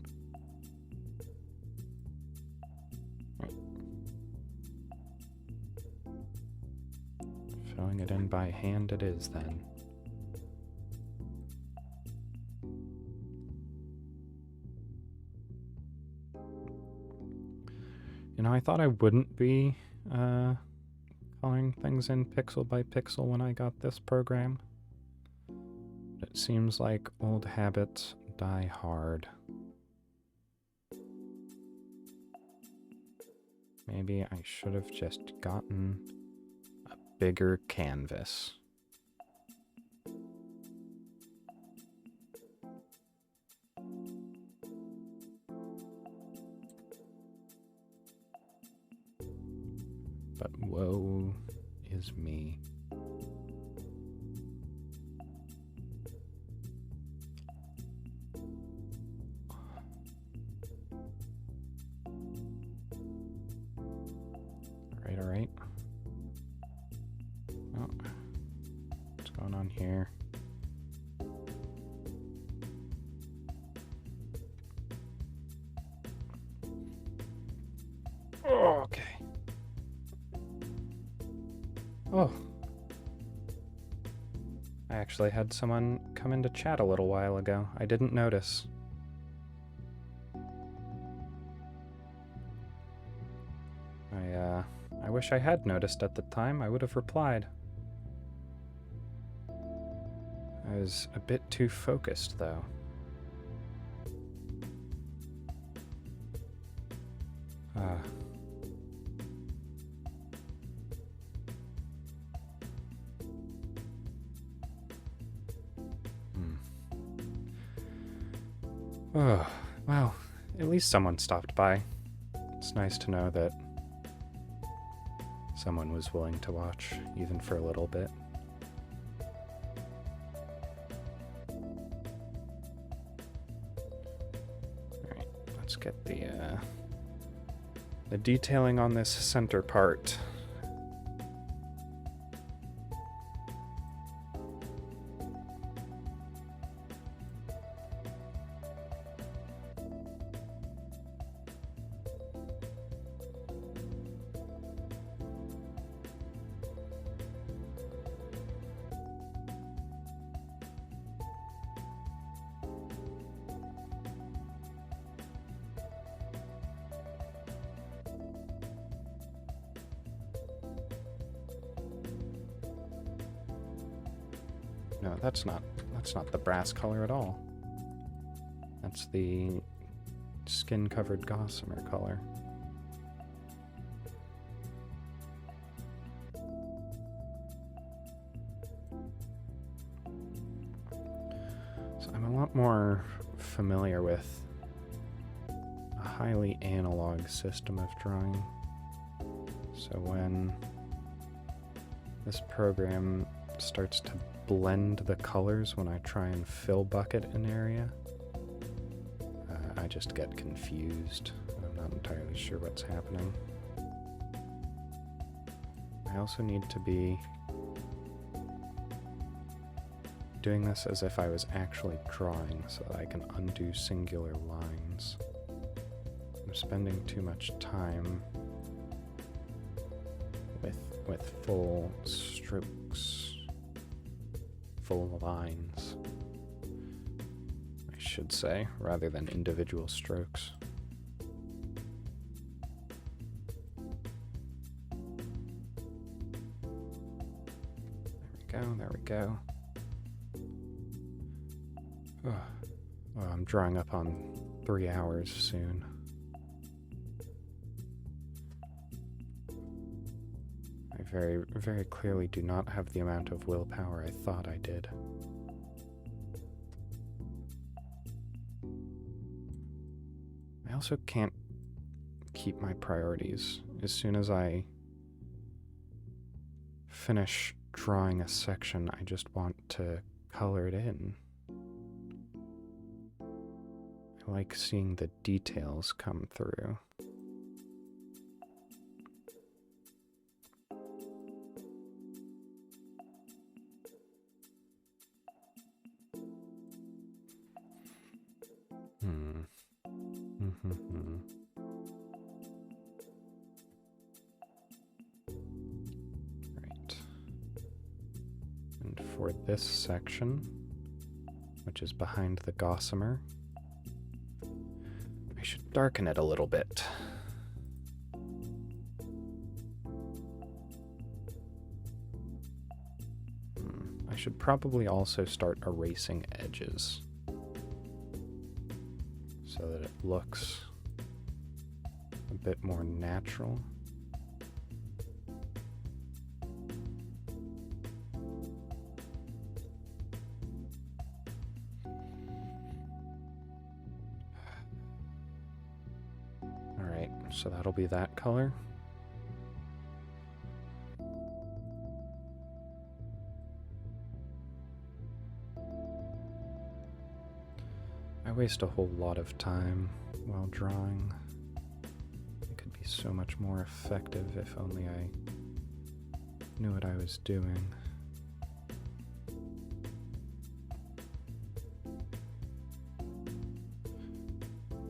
Filling it in by hand it is, then. You know, I thought I wouldn't be coloring things in pixel by pixel when I got this program. But it seems like old habits die hard. Maybe I should have just gotten a bigger canvas. But woe is me. All right. Oh, what's going on here? Oh, okay. Oh. I actually had someone come in to chat a little while ago. I didn't notice. I wish I had noticed at the time. I would have replied. I was a bit too focused, though. Oh, well, at least someone stopped by. It's nice to know that someone was willing to watch, even for a little bit. Alright, let's get the detailing on this center part. No, that's not the brass color at all. That's the skin-covered gossamer color. So I'm a lot more familiar with a highly analog system of drawing. So when this program starts to blend the colors when I try and fill bucket an area, I just get confused. I'm not entirely sure what's happening. I also need to be doing this as if I was actually drawing so that I can undo singular lines. I'm spending too much time with full strokes. Full lines, I should say, rather than individual strokes. There we go. Oh, I'm drawing up on 3 hours soon. I very, very clearly do not have the amount of willpower I thought I did. I also can't keep my priorities. As soon as I finish drawing a section, I just want to color it in. I like seeing the details come through. Right. And for this section, which is behind the gossamer, I should darken it a little bit. I should probably also start erasing edges so that it looks a bit more natural. Alright, so that'll be that color. I waste a whole lot of time while drawing. It could be so much more effective if only I knew what I was doing.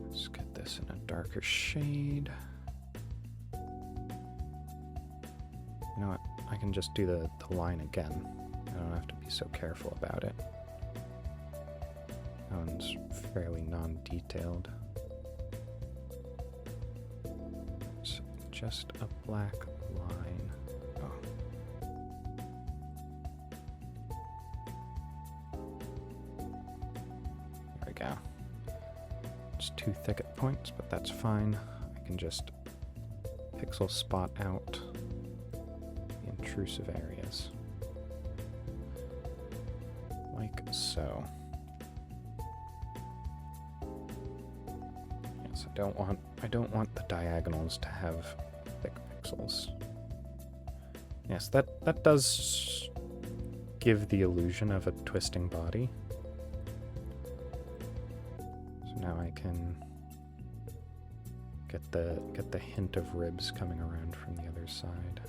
Let's get this in a darker shade. You know what? I can just do the line again. I don't have to be so careful about it. That one's fairly non-detailed. It's just a black line. Oh. There we go. It's 2 thicket points, but that's fine. I can just pixel spot out the intrusive areas. Like so. I don't want the diagonals to have thick pixels. Yes, that does give the illusion of a twisting body. So now I can get the hint of ribs coming around from the other side.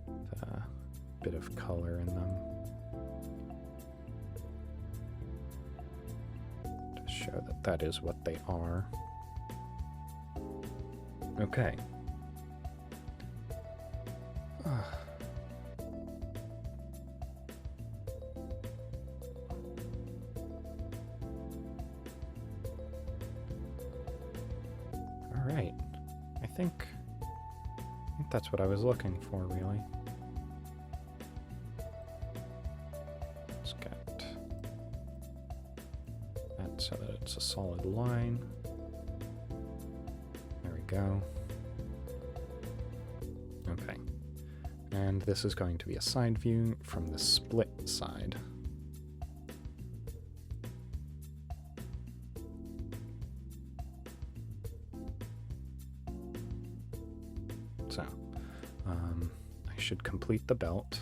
With a bit of color in them. Show that is what they are. Okay. All right. I think that's what I was looking for, really. So that it's a solid line. There we go. Okay. And this is going to be a side view from the split side. So, I should complete the belt.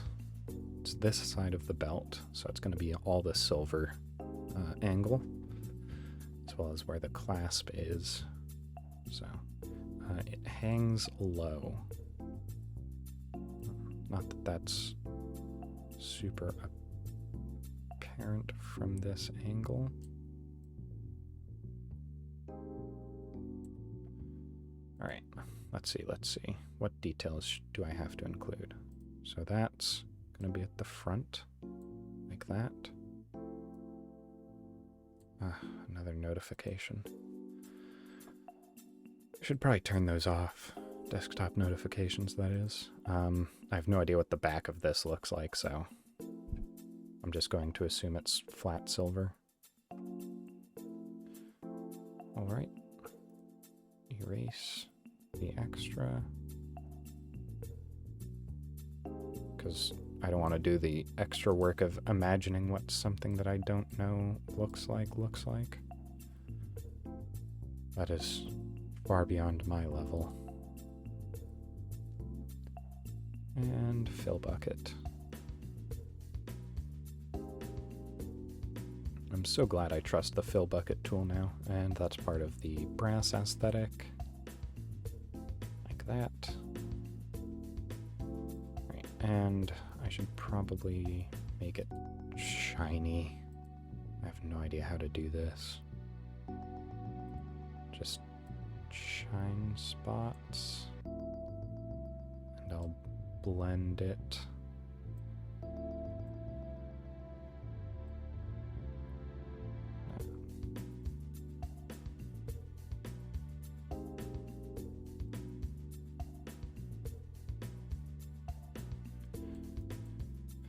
It's this side of the belt, so it's going to be all the silver angle, as well as where the clasp is. So it hangs low. Not that that's super apparent from this angle. All right, let's see. What details do I have to include? So that's going to be at the front, like that. Another notification. I should probably turn those off. Desktop notifications, that is. I have no idea what the back of this looks like, so I'm just going to assume it's flat silver. Alright. Erase the extra. Because I don't want to do the extra work of imagining what something that I don't know looks like. That is far beyond my level. And fill bucket. I'm so glad I trust the fill bucket tool now, and that's part of the brass aesthetic. Like that. Right, and I should probably make it shiny. I have no idea how to do this. Just shine spots. And I'll blend it.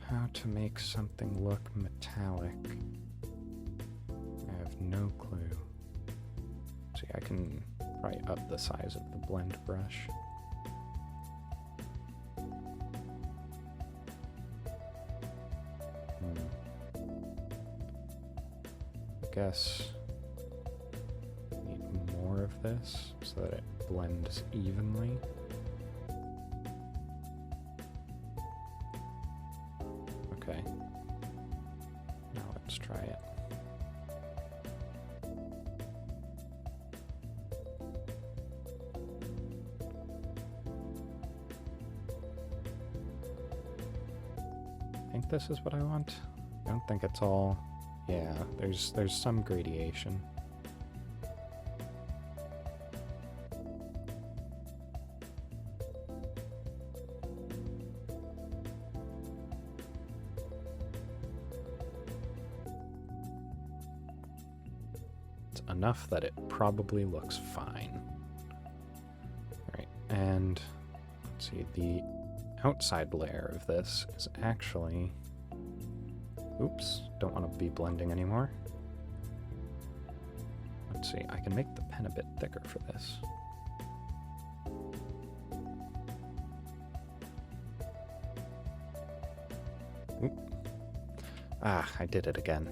How to make something look metallic. I have no clue. See, I can probably up the size of the blend brush. I guess I need more of this so that it blends evenly. Okay. Now let's try it. I think this is what I want. I don't think it's all... Yeah, there's some gradation. It's enough that it probably looks fine. Alright, and let's see, the outside layer of this is actually... Oops, don't want to be blending anymore. Let's see, I can make the pen a bit thicker for this. Oop. Ah, I did it again.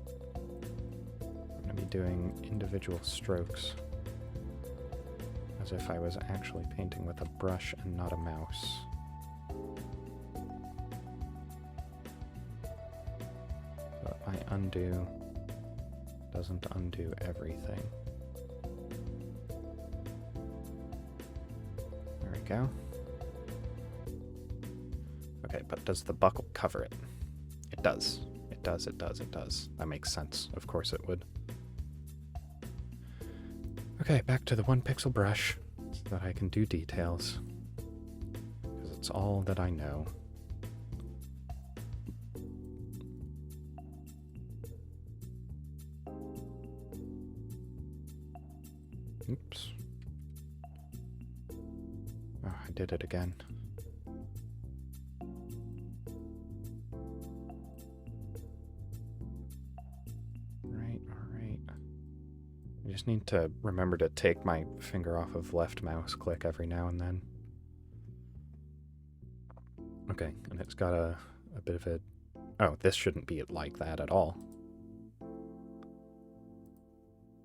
I'm going to be doing individual strokes, as if I was actually painting with a brush and not a mouse. Undo doesn't undo everything. There we go. Okay, but does the buckle cover it? It does. It does, it does, it does. That makes sense. Of course it would. Okay, back to the 1 pixel brush so that I can do details. Because it's all that I know. Oops. Oh, I did it again. Right, alright. I just need to remember to take my finger off of left mouse click every now and then. Okay, and it's got a bit of a... Oh, this shouldn't be like that at all.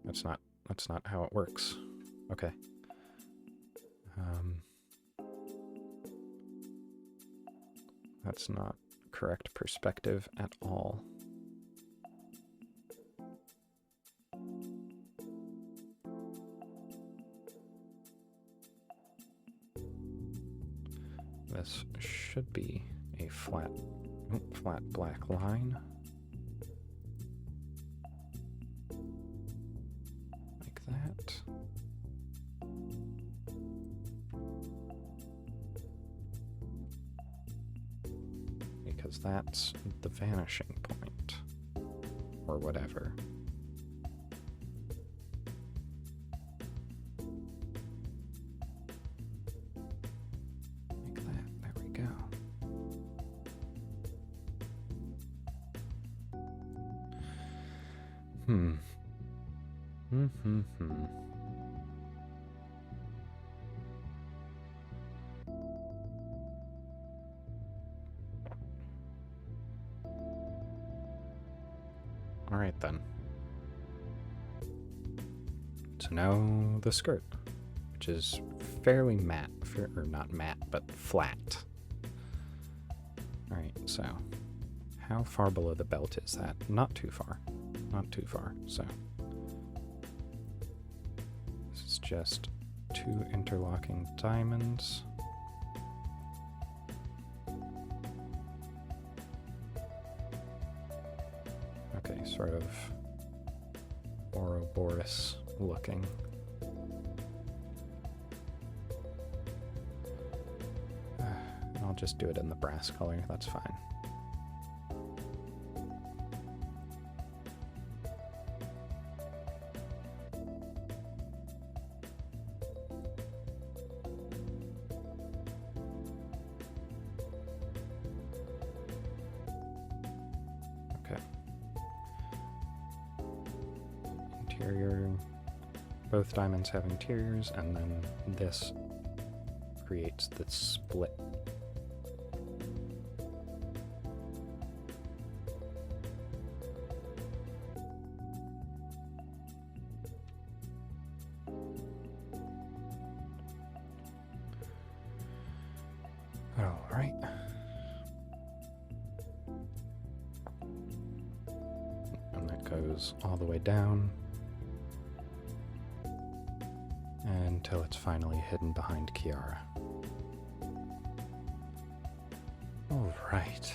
That's not how it works. Okay. That's not correct perspective at all. This should be a flat black line. That. Because that's the vanishing point, or whatever. Like that, there we go. Hmm. All right then. So now the skirt, which is fairly matte, or not matte, but flat. All right, so how far below the belt is that? Not too far. Not too far, so this is just 2 interlocking diamonds. Okay, sort of Ouroboros looking. I'll just do it in the brass color, that's fine. Okay. Interior, both diamonds have interiors, and then this creates the split. All right. And that goes all the way down until it's finally hidden behind Kiara. All right.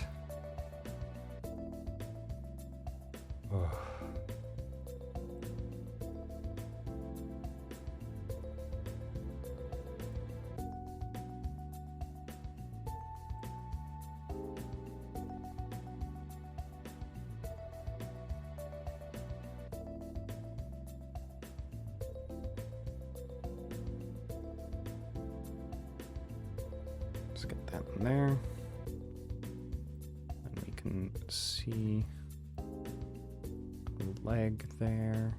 Oh. Let's get that in there. And we can see the leg there.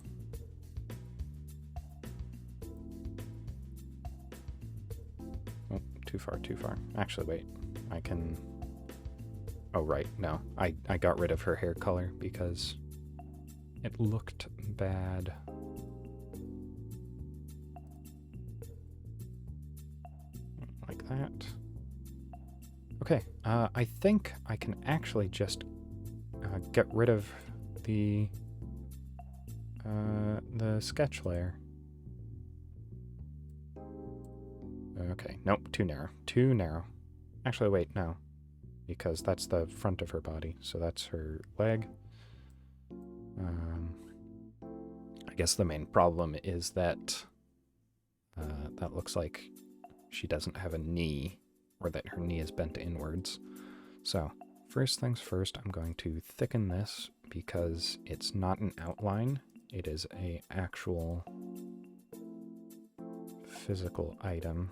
Oh, too far, too far. Actually, wait. I can... Oh, right. No. I got rid of her hair color because it looked bad. Like that. Okay, I think I can actually just get rid of the sketch layer. Okay, nope, too narrow. Too narrow. Actually, wait, no. Because that's the front of her body, so that's her leg. I guess the main problem is that that looks like she doesn't have a knee, or that her knee is bent inwards. So, first things first, I'm going to thicken this because it's not an outline, it is an actual physical item.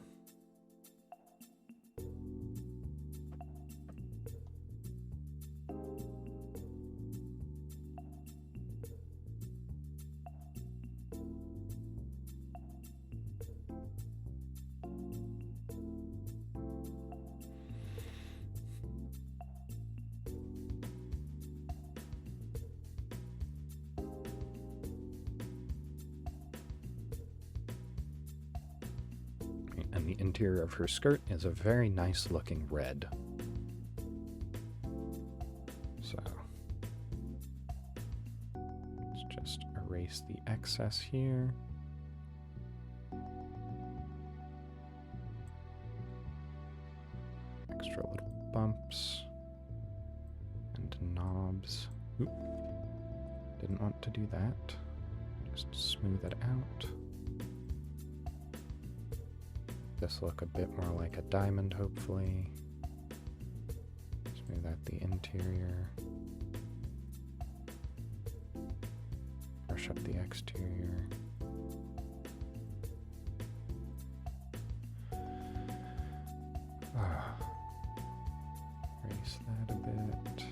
And the interior of her skirt is a very nice looking red. So let's just erase the excess here. Extra little bumps and knobs. Oop. Didn't want to do that. Just smooth it out. This look a bit more like a diamond, hopefully. Smooth out the interior. Brush up the exterior. Raise that a bit.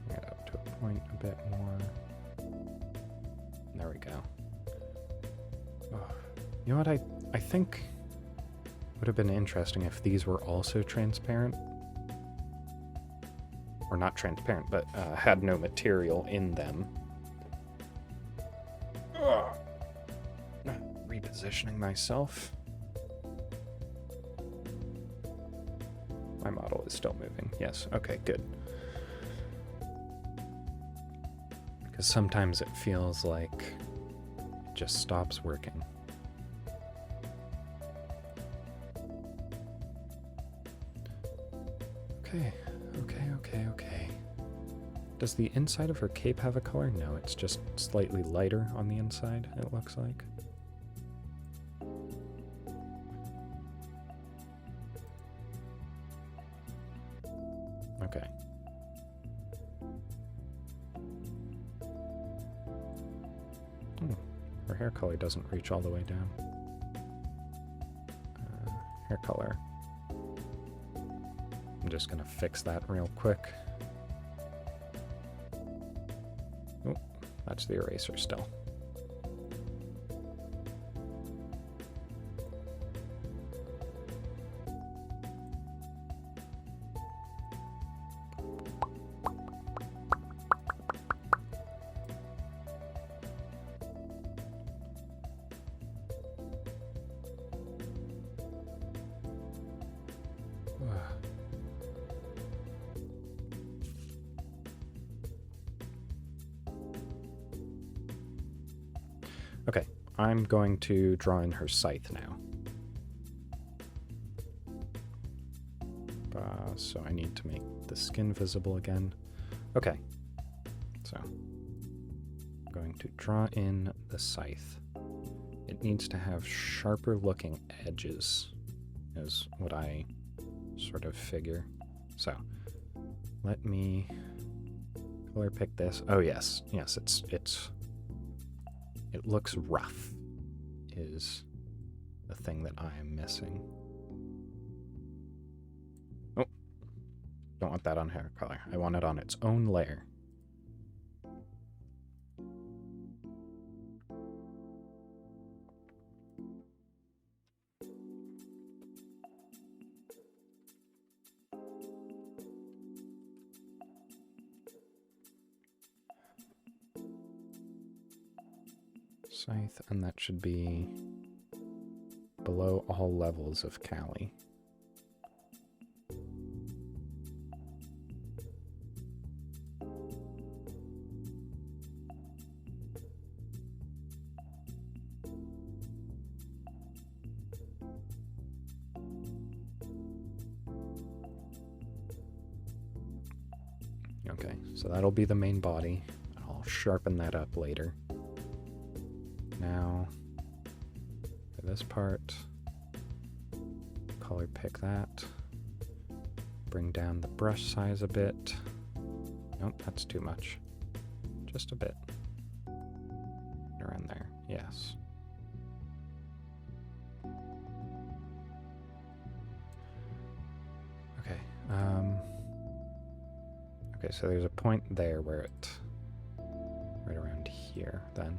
Get up to a point a bit more. go. Oh. You know what, I think would have been interesting if these were also transparent. Or not transparent, but had no material in them. Ugh. Repositioning myself. My model is still moving. Yes, okay, good. Because sometimes it feels like it just stops working. Okay. Does the inside of her cape have a color? No, it's just slightly lighter on the inside, it looks like. Okay. Her hair color doesn't reach all the way down. Hair color. I'm just gonna fix that real quick. Oh, that's the eraser still. Okay, I'm going to draw in her scythe now. So I need to make the skin visible again. Okay, so I'm going to draw in the scythe. It needs to have sharper looking edges, is what I sort of figure. So let me color pick this. Oh yes, it looks rough, is the thing that I am missing. Oh, don't want that on hair color. I want it on its own layer. Scythe, and that should be below all levels of Cali. Okay, so that'll be the main body. I'll sharpen that up later. Now, for this part, color pick that. Bring down the brush size a bit. Nope, that's too much. Just a bit. Around there, yes. Okay, okay, so there's a point there where it, right around here then.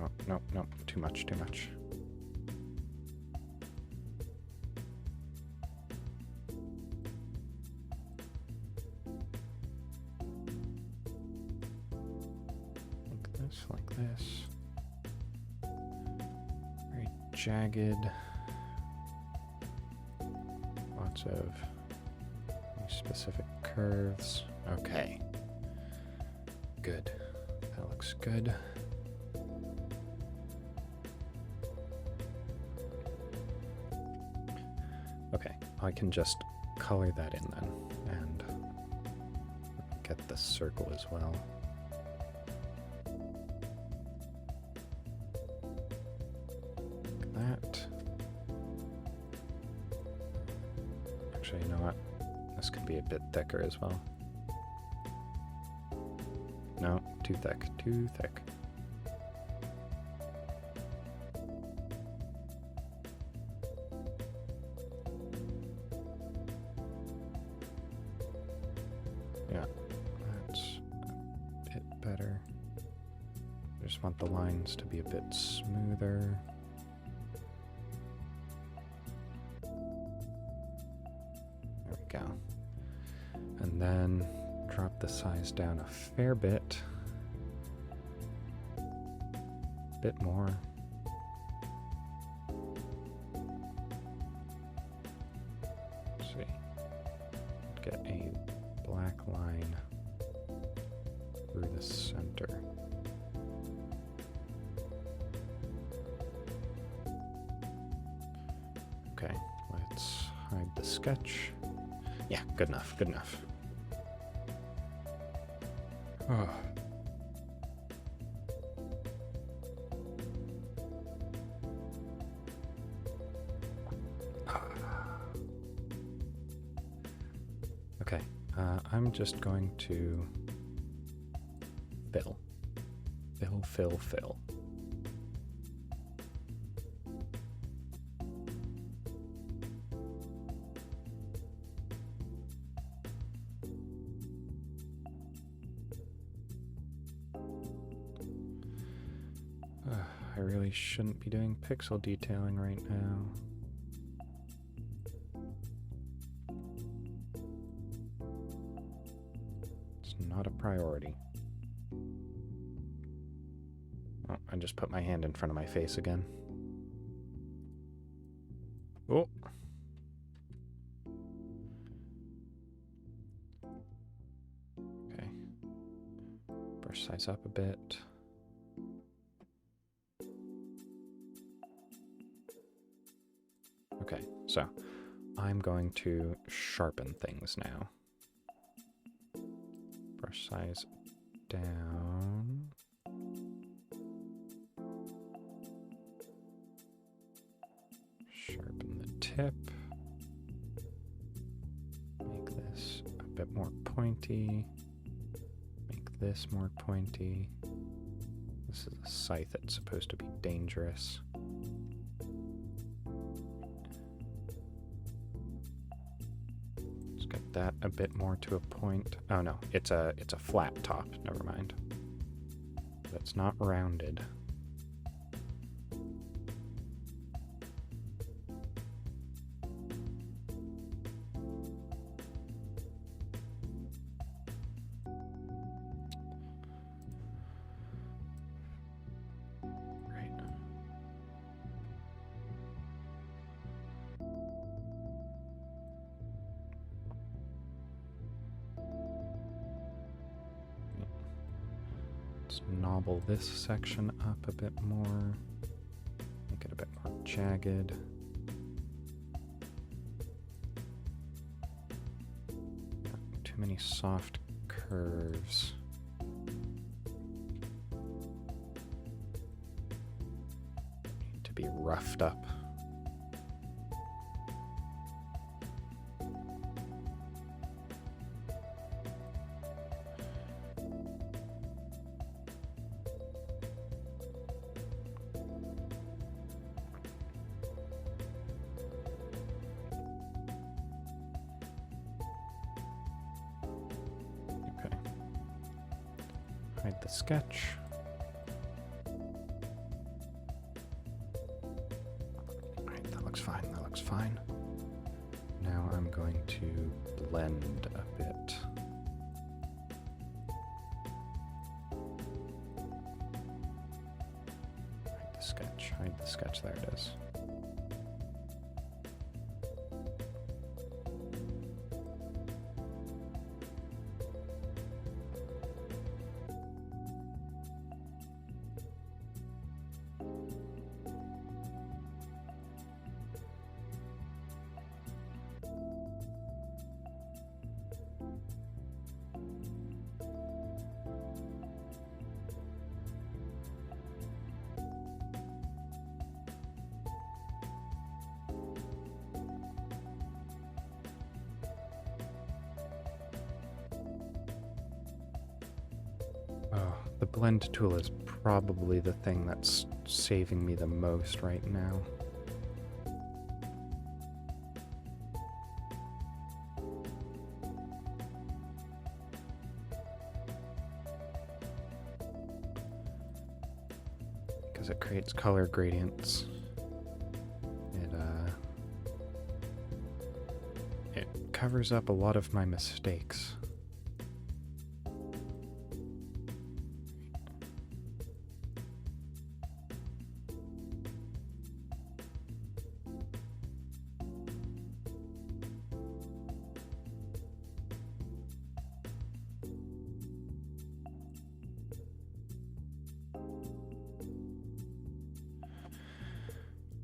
Oh, no, too much. Like this. Very jagged. Lots of specific curves. Okay. Good. That looks good. Okay, I can just color that in then, and get the circle as well. Like that. Actually, you know what? This can be a bit thicker as well. No, too thick, too thick. just want the lines to be a bit smoother. There we go. And then drop the size down a fair bit. Bit more. Let's see. Get a black line through the center. Okay, let's hide the sketch. Yeah, good enough, good enough. Oh. Okay, I'm just going to fill. Fill. I really shouldn't be doing pixel detailing right now. It's not a priority. Oh, I just put my hand in front of my face again. Oh. Okay. Brush size up a bit. Okay, so I'm going to sharpen things now. Brush size down. Sharpen the tip. Make this a bit more pointy. Make this more pointy. This is a scythe that's supposed to be dangerous. Get that a bit more to a point. Oh no, it's a flat top. Never mind. That's not rounded. Right. Let's knobble this section up a bit more. Make it a bit more jagged. Not too many soft curves. Need to be roughed up. Hide the sketch. Alright, that looks fine, that looks fine. Now I'm going to blend a bit. Hide the sketch, there it is. Oh, the blend tool is probably the thing that's saving me the most right now. because it creates color gradients. It covers up a lot of my mistakes.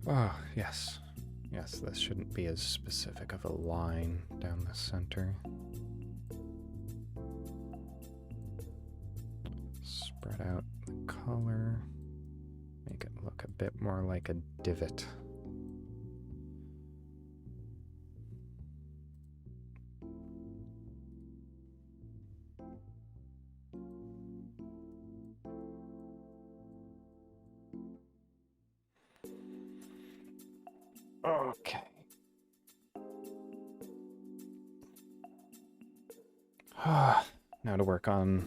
Oh, yes. Yes, this shouldn't be as specific of a line down the center. Spread out the color. Make it look a bit more like a divot. Okay. Now to work on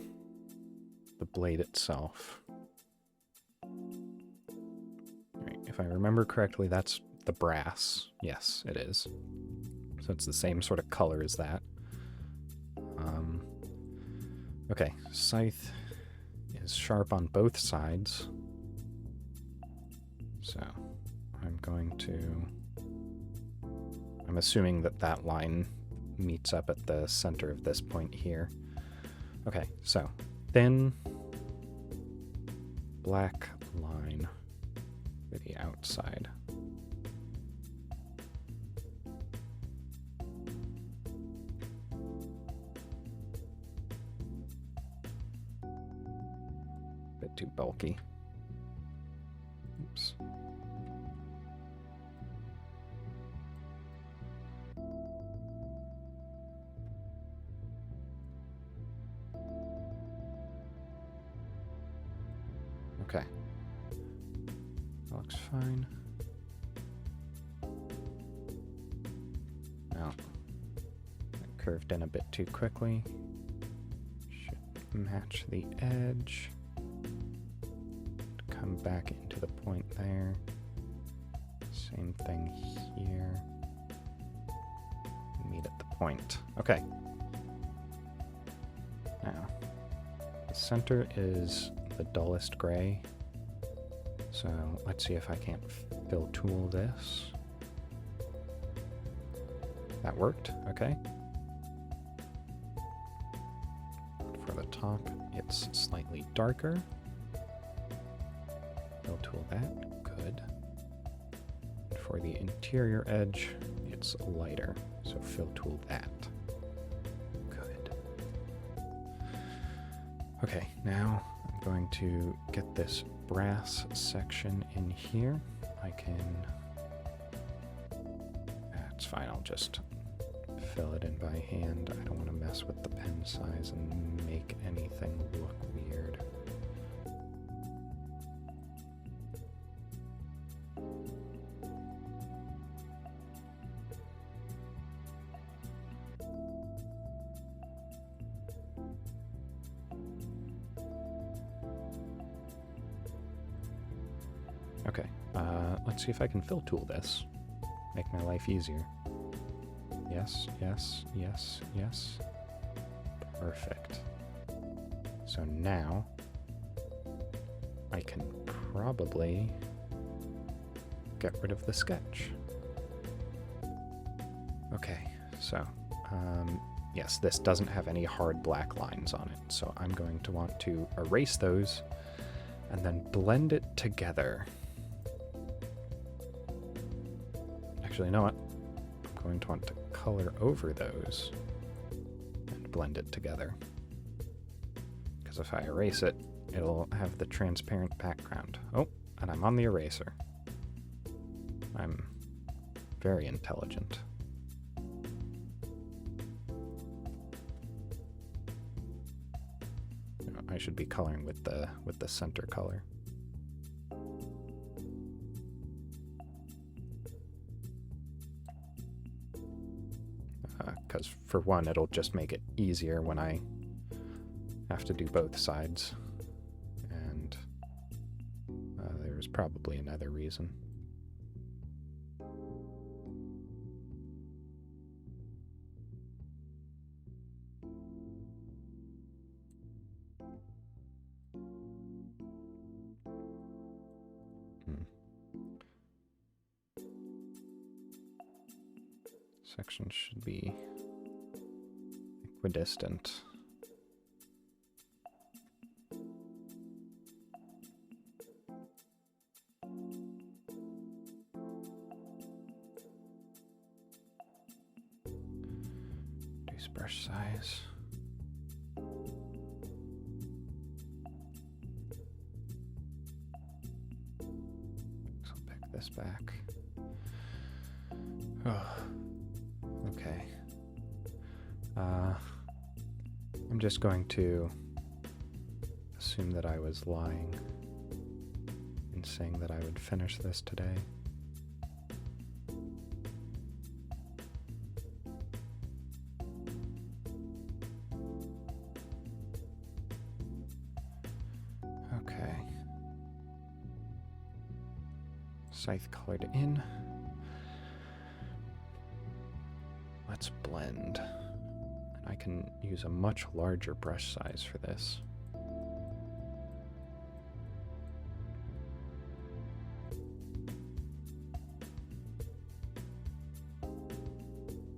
the blade itself. Right, if I remember correctly, that's the brass. Yes, it is. So it's the same sort of color as that. Okay, scythe is sharp on both sides. So I'm going to... I'm assuming that that line meets up at the center of this point here. Okay, so thin black line for the outside. Bit too bulky. Oops. Okay. That looks fine. Now, it curved in a bit too quickly. Should match the edge. Come back into the point there. Same thing here. Meet at the point. Okay. Now, the center is the dullest gray. So let's see if I can't fill tool this. That worked, okay. For the top, it's slightly darker. Fill tool that, good. And for the interior edge, it's lighter, so fill tool that. Good. Okay, now I'm going to get this brass section in here. I can... That's fine, I'll just fill it in by hand. I don't want to mess with the pen size and make anything look weird. Okay, let's see if I can fill tool this. Make my life easier. Yes, yes, yes, yes. Perfect. So now I can probably get rid of the sketch. Okay, so yes, this doesn't have any hard black lines on it, so I'm going to want to erase those and then blend it together. Actually, you know what? I'm going to want to color over those and blend it together. Because if I erase it, it'll have the transparent background. Oh, and I'm on the eraser. I'm very intelligent. I should be coloring with the center color. Because for one, it'll just make it easier when I have to do both sides. And was probably another reason. Section should be equidistant. Reduce brush size. So I'll pick this back. Oh. Okay. I'm just going to assume that I was lying in saying that I would finish this today. Okay. Scythe colored in. Let's blend. And I can use a much larger brush size for this.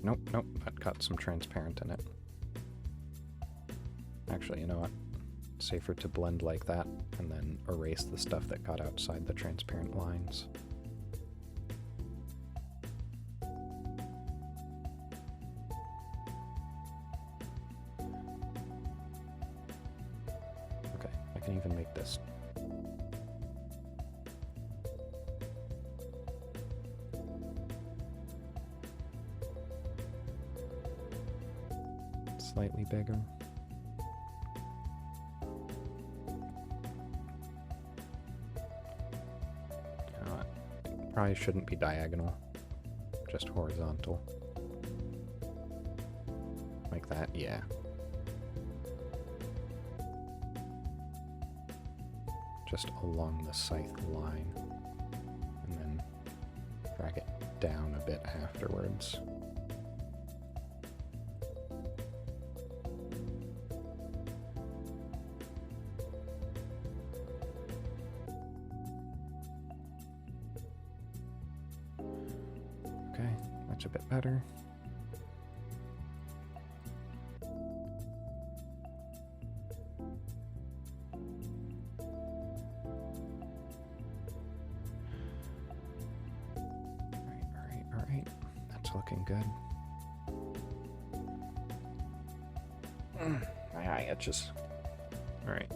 Nope, nope, that got some transparent in it. Actually, you know what? It's safer to blend like that and then erase the stuff that got outside the transparent lines. Even make this slightly bigger. You know what? It probably shouldn't be diagonal, just horizontal. Like that, yeah. Just along the scythe line, and then drag it down a bit afterwards. Okay, that's a bit better. Looking good. My eye itches. All right.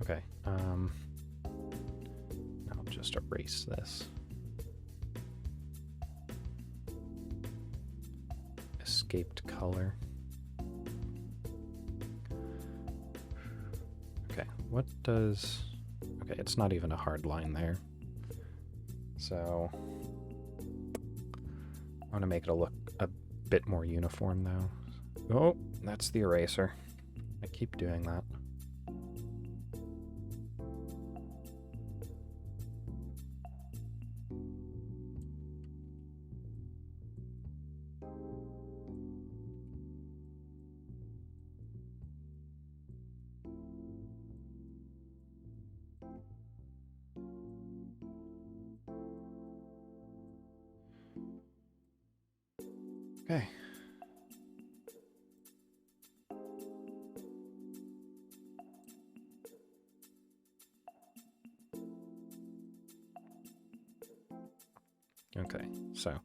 Okay, I'll just erase this. Escaped color. Okay, what does... Okay, it's not even a hard line there. So, I want to make it look a bit more uniform though. Oh, that's the eraser. I keep doing that. Okay. Okay, so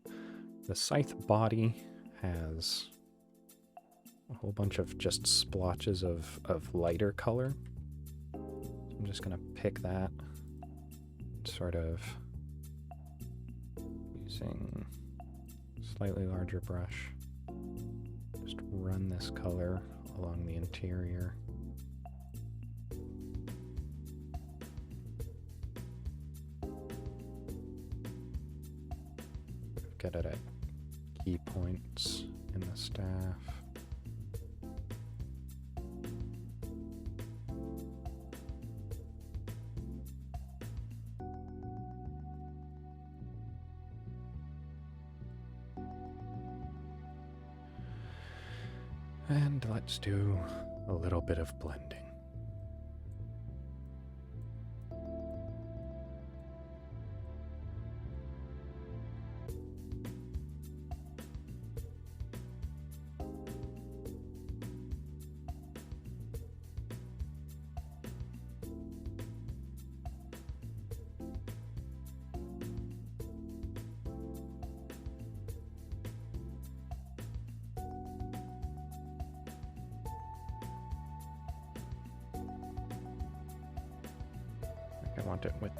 the scythe body has a whole bunch of just splotches of lighter color. So I'm just gonna pick that, sort of Using slightly larger brush, just run this color along the interior. Get it at key points in the staff. And let's do a little bit of blending. I want it with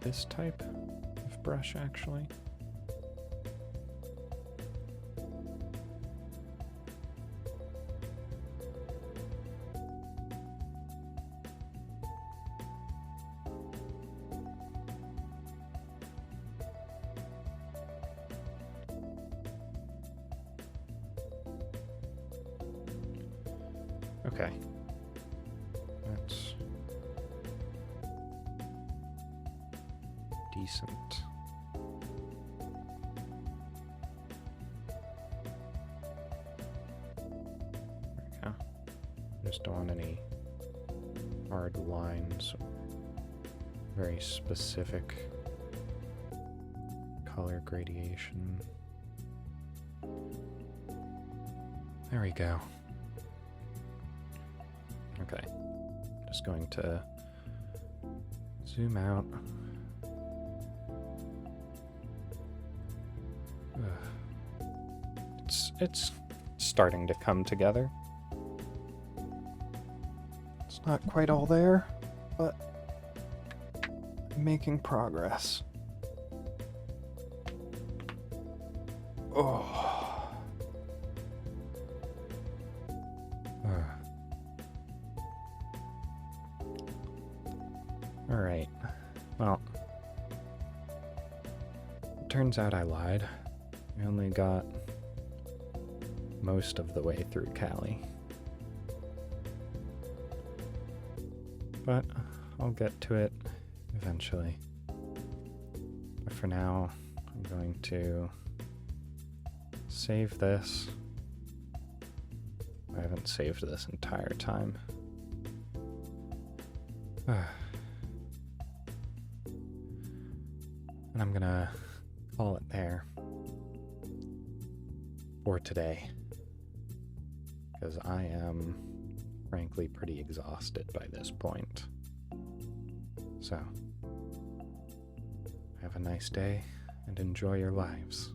this type of brush, actually. Okay. That's decent. There we go. Just don't want any hard lines, very specific color gradation. There we go. Okay, just going to zoom out. It's starting to come together. It's not quite all there, but I'm making progress. Oh. Alright, well, it turns out I lied. I only got most of the way through Cali. But I'll get to it eventually. But for now, I'm going to save this. I haven't saved this entire time. And I'm gonna call it there for today, because I am frankly pretty exhausted by this point. So, have a nice day and enjoy your lives.